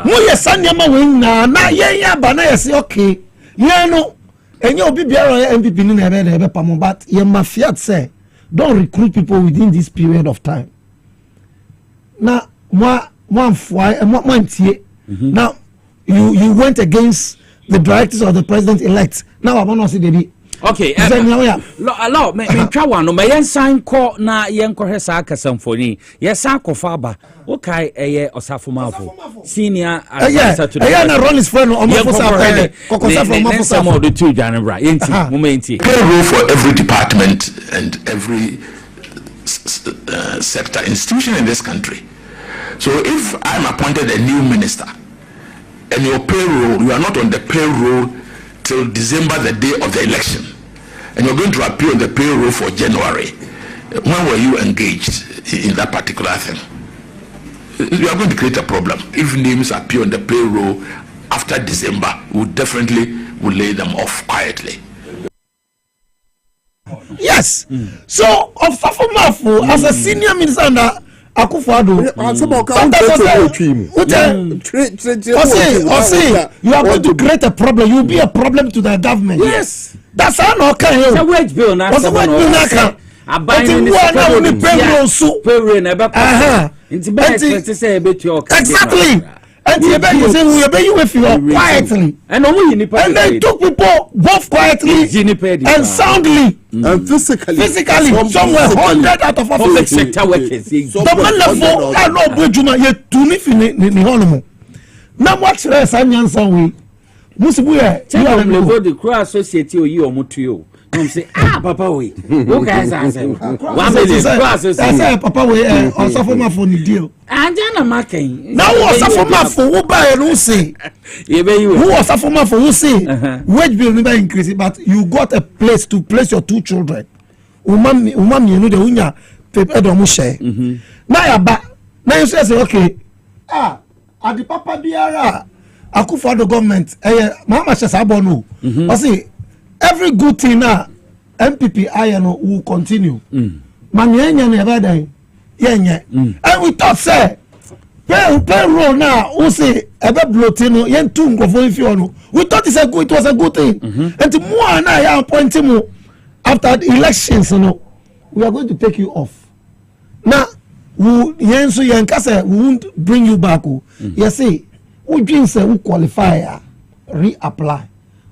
Mo yesanyama win na ye bana yesi okay. Yeah no. Enye obi biara MPP ni na ebe pamo, but ye mafia say don't recruit people within this period of time. Now now you went against the directives of the president elect. Now I want to see the okay, allow me try one no me sign call na yen kohwe sa akasamfoni yes akofaba okay Osafo Mafu senior advisor to the na run his friend on Mafu sa kokosa from Mafu some of the two January enti momenti payroll for every department and every sector institution in this country. So if I'm appointed a new minister and your payroll, you are not on the payroll till December, the day of the election, and you're going to appear on the payroll for January, when were you engaged in that particular thing? You are going to create a problem. If names appear on the payroll after December, we definitely will lay them off quietly. Yes. So Osafo Mafu as a senior minister under Akufo-Addo, you are going to create a problem. You will be a problem to the government. Yes. That's how no can you. The wage bill na exactly. And you if you are quietly. And they took people both quietly and soundly and physically. Somewhere 100 out of public sector workers. The level I know Bujuma yet to live in Honomo. Now what's the Sanyan we? Musibuya, you are the Crow Associate you or Mutuo. Say, Papa, we. Okay, I say, 1 million. I say, Papa, we on Safoma for the deal. And then I'm marking. Now, what's Safoma for who buy and who say? Who was Safoma for who say? Wage bill never increase, but you got a place to place your 2 children. Umam, you know the unya, paper don't share. Now you say, okay, at the Papa Biara, Akufo-Addo government, Mama Shasabonu, I see. Every good thing now, MPP INO will continue. And we thought, say, payroll now, who say, bloatino, yen tungo for we thought it was a good thing. And the more and I am pointing after the elections, we are going to take you off. Now, we won't bring you back. You see, we dream say we qualify, reapply.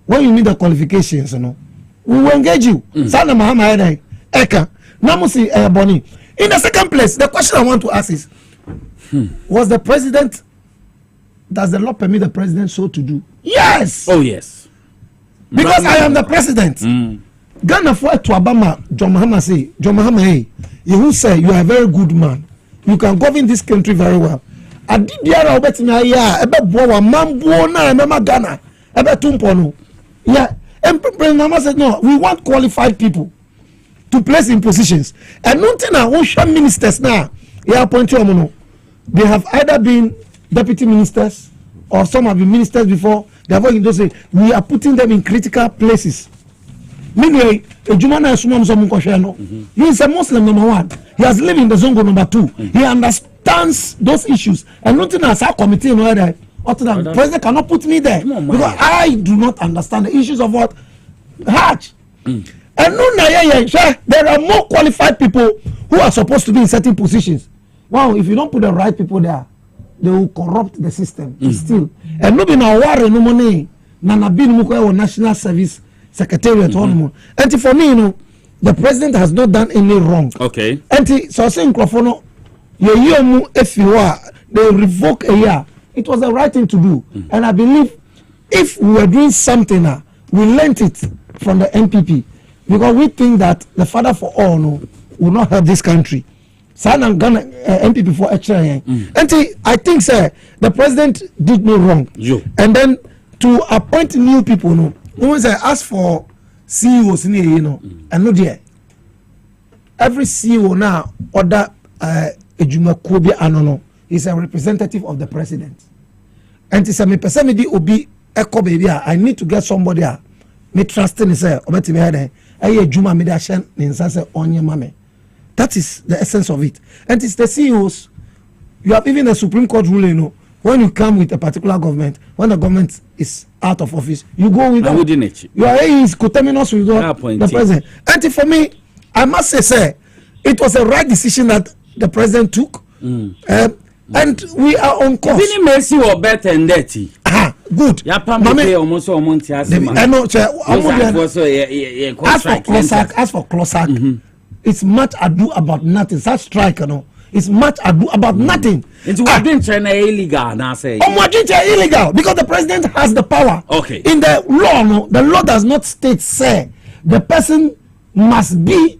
When you need the qualifications, we will engage you. Sana Mahama Eka. Namusi Boni. In the second place, the question I want to ask is, was the president, does the law permit the president so to do? Yes. Oh, yes. Because I am the president. Ghana for to Obama, John Mahama say, John Mahama, hey, you will say you are a very good man. You can govern this country very well. I did the other Ghana, yeah, and President said no. We want qualified people to place in positions. And nothing now, ocean ministers now. Yeah, they have either been deputy ministers or some have been ministers before. They have worked in those. We are putting them in critical places. Meanwhile, Jumana he is a Muslim number 1. He has lived in the Zongo number 2. He understands those issues. And nothing as our committee in order. The president cannot put me there because I do not understand the issues of what Hajj. And there are more qualified people who are supposed to be in certain positions. Wow, if you don't put the right people there, they will corrupt the system still. And nobody now worry no money. Nana bin Muko National Service Secretariat. And for me, the president has not done any wrong. Okay. And so saying Crofono, if you are, they revoke a year. It was the right thing to do. And I believe if we were doing something now, we learnt it from the MPP. because we think that the father for all will not help this country. Sana Ghana MPP for HRN. And I think, sir, the president did no wrong. And then to appoint new people, no one say ask for CEOs, and no there. Every CEO now order Ejuma Kobe Anono is a representative of the president. And it's a me person me di obi eko baby. I need to get somebody me trust in say obeti me head. Aye Juma me da shen ni nsa say onye mame. That is the essence of it. And it's the CEOs. You have even a Supreme Court ruling, when you come with a particular government, when the government is out of office, you go with them. You are is coterminous with the president. And for me, I must say, sir, it was a right decision that the president took. And we are on course. Didn't Mercy or better than that? Good. As for Closak, it's much ado about nothing. Such strike, it's much ado about nothing. It's illegal now, say. Illegal because the president has the power. Okay. In the law, the law does not state say the person must be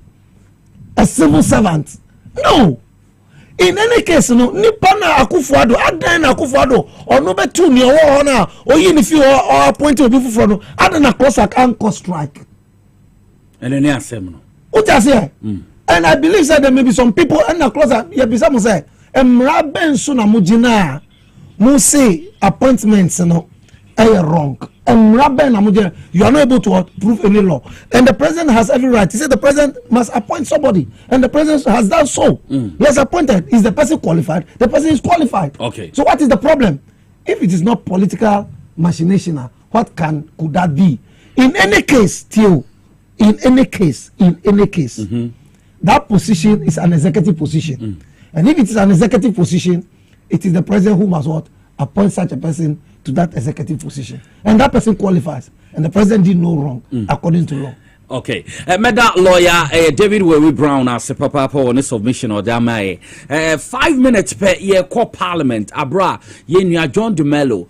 a civil servant. No. In any case, Nipana Akufuado, Adan Akufuado, or no better me or now, or even if you are appointed people from Adan Closak and strike. And then they seminal. What I say? And I believe that there may be some people and the closer you be some say Mraben suna mujina mu say appointments wrong. Mraben you are not able to prove any law. And the president has every right. He said the president must appoint somebody. And the president has done so. He has appointed. Is the person qualified? The person is qualified. Okay. So what is the problem? If it is not political machination, what could that be? In any case, Theo, in any case, that position is an executive position. And if it is an executive position, it is the president who must appoint such a person to that executive position. And that person qualifies. And the president did no wrong according to law. Okay. Meda lawyer David Wewe Brown as papa on the submission or dama 5 minutes per year call parliament abra ye nua John Dumelo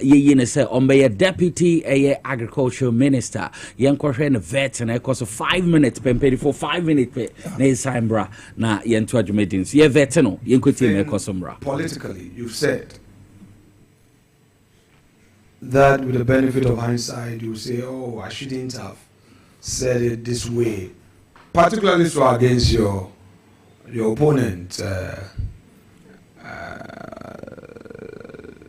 ye ne say on be deputy agriculture minister ye nkwohwe ne vet na cause 5 minutes per for 5 minutes per na sign bra na ye nto adwumedin ye vet no ye nkoti me cause bra. Politically you've said that with the benefit of hindsight you say, oh, I shouldn't have said it this way, particularly so against your opponent,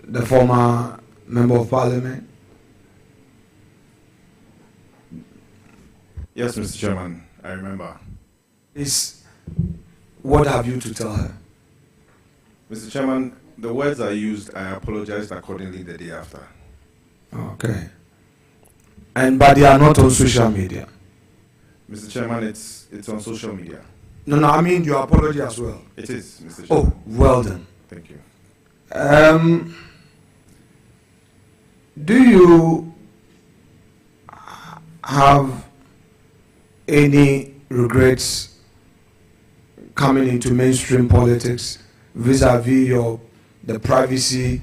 the former member of parliament. Yes, Mr. Chairman, I remember. What have you to tell her? Mr. Chairman, the words I used, I apologized accordingly the day after. Okay. But they are not on social media. Mr. Chairman, it's on social media. No, I mean your apology as well. It is, Mr. Chairman. Oh, well done. Thank you. Do you have any regrets coming into mainstream politics vis-a-vis the privacy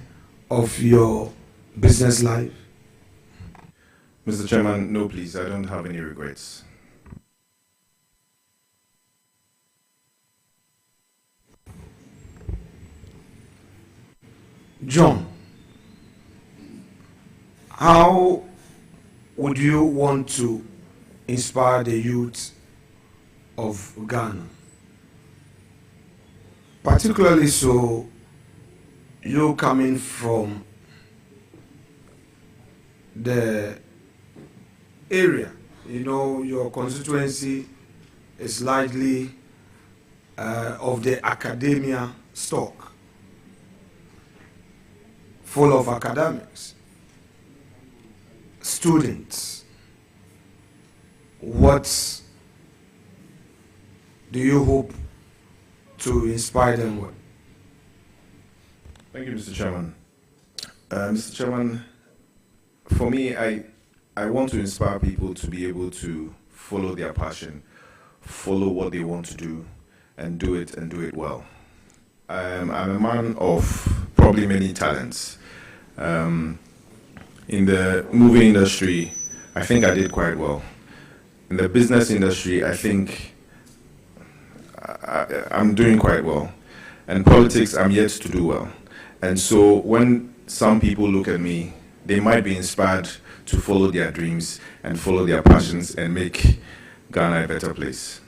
of your business life? Mr. Chairman, no, please. I don't have any regrets. John, how would you want to inspire the youth of Ghana? Particularly so, you coming from the area, your constituency is largely of the academia stock, full of academics, students. What do you hope to inspire them with? Thank you, Mr. Chairman. Mr. Chairman, for me, I want to inspire people to be able to follow their passion, follow what they want to do, and do it well. I'm a man of probably many talents. In the movie industry, I think I did quite well. In the business industry, I think I'm doing quite well. And politics, I'm yet to do well. And so when some people look at me, they might be inspired to follow their dreams and follow their passions and make Ghana a better place.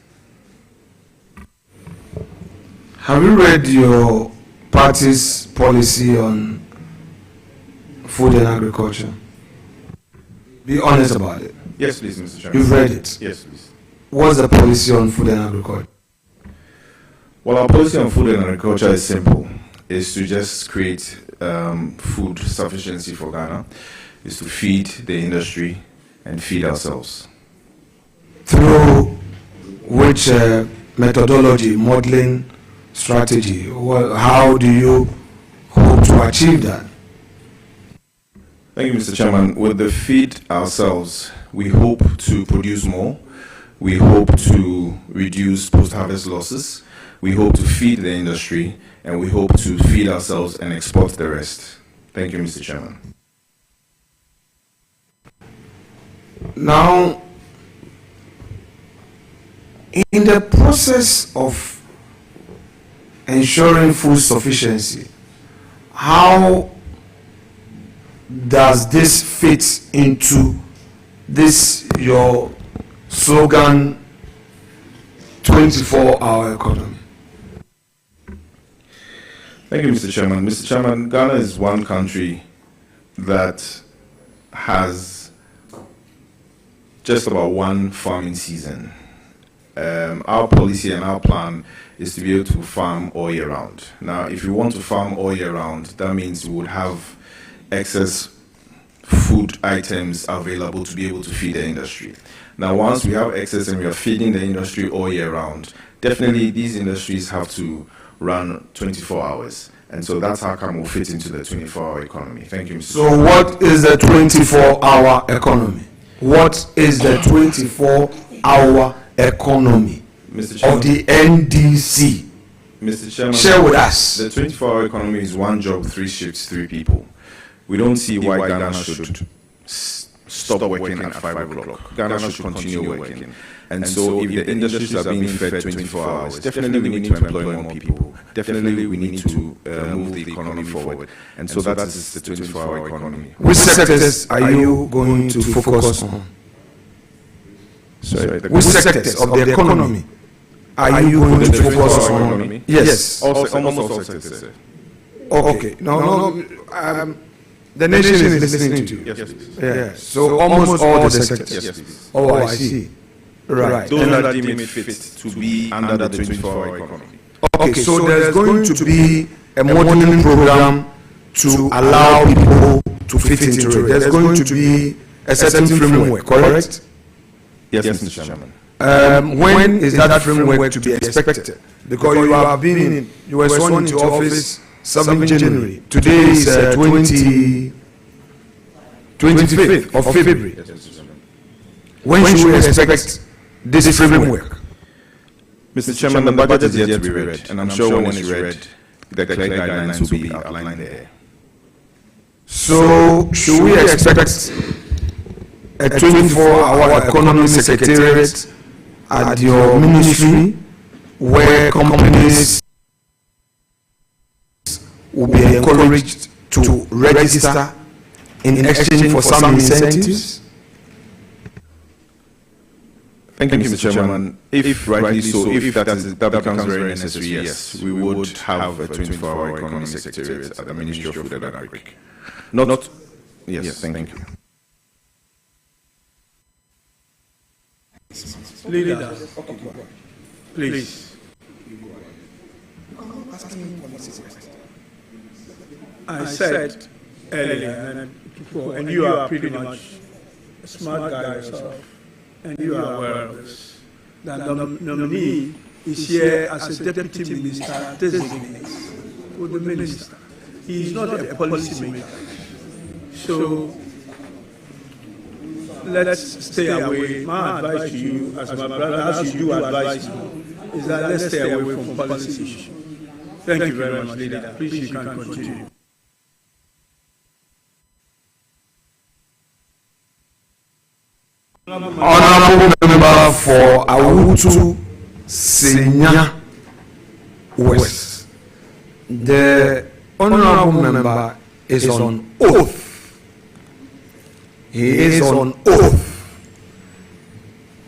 Have you read your party's policy on food and agriculture? Be honest about it. Yes, please, Mr. Chairman. You've read it? Yes, please. What's the policy on food and agriculture? Well, our policy on food and agriculture is simple. It's to just create food sufficiency for Ghana. It's to feed the industry and feed ourselves. Through which methodology, modeling, strategy? How do you hope to achieve that? Thank you, Mr. Chairman. With the feed ourselves, we hope to produce more. We hope to reduce post-harvest losses. We hope to feed the industry, and we hope to feed ourselves and export the rest. Thank you, Mr. Chairman. Now, in the process of ensuring food sufficiency, how does this fit into this your slogan 24-hour economy? Thank you, Mr. Chairman. Mr. Chairman, Ghana is one country that has just about one farming season. Our policy and our plan is to be able to farm all year round. Now, if you want to farm all year round, that means we would have excess food items available to be able to feed the industry. Now, once we have excess and we are feeding the industry all year round, definitely these industries have to run 24 hours. And so that's how come we'll fit into the 24-hour economy. Thank you, Mr. So what is the 24-hour economy? What is the 24-hour economy of the NDC? Mr. Chairman, share with us. The 24-hour economy is one job, 3 shifts, 3 people. We don't see why Ghana should stop working at 5 o'clock. Ghana should continue working. And so if the industries are being fed 24 hours, definitely we need to employ more people. Definitely we need to move the economy forward. And so that is the 24-hour economy. Which sectors are you going to focus on? Sorry, which sectors of the economy are you going to focus on? Yes. Almost all sectors, sir. Okay. No. The nation is listening to you. Yes, please. Yeah. So almost all the sectors. Yes, please. Oh, I see. Right. Those that deem it fit to be under the 24-hour economy. Okay, so there's going to be a modeling program to allow people to fit into it. There's going to be a certain framework, correct? Yes, Mr. Chairman. When is that framework to be expected? Because you were sworn into office 7th January. Today is 25th of February. When should we expect this framework? Mr. Chairman, the budget is yet to be read, and I'm sure when it's read, the clear guidelines will be outlined there. So, should we expect a 24-hour economy secretariat at your ministry where companies will be encouraged to register in exchange for some incentives? Thank you, Mr. Chairman. If rightly so, if that becomes very necessary, yes, we would have a 24-hour economy secretariat at the Ministry of Food and Agriculture. Not. Yes, thank you. Leader, please. I said earlier, and you are pretty much a smart guy yourself, and you are aware of this, that the nominee is here as a deputy minister designate for the minister. He is not a policy maker. So let's stay away. My advice to you, as my brother, as you do advise me, is that let's stay away from policy issues. Thank you very much, leader. Please, you can continue. Honorable member for Awutu Senya West. The honorable member is on oath. He is on oath.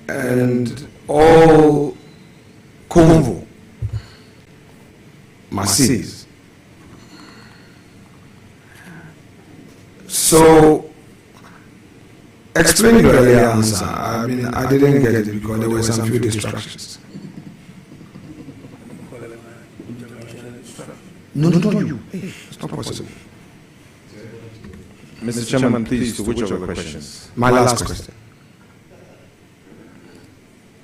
And all convo must cease. So, explain your earlier answer. I mean, I didn't get it because there were some few distractions. No, not you. It's not possible. Mr. Chairman, please, to which of the questions? My last question.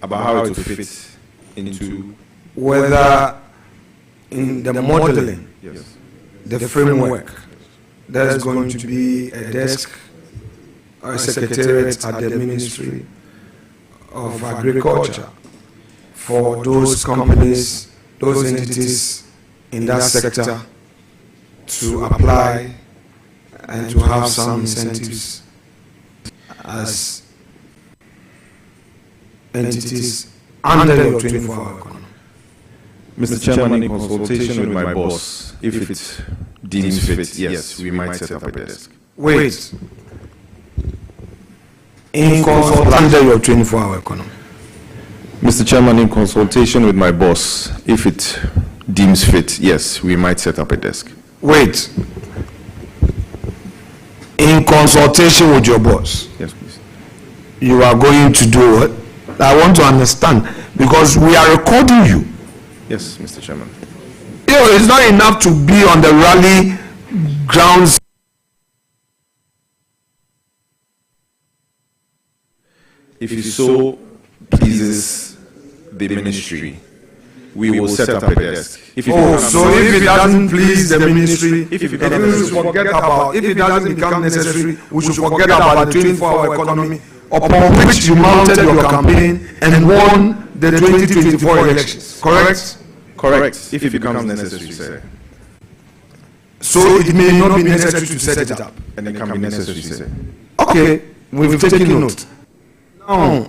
About how it will fit into... Whether in the modeling, yes, the framework, there's going to be a desk or a secretariat at the Ministry of Agriculture for those companies, those entities in that sector to apply and to have some incentives as entities under your 24-hour economy. Mr. Chairman, in consultation with my boss, if it deems fit, yes, we might set up a desk. Wait. In consultation under your 24-hour economy. Mr. Chairman, in consultation with my boss, if it deems fit, yes, we might set up a desk. Wait. In consultation with your boss. Yes, please. You are going to do what? I want to understand because we are recording you. Yes, Mr. Chairman. You know, it's not enough to be on the rally grounds. If it so pleases the ministry, we will set up a desk. If it doesn't please the ministry, if it doesn't become necessary, we should forget about the 24-hour economy upon which you mounted your campaign and won the 2024 elections. Correct? Correct. If it becomes necessary, sir. So it may not be necessary to set it up. And it can be necessary, sir. Okay, we've taken note. Now,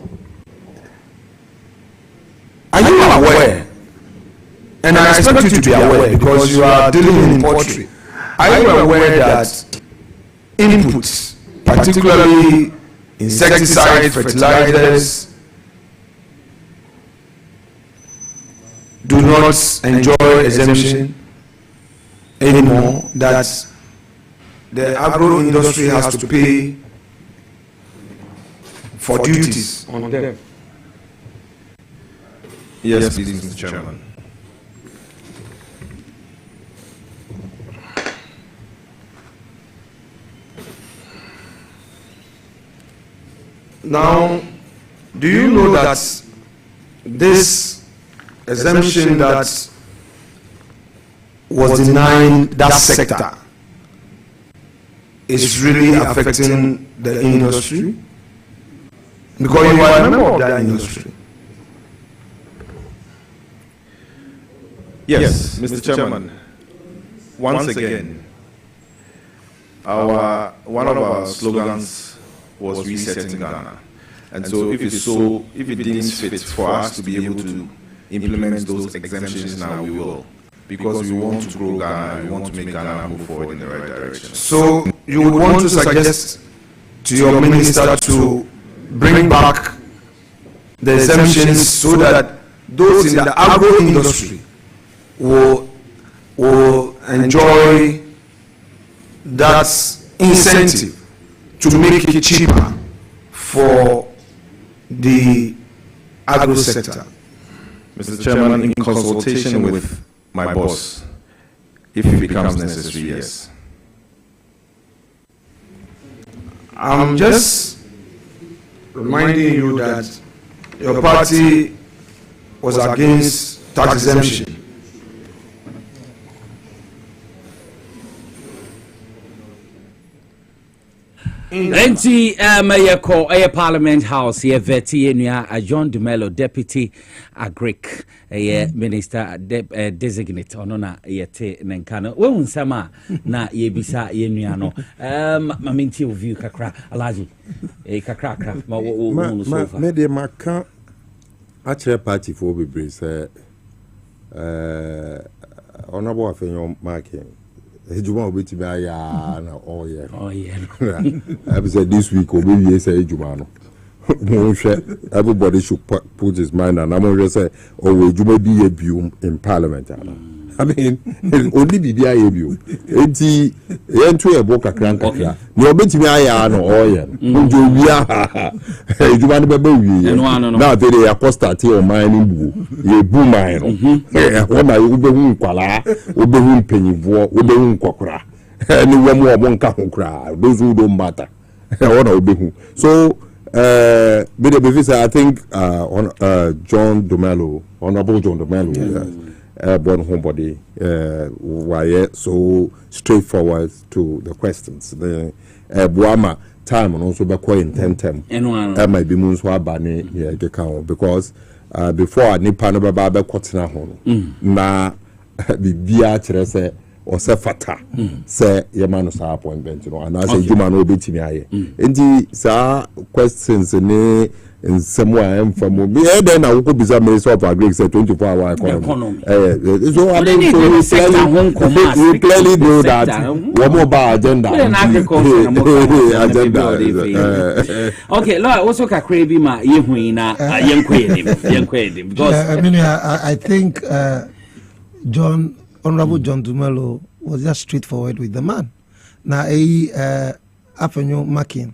are you aware? And I expect you to be aware because you are dealing in poultry. Are you aware that inputs, particularly insecticides, fertilizers, do not enjoy exemption anymore, that the agro industry has to pay for duties on them? Yes, please, Mr. Chairman. Now, do you know that this exemption that was denying that sector is really affecting the industry? Because you are a member of that industry. Yes, Mr. Chairman. Once again, one of our slogans was resetting Ghana. And so if it deems fit for us to be able to implement those exemptions now, we will. Because we want to grow Ghana, we want to make Ghana move forward in the right direction. So you would want to suggest to your minister to bring back the exemptions so that those in the agro industry will enjoy that incentive to make it cheaper for the agro sector. Mr. Chairman, in consultation with my boss, if it becomes necessary, yes. I'm just reminding you that your party was against tax exemption. Enti mayeko Parliament House ye veti enua John Dumelo Deputy Agric Minister designate ono na yete nenkano we unsama na yebisa yenua no maminti view kakra alaji kakra ma me de maka actually party for be say honorable afenyo marking ejuma obeti ba ya na all year I said this week obi say ejuma no everybody should put his mind and I'm going to say oh ejuma bi ebium in parliament I mean only be there ebium enti yentu ebo kakran kakra ni obeti ba ya no all year njo bia ejuma ne bebe wi na dey dey apostate o mining bu ye bu mine no o ma you be hu nkwala o be hu mpanyivo o be hu nkokora ni wo mo obo nka ho kra those who don't matter o na o be hu so I think John Dumelo, Honorable John Dumelo, born homebody, why so straightforward to the questions. The Buama time and also back in 10 might be Munswa Bani because before Nipan Baba Kotina Hon, na Bibia Teresa. Or say fata say yemano sa appointment and I say juma no be timi aye enti sa questions ni in somewhere am from me then na wo bisa minister of agric say 24-hour economy so I mean you clearly know that one more agenda okay Lord also ka crazy ma yehu na yenkwe because I mean I think Honorable John Dumelo was just straightforward with the man. Na afenyo making.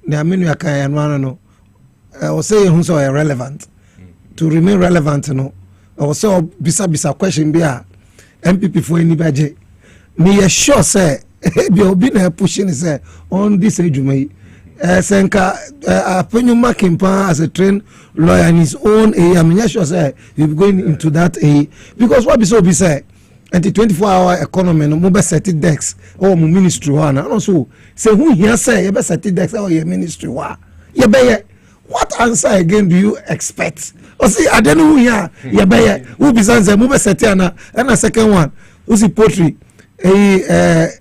Na minu yakaya no. I was saying who's so irrelevant. To remain relevant, no. I was so bisa question bia MPP for anybody. Me sure say be obi na pushing say on this ejumai. Senka afenyo making pa as a trained lawyer in his own I mean sure say you be going into that because what be so be say and the 24-hour economy no be set dex or ministry one and also say who here say you be set dex or your ministry wa you be what answer again do you expect or see I don't know here you be who be say mu be set and a second one who see poultry there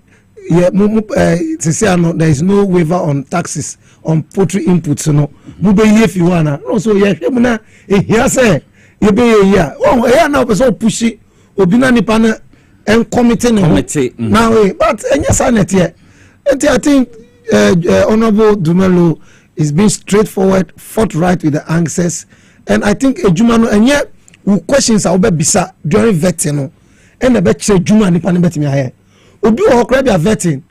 is no waiver on taxes on poultry inputs no mu be if you wanna also yeah na here say you be here oh here now person pushy obina nipa na en committee now but yes I think Honorable Dumelo is being straightforward, forthright with the answers, and I think ejuma no enye questions are bisa during vetting no and be che ejuma nipa na betimi aye obi o kra bia vetting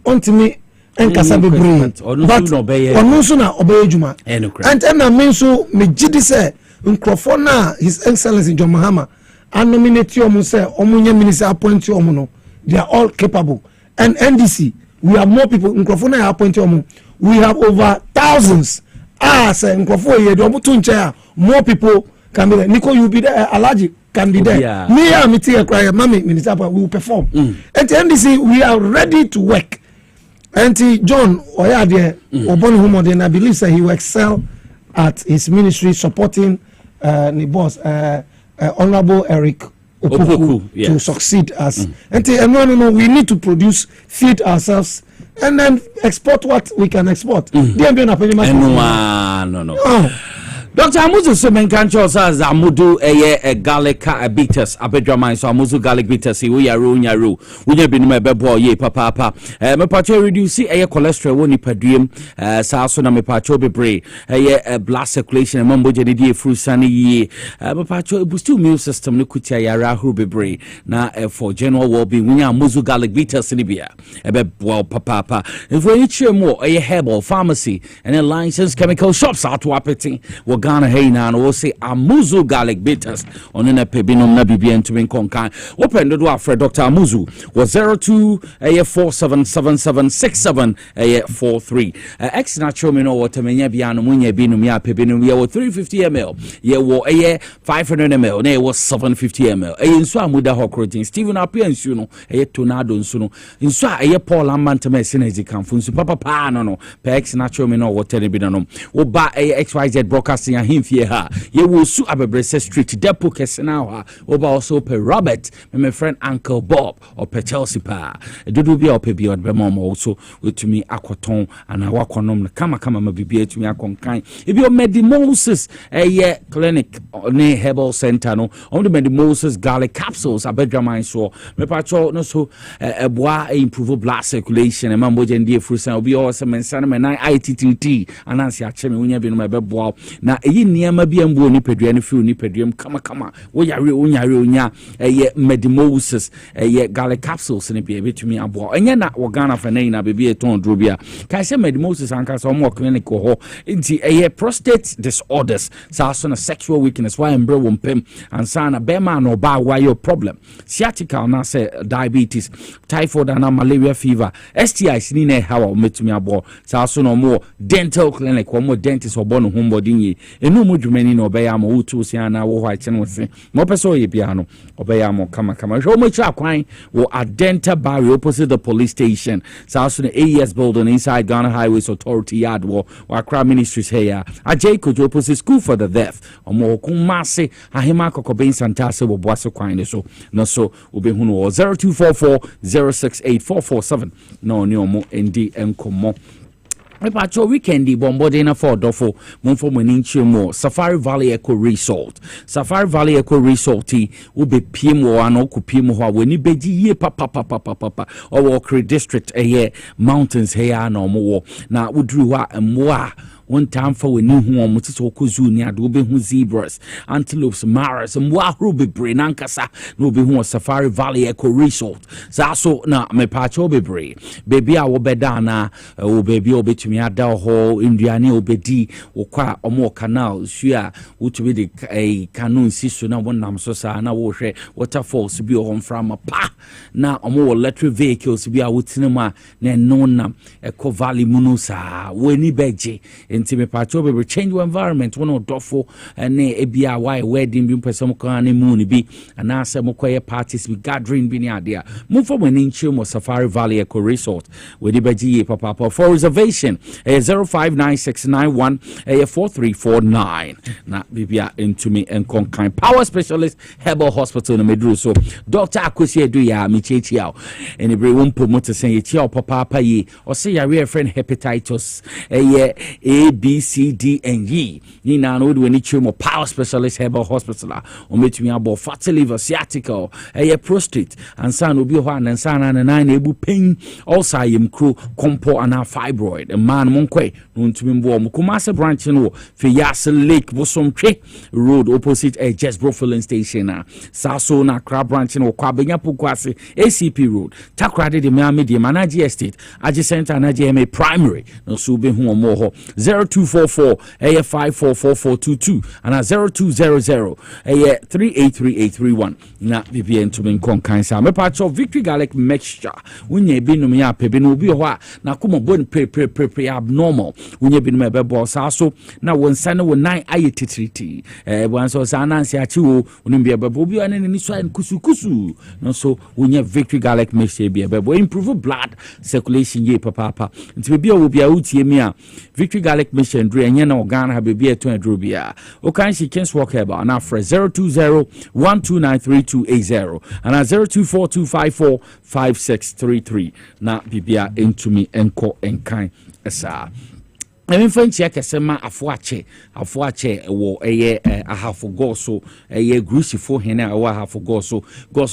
ontimi enkasa bebre but onu so na obey ejuma and na me so me gidi say nkrofo na His Excellency John Mahama and nominate you say omunye minister appoint you no they are all capable and NDC we have more people nkrofo na appoint you we have over thousands say nkrofo ye do mutu nche more people can be there Nico you be there Alaji can be there me am tie cry mami minister we will perform and NDC we are ready to work and John oya there obon humo then I believe say he will excel at his ministry supporting the boss Honorable Eric Opoku to succeed us. And no, we need to produce, feed ourselves, and then export what we can export. No. Dr. Amuzu Semenkancho says Amudu garlic bitters abedraman so Amuzu garlic bitters we are runyaru we be no bebo ye papa me pacho reduce cholesterol woni paduem sa so na me pacho bebre blood circulation mambo je dey fruit sane ye me pacho boost immune system ne kutia yara hu bebre na for general well-being we Amuzu garlic bitters ni bia bebo papa if we chemo herbal pharmacy and licensed chemical shops out to appeting Ghana hey na no say Amuzu garlic bitters on in a pebinum na bibi entumi konkan open do afre Dr. Amuzu was 0247776743 ex natural me no watermenya bia no munya bi no me apebinum ye 350 ml ye wo 500 ml na ye 750 ml nso amuda hokrotin Steven apia nsu no tornado nsu no nsu a Paul amantama senezi kanfu nsu papa no ex natural me no water bi no wo ba XYZ broadcasting ahimfie ha ye wo su abebrese street depo kese na ha wo ba also per Robert my friend Uncle Bob or per Chelsea pa dudu bia ope bi odbe mama also wetumi akoton ana wakonom kama mabibia etumi akonkan ebi o Medimoses clinic ne herbal center no on the Medimoses garlic capsules abedwaman so me pacho no so eboa improve blood circulation e mambo jendie frusan obi o se mensa na nan ITTT anansi acheme wonya bi no mebeboa na eyi niam bi ambu oni pedua no fi oni peduam kama wo yare onya Medimoses garlic capsules ne bi ebetumi aboa enye na wo Ghana fa na ina bebi eton dro bia kai se Medimoses anka so mo clinic ho nti prostate disorders so na sexual weakness why embre wo mpem ansana be man no ba why your problem sciatica na say diabetes typhoid and malaria fever STIs ni na hawa metumi abo so no mo dental clinic wo mo dentist obo no hombody yi enu mo dwumani na obeya mo wutu si ana wo ha kye no se mo peso ye bia no obeya mo kama hwo mo chi akwan wo Adenta Barrio opposite the police station so na AES building inside Ghana Highways Authority yard wo Accra Ministries here Ajay Kojo opposite school for the deaf omo kumase ahema kokoben santase wo boaso kwan so no so obehunu 0244068447 no ni omo ndi enkomo Epacho weekendi bombode na for dofo monfo maninchi mo Safari Valley Eco Resort will be PM or no kupim ho weni beji ye papa or district mountains here no mo na udru wa mwa one time for we new home mutito kozu ni ado be hu zebras antelopes maras mwa be brain ankasa no be hu Safari Valley Eco Resort so na me pacho be bre baby a wo beda na wo baby obetumi ada ho induane obedi wo kwa omo canal sua wotumi de canon siso na wonam so sa na wo hwe waterfalls bi o from pa na omo electric vehicles bi a wotinema na no nam Eco Valley munusa weni beje nti me pacho be change your environment one odofo ne ebia why wedding bi person kan ne moon bi ana se mokoye parties bi gathering bi ne adea mumfo mani nchi mo Safari Valley Eco Resort we di beji papa for reservation 0596914349 na bibia into me enkonkan power specialist herbal hospital no medru so Dr. Akosi Edu ya mi chechiao ene bre won promote say ye chia papa yi o say ya friend hepatitis B, C, D, and E. You know, we need to power specialist herbal hospital. Or make me about fatty liver, sciatica, prostate, and son will be one and son and 9 able pain. Also, I am crew, compo and a fibroid. A man monkwe, known to me warm. Kumasa branch no for Yawson Lake, Bosom Tree Road opposite a Jess Brofilling Station. Sasso na crab branch no Kwabenya Pukwasi, ACP Road. Takrade de Miami, the Manager Estate, adjacent and AGMA Primary. No sube who more 0244 54442 and 0200 383831 na BBN to ben konkan sa me patch of Victory Garlic mixture unye bi no me apebe no bi ho a na komo bon pre abnormal unye bi no me bebo so na wonsa ne wonan aye titriti wan so sa nansi achi wo unim bi bebo bi ane ni so kusu no so unye Victory Garlic mixture bi bebo improve blood circulation ye papa nti bi o bi a utie mi a Victory Garlic mission dre enye na Ghana ha be eto adro bia o kan she can walk about na for 0201293280 and 0242545633 na bibia into me enko enkan esa Emfanchi akesema afuache wo ahafo goso grusi fo hena wo ahafo goso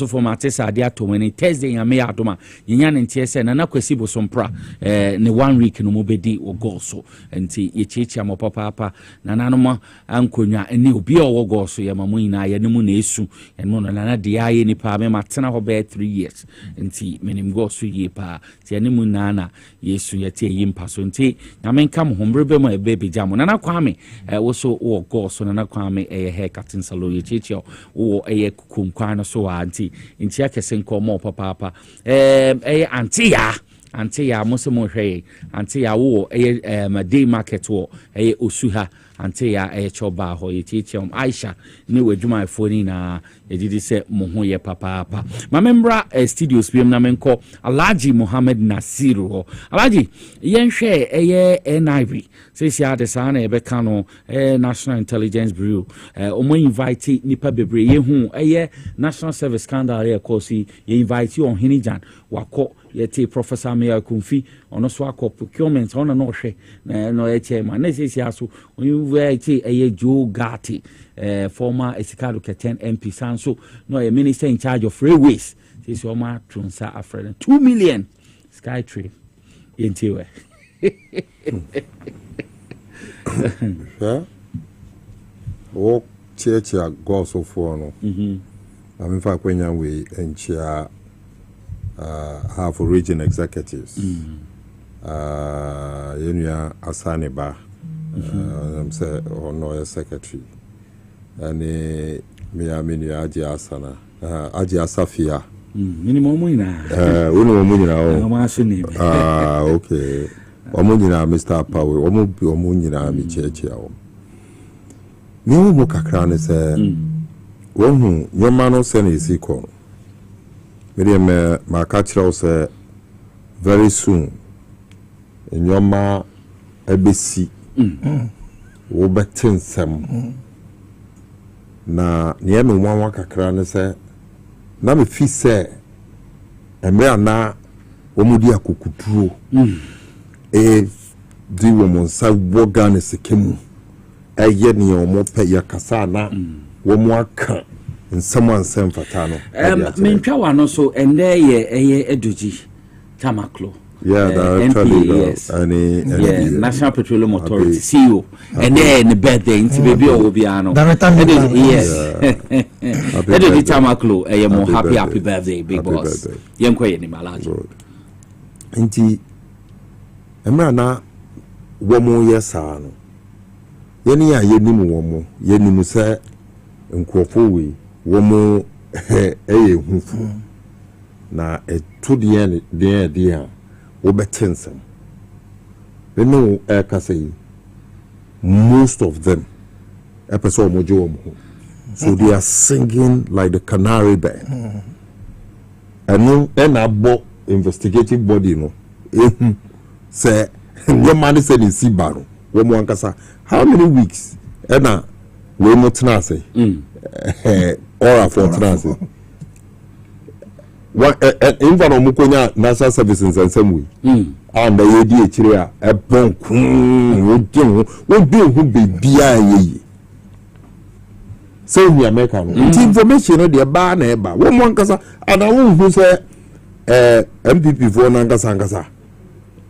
for matesa ade atomani Thursday ya me adoma yinya ne ntiese na nakwasi bosompra ne 1 week no mobedi wo goso enti yechichi am papa na nanoma ankonwa eni obi owo goso ya mamu ina ya ne mu na esu eno no na de aye ni pa me matena ho be 3 years enti menim goso ye pa ti ene mu na yesu yete yimpa so enti nyamenka mo mombrebe my baby jam nana kwame also wo go so nana kwame hair cutting salon ye chichi wo kukum kwan so anti nti akese nkomo papa anti ya mo se mo hwe anti ya wo day market wo osuha anti ya choba ho ye chichi Aisha ni wadwuma afoni na yedidi se mo ho ye papa ma membra studios biem na menko Alhaji Mohammed Nasiru Alhaji yenhwe NIV says ya de sana e beka no National Intelligence Bureau omo invite nipa bebre ye hu National Service Scandal ye kosi ye invite on Hinijan wako yete Professor Meya Kumfi ono so akọ procurement ono no hwe no ye chairman na says ya so invite Joe Gatti former Esikado Keten MP Sanso no a minister in charge of railways says Oma Trunsa Afred 2 million Skytree yentiwe o chia goals of no I mean fa kwenya we enchia half region executives yenua asane ba say no secretary and me amini aji asana aji asafia minimum muina okay omunyina Mr. Power omunyina mi cheche awo mi wo kakra ne se wohu nyoma no se na isiko me ma kachira se very soon nyoma ebesi wo betensem na nieme nwanwa kakra ne se na me fi se emre ana omudi akokuduro di wo monsa woga ne sekemu eye ne omo pe yakasa na wo mo aka nsem ansem fata no mentwa wa no so ende ye eduji tamaklo NPAS National Petroleum Authority CEO and then the birthday into baby or Biano. Yes. Edo Tamaklo, a more happy birthday, big boss. Young Quay in Malaji. Inti Emrana womo yesano. Yeni ya yenimu womo, yenimu se nkwofowe womo hufu. Na to the end obetensem. They know say most of them episode mojo. So they are singing like the canary bird. And no abo investigative body no. Say your man said in Sibaro. How many weeks? Ena we mo tena say. Or for tena say. In van omukonya national services and some way and the idea chire e bon wo do hu bebia ye so we America no information no de ba na e ba wo mo nkasa ana wo hu say MPP for na nkasa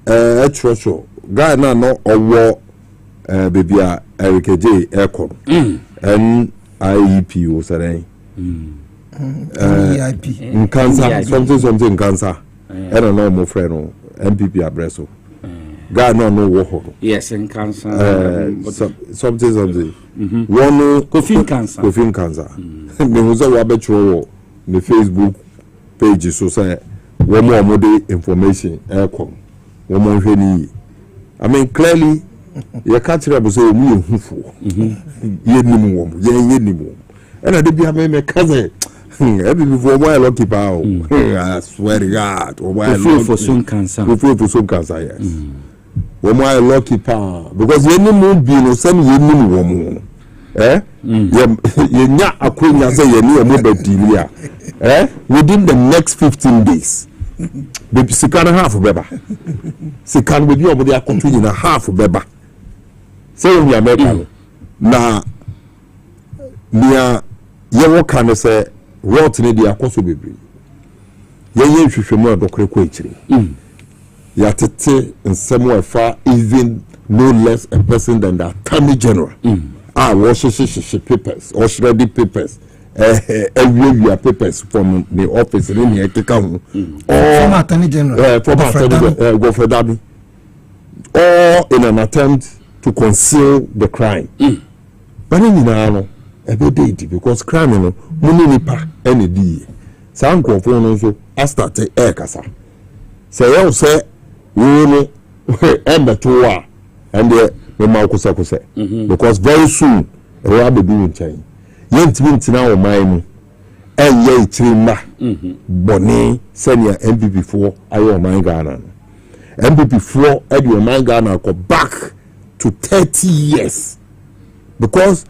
trosho guy na no owo bebia Eric J Ekon NIEP wo sare cancer something cancer I don't know my friend no MPP abreso guy no wo yes in cancer something one coffin cancer me was a wabetro the Facebook page so say one more information come one more hwani I mean clearly you can't tell say we hufu yenimu and I did be me cousin before why lucky power I swear to God for some cancer yes why lucky power because you be no send you nya akwenya say you need mo badilia within the next 15 days baby sikana half beba sikan we be omo dey continue na half beba say we America na nia ye kan say what need the akoso bebre ye hwehwemu adokre ko ekire ya tete nsemo efa even no less a person than the attorney general wash papers or shredded papers every papers from the office in the account former attorney general go for that all in an attempt to conceal the crime. But in Nano, every day, because crime, you know, money nipa any day. Some conform also, I started air casa. Say, you say, you know, and the two are, and the Malcosaco say, because very soon, a rabbi doing change. Yent means now, my and ye trimma, Bonnie, senior MP4, I owe my Ghana. MP4, I do my Ghana go back to 30 years. Because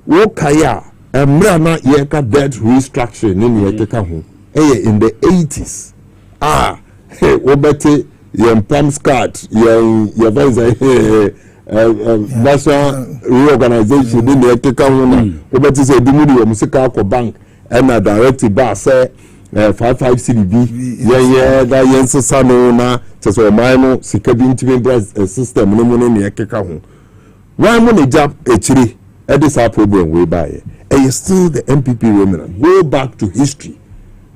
Wokaya, a Mrana Yeka debt restructuring in Yeka in the 80s. Hey, Obete, your Palm Scat, your national reorganization in the Yeka Obete said, Dimudi, Musika Bank. And a directive bar say 55 CDB, that Yensa Sanona, Tesomino, Sikabin system, no money near Kekaho. Why money jump a tree at this our problem way by? And you still the MPP remnant. Go back to history.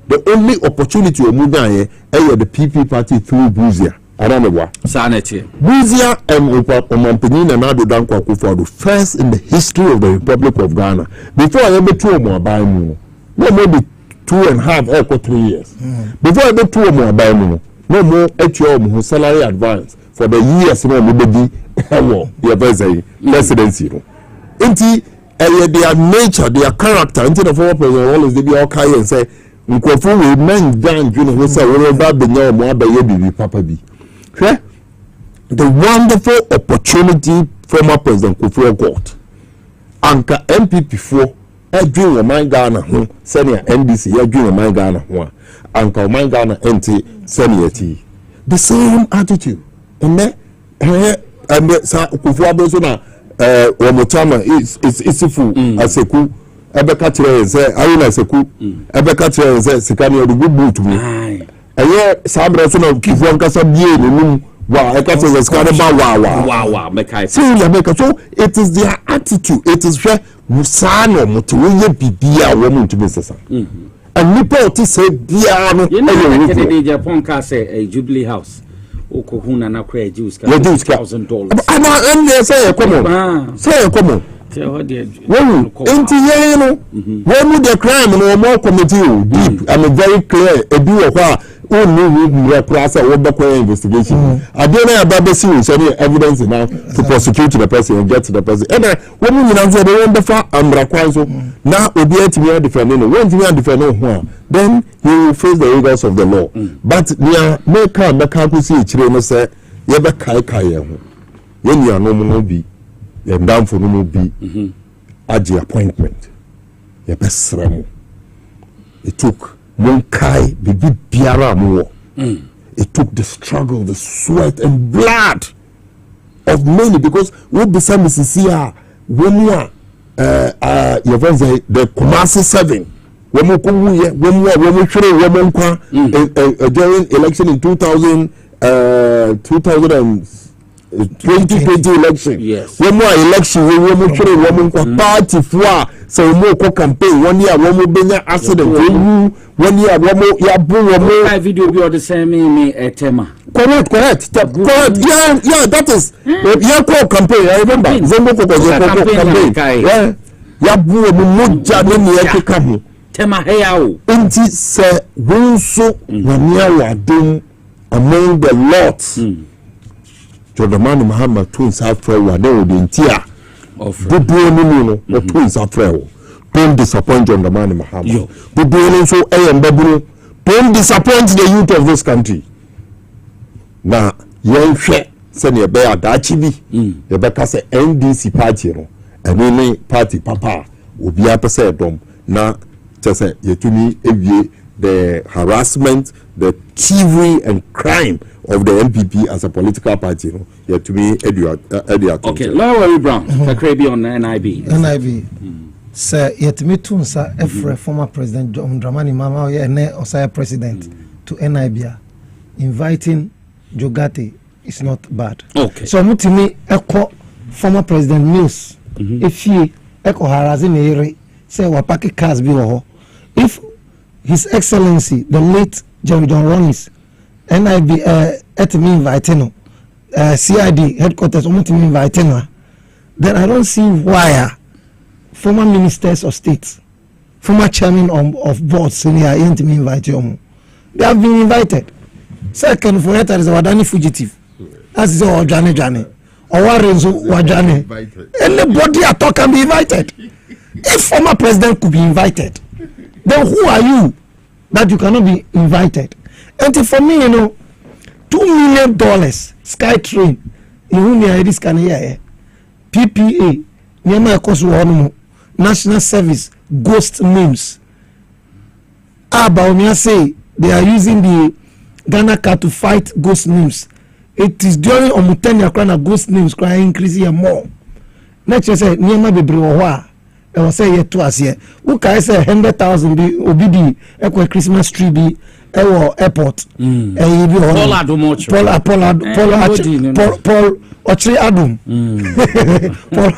The only opportunity of moving the PP party through Buzia. I don't know what. Sanity. Buzia and Omampini and Ado Danko Akufo-Addo first in the history of the Republic of Ghana. Before I ever two more by me. No, maybe 2.5 or 3 years. Before I get 2 or more by me, no more at your salary advance for the years no maybe your presidency. Inti their nature, their character, into the former president always they be okay and say, Nkofu we men down, you know, we say we about the no more by baby papa be. The wonderful opportunity former president Kufuor got. Anka MPP4 dream of my Ghana home, senior NDC, your dream of my Ghana one, Uncle my Ghana anti senior T. The same attitude. And then, and Kufuor Omotama is Isifu, Aseku, Ebekatre, and say, I will Aseku, Ebekatre, and say, Sikani, the good boot to me. And yet, Sabra of Kifuan Casa Bien, wow, I can't say the Scaraba, wow, so it is their attitude, it is where Musano Mutuye Bibia woman to Mrs. And Nippo to say, Diano, the Japan Casa, a Jubilee House. Okohuna na kwa Jews $1,000. And they say, come on, say, come on. When the crime no more committee deep, I'm very clear. A do of only class investigation. I don't know about any evidence now to prosecute the person and get to the person. And when we answer the wonderful now we be to me defending when we are defending one, then he will face the rigors of the law. But near make a mechanical see children say, Yeba Kai when you are no be. Them down for no be at the appointment. The best remo. It took Monkai, Bibi Biara more. It took the struggle, the sweat and blood of many because what beside Mrs. Sia, when you are the Kumasi 7, when we during election in 2020 election. Yes. One more election, we will show woman party for so more campaign. 1 year, one more benya accident. 1 year, one more yabu. Video be the same tema. Correct. Yeah, that is. Yeah, campaign. I remember. Zembo campaign. Yeah. Yabu muja nini yake kamu. Tema heyao. Inti se wunso wanya wadum among the lots. Jodamani Muhammad twins after one day with the entire of the twins after. Don't disappoint Jodamani Muhammad. So don't disappoint the youth of this country. Now, young share send your bear dachibi. The Becca say NDC party, and any party papa will be up a dom. Now, just say yetumi the harassment, the thievery and crime of the MPP as a political party, yet to be Eddie. Okay, Laura Brown, Kakrebi on NIB. NIB. Sir, yet me too, sir, every former president John Dramani Mama or Osaya president to NIB. Inviting Jogate is not bad. Okay. So mutimi echo former president news. If he echo harassing ere say wapaki cars be oho. If His Excellency, the late Jerry John Rollins, NIB, me inviting CID headquarters omuntimi inviting her, then I don't see why former ministers of state, former chairman of boards senior yentimi invite you. They have been invited. Second for that is Wadani fugitive. As is all Johnny. Or Warenzo Wajane. Anybody at all can be invited. If former president could be invited, then who are you that you cannot be invited? And for me, you know, $2 million SkyTrain in Unia this can hear PPA, Nyama Kosu National Service, ghost names. About say they are using the Ghana card to fight ghost names. It is during Omutenya Krana ghost names crying increasing more. Next year say Nyama Bebre I was say yet to us here. Who can say 100,000 be obidi equal Christmas tree be airport. Paul Ochri Adum.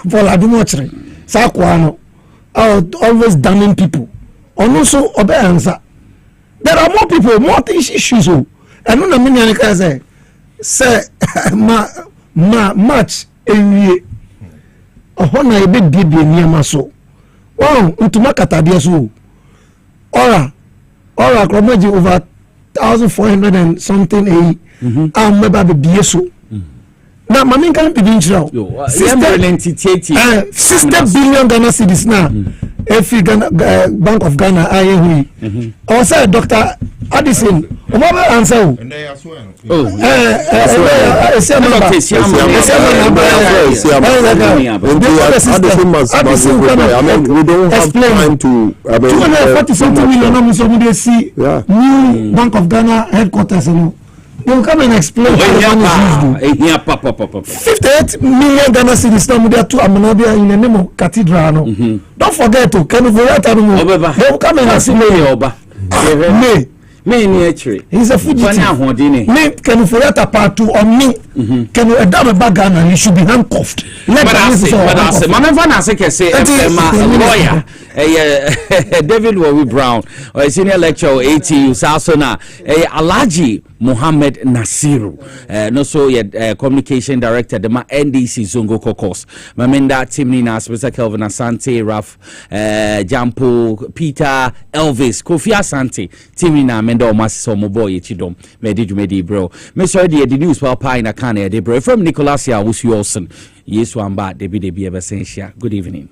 Paul Adum Ochri. Sakwano. Always damning people. And also obey answer. There are more people, more issues. And no many can say match every ohona ebe bibi niama so. Wow, utuma katadia so. Ora kromaji over 1,400 and something meba be bieso. Now mami kan be injure. 60 billion Ghana cedis now. Every Ghana Bank of Ghana ayehui. I say Dr. Addison, what answer? We don't have time to 240 something million somebody see new Bank of Ghana headquarters, you know. They will come and explain how the money is used. 58 million Ghana cedis now there to Amanabia in the name of Cathedral. Don't forget to Ken Vorata. They will come and explain. He's a fugitive. Me can forget a part 2 on me. Can you adopt a bag and you should be handcuffed. But I say, lawyer. David Wowi Brown, or a senior lecturer at ATU Sasona, Alaji Mohammed Nasiru, no so communication director, the NDC Zongo Kokos, Mamenda Timnina, Special Kelvin Asante, Raf, Jampo, Peter, Elvis, Kofi Asante, Timnina, Mendo Maso Moboy, Chidom, Medi bro. Mr. The news papa in a can, de bro, from Nicolasia, Yawson, Yes, one bad, Debbie Ever Good evening.